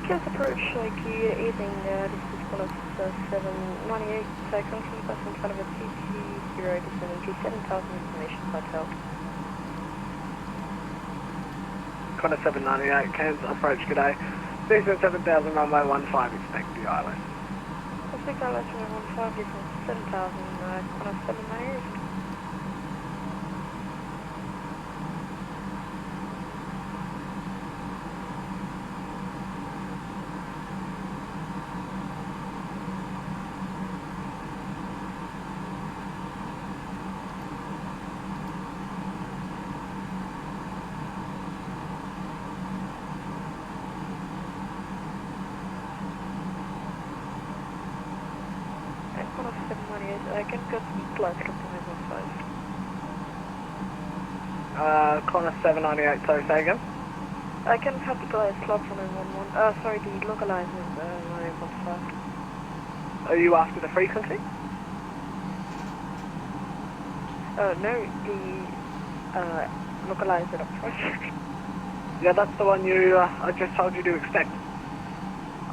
Cairns approach, Key evening, this is Qantas 798, confirm bus in front of a TT087, 7000 information hotel. Qantas 798, Cairns approach, g'day. Decent 7000, runway 15, expect the ILS. Expect ILS runway 15, decent 7000, Qantas 798. I can cut flight from the 15. Qantas 798, sorry, say again? I can cut the glide slot from 11. Sorry, the localizer, 915. Are you after the frequency? No, the localizer approach. Yeah, that's the one you, I just told you to expect.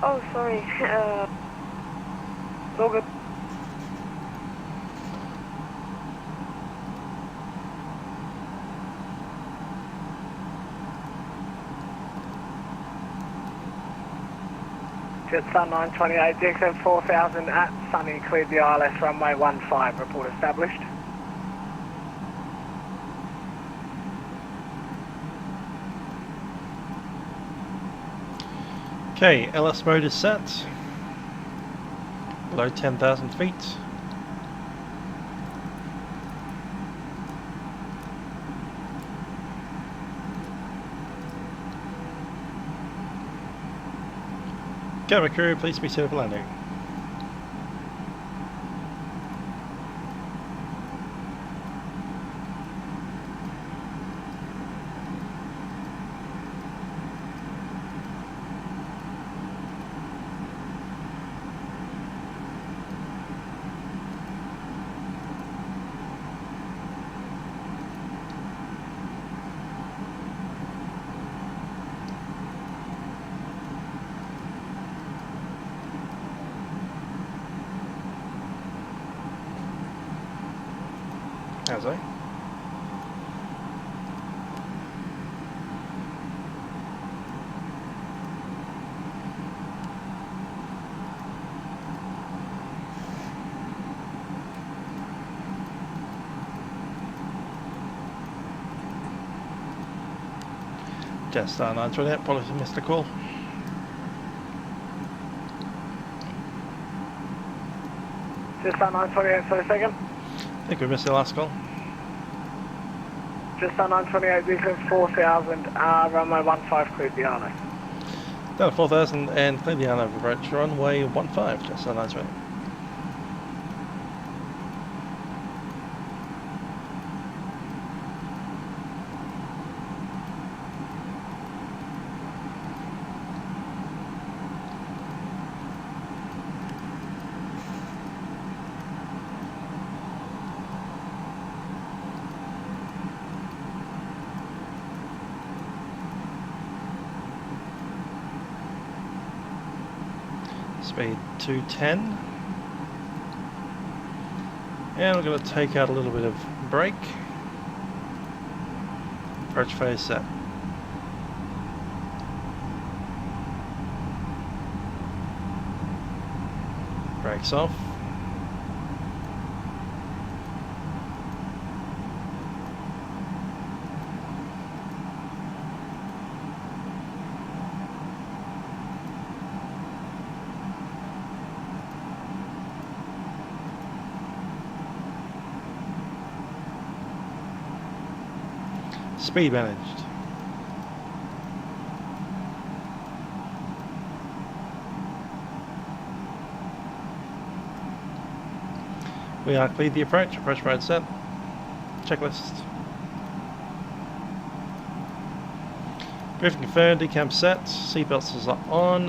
Oh, sorry, it's all good. Jetstar 928, DXM 4000 at Sunny, cleared the ILS runway 15, report established. Okay, LS mode is set. Below 10,000 feet. Camera crew, please be safe for landing. Has I? Jetstar 928, apologies I missed the call. Jetstar 928, sorry, second. I think we missed the last call. Jetstar 928, DXM 4000, runway 15, cleared the ILS. Down to 4,000 and clear the Hanover approach, runway 15, Jetstar 928. Speed 210, and we're going to take out a little bit of brake. Approach phase set. brakes off. Speed managed. We are cleared the approach mode set. Checklist. Briefing confirmed, decam set, seatbelts are on,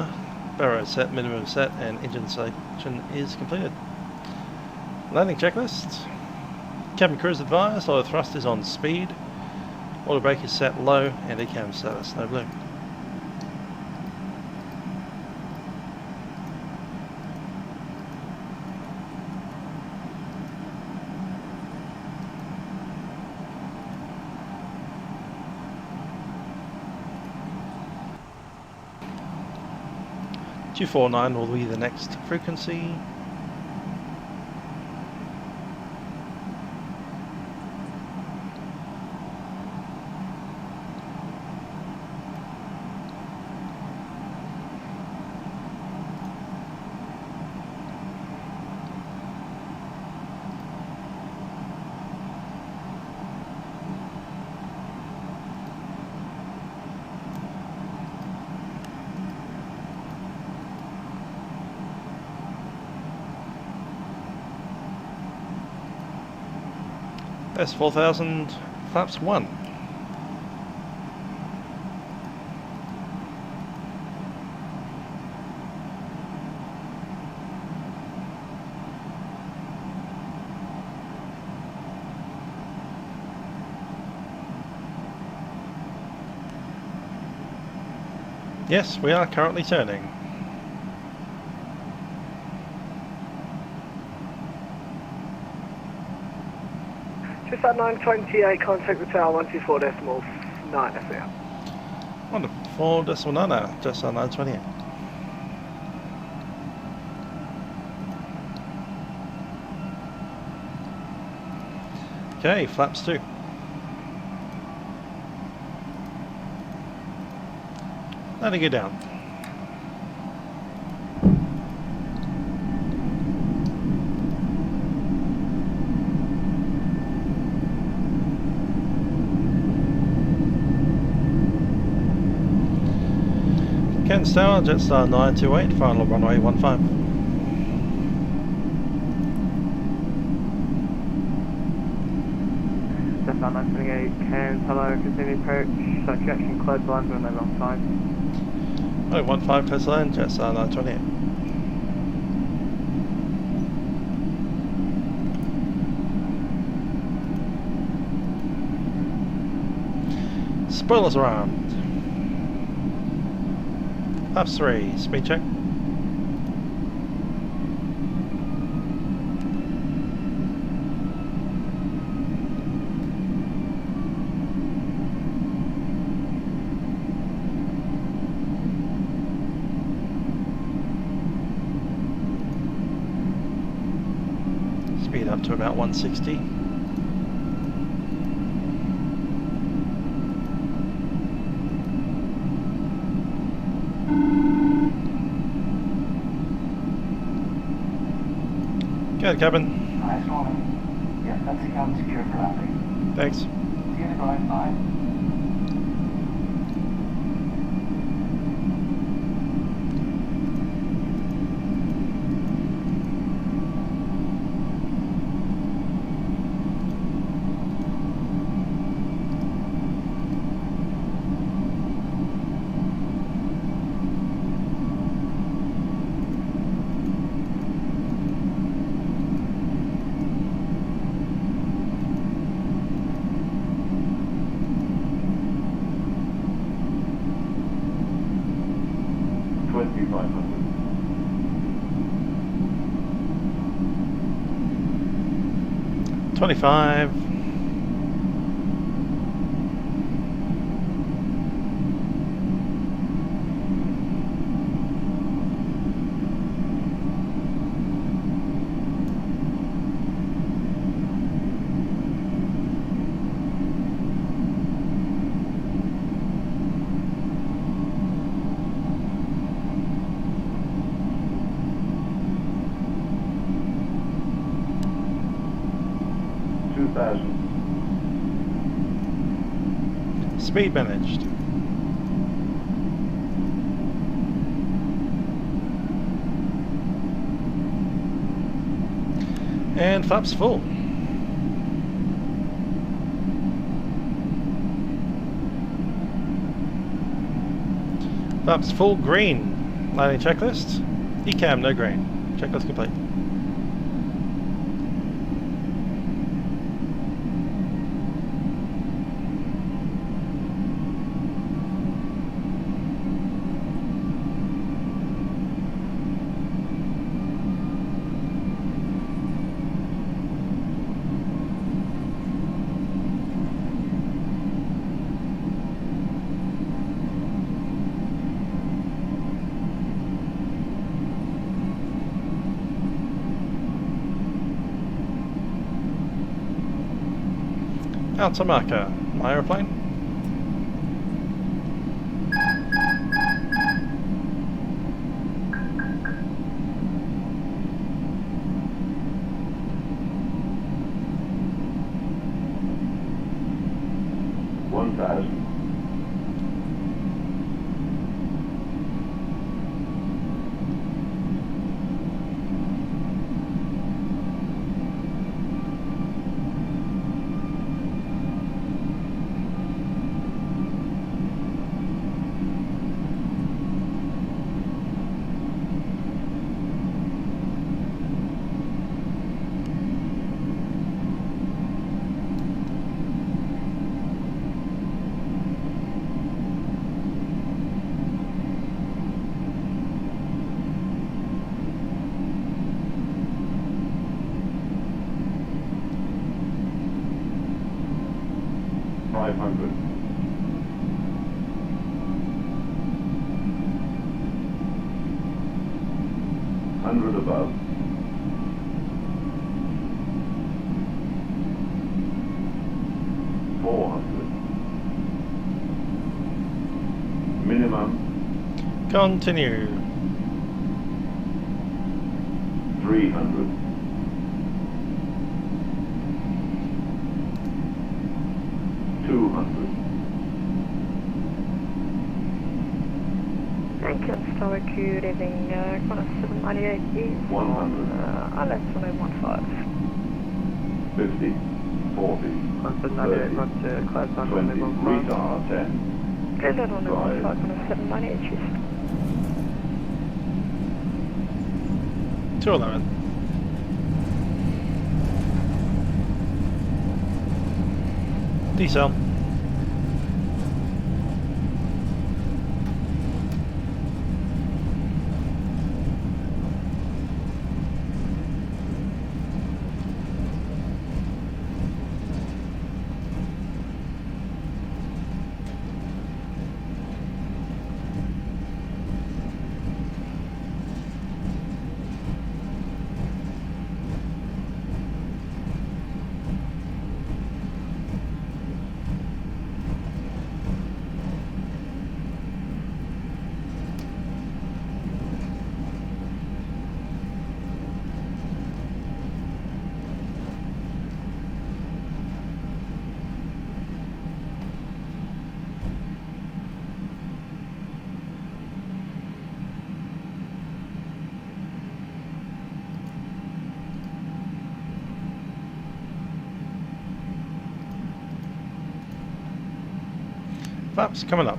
barrow set, minimum set, and engine selection is completed. Landing checklist. Cabin crew is advised, auto thrust is on speed. Auto brake is set low, and decam status no blue. (249) will be the next frequency. S4000 flaps 1. Yes, we are currently turning. Just at 9:28, contact with tower 124.9 SR. 124.9, just on 928. Okay, flaps 2. Letting it down. Cairns Tower, Jetstar 928, final runway 15. Jetstar 928, Cairns, hello, continue approach, circulation close line, runway 15. Oh, 15 close line, Jetstar 928. Spoilers around. Flaps 3, speed check. Speed up to about 160. Go cabin. Nice one. Yep, that's the cabin secure for landing. Thanks. See you in about 5. $25. 1000. Speed managed. And flaps full. Flaps full green. Landing checklist. ECAM no green. Checklist complete. Out to marker, my aeroplane. Above. 400. Minimum. Continue. 300. 200. Lincoln Tower, good evening, Qantas 798 East, 100. ILS 1015. 50. 40. Qantas 798, Roger, close on 20. 1015. Retard 10. Cleared on 115, Qantas 798 East. 211. Decel. Flaps coming up.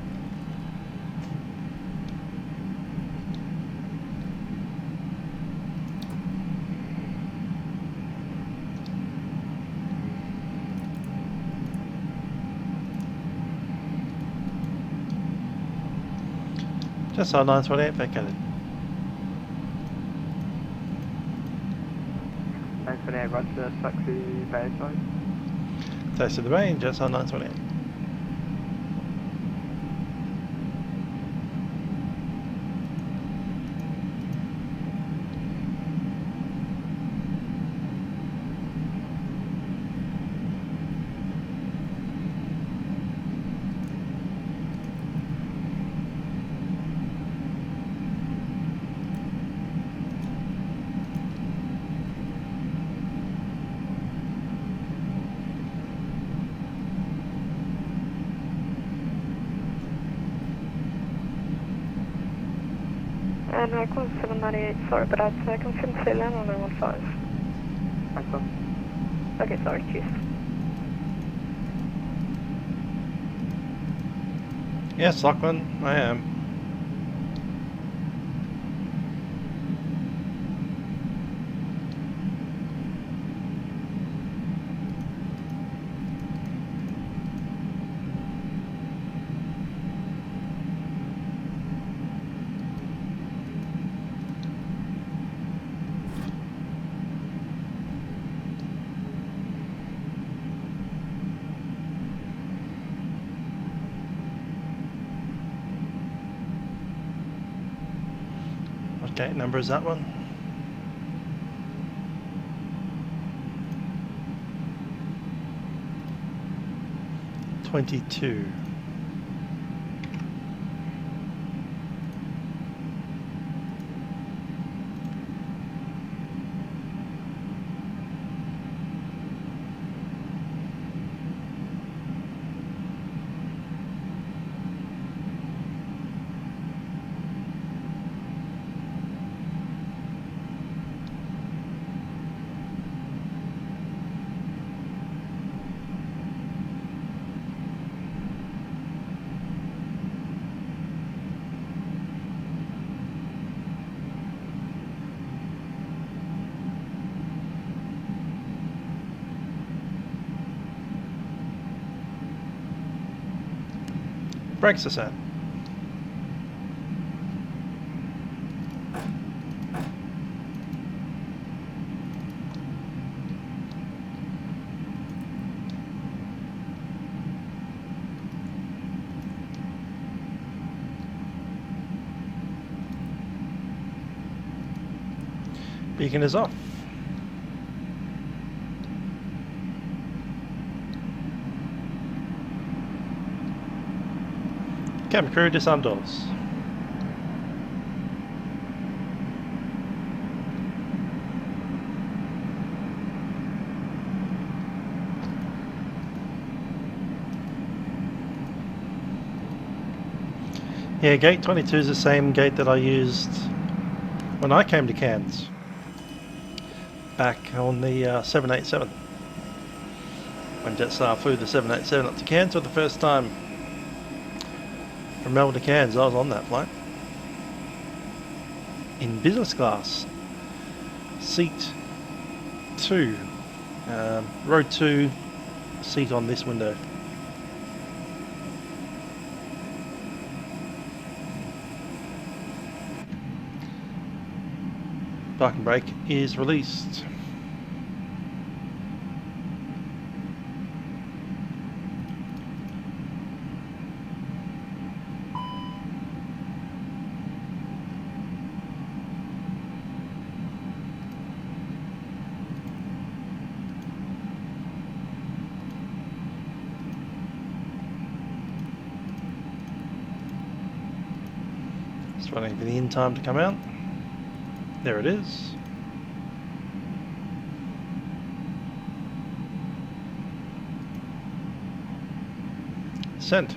Just on 928 vacated. 928, Roger, taxi bay side. Taxi the range, just on 928. call 798, sorry, but I'd confirm to land on 15. Okay, sorry, cheers. Yes, Lachlan, I am. What gate number is that one? "22". Brakes are set. Beacon is off. Cabin crew, disarm doors. Yeah, gate 22 is the same gate that I used when I came to Cairns back on the 787. When Jetstar flew the 787 up to Cairns for the first time. From Melbourne to Cairns, I was on that flight. In business class. Seat 2. Row 2, seat on this window. Parking brake is released. Just waiting for the in time to come out. There it is. Sent.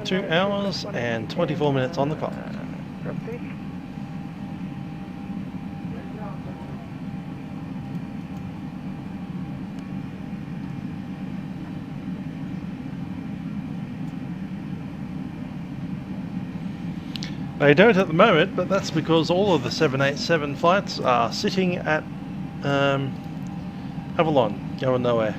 2 hours and 24 minutes on the clock. They don't at the moment, but that's because all of the 787 flights are sitting at Avalon, going nowhere.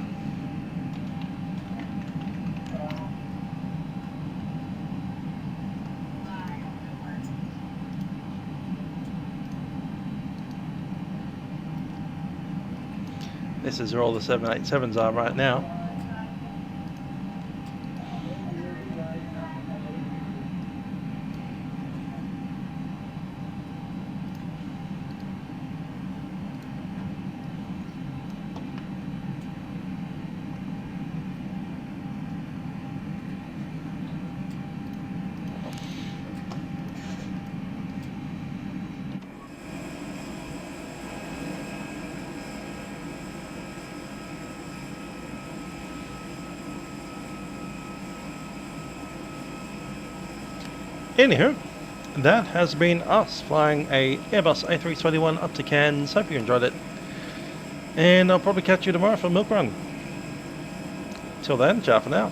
This is where all the 787s are right now. Anywho, that has been us flying a Airbus A321 up to Cairns. Hope you enjoyed it. And I'll probably catch you tomorrow for Milkrun. Till then, ciao for now.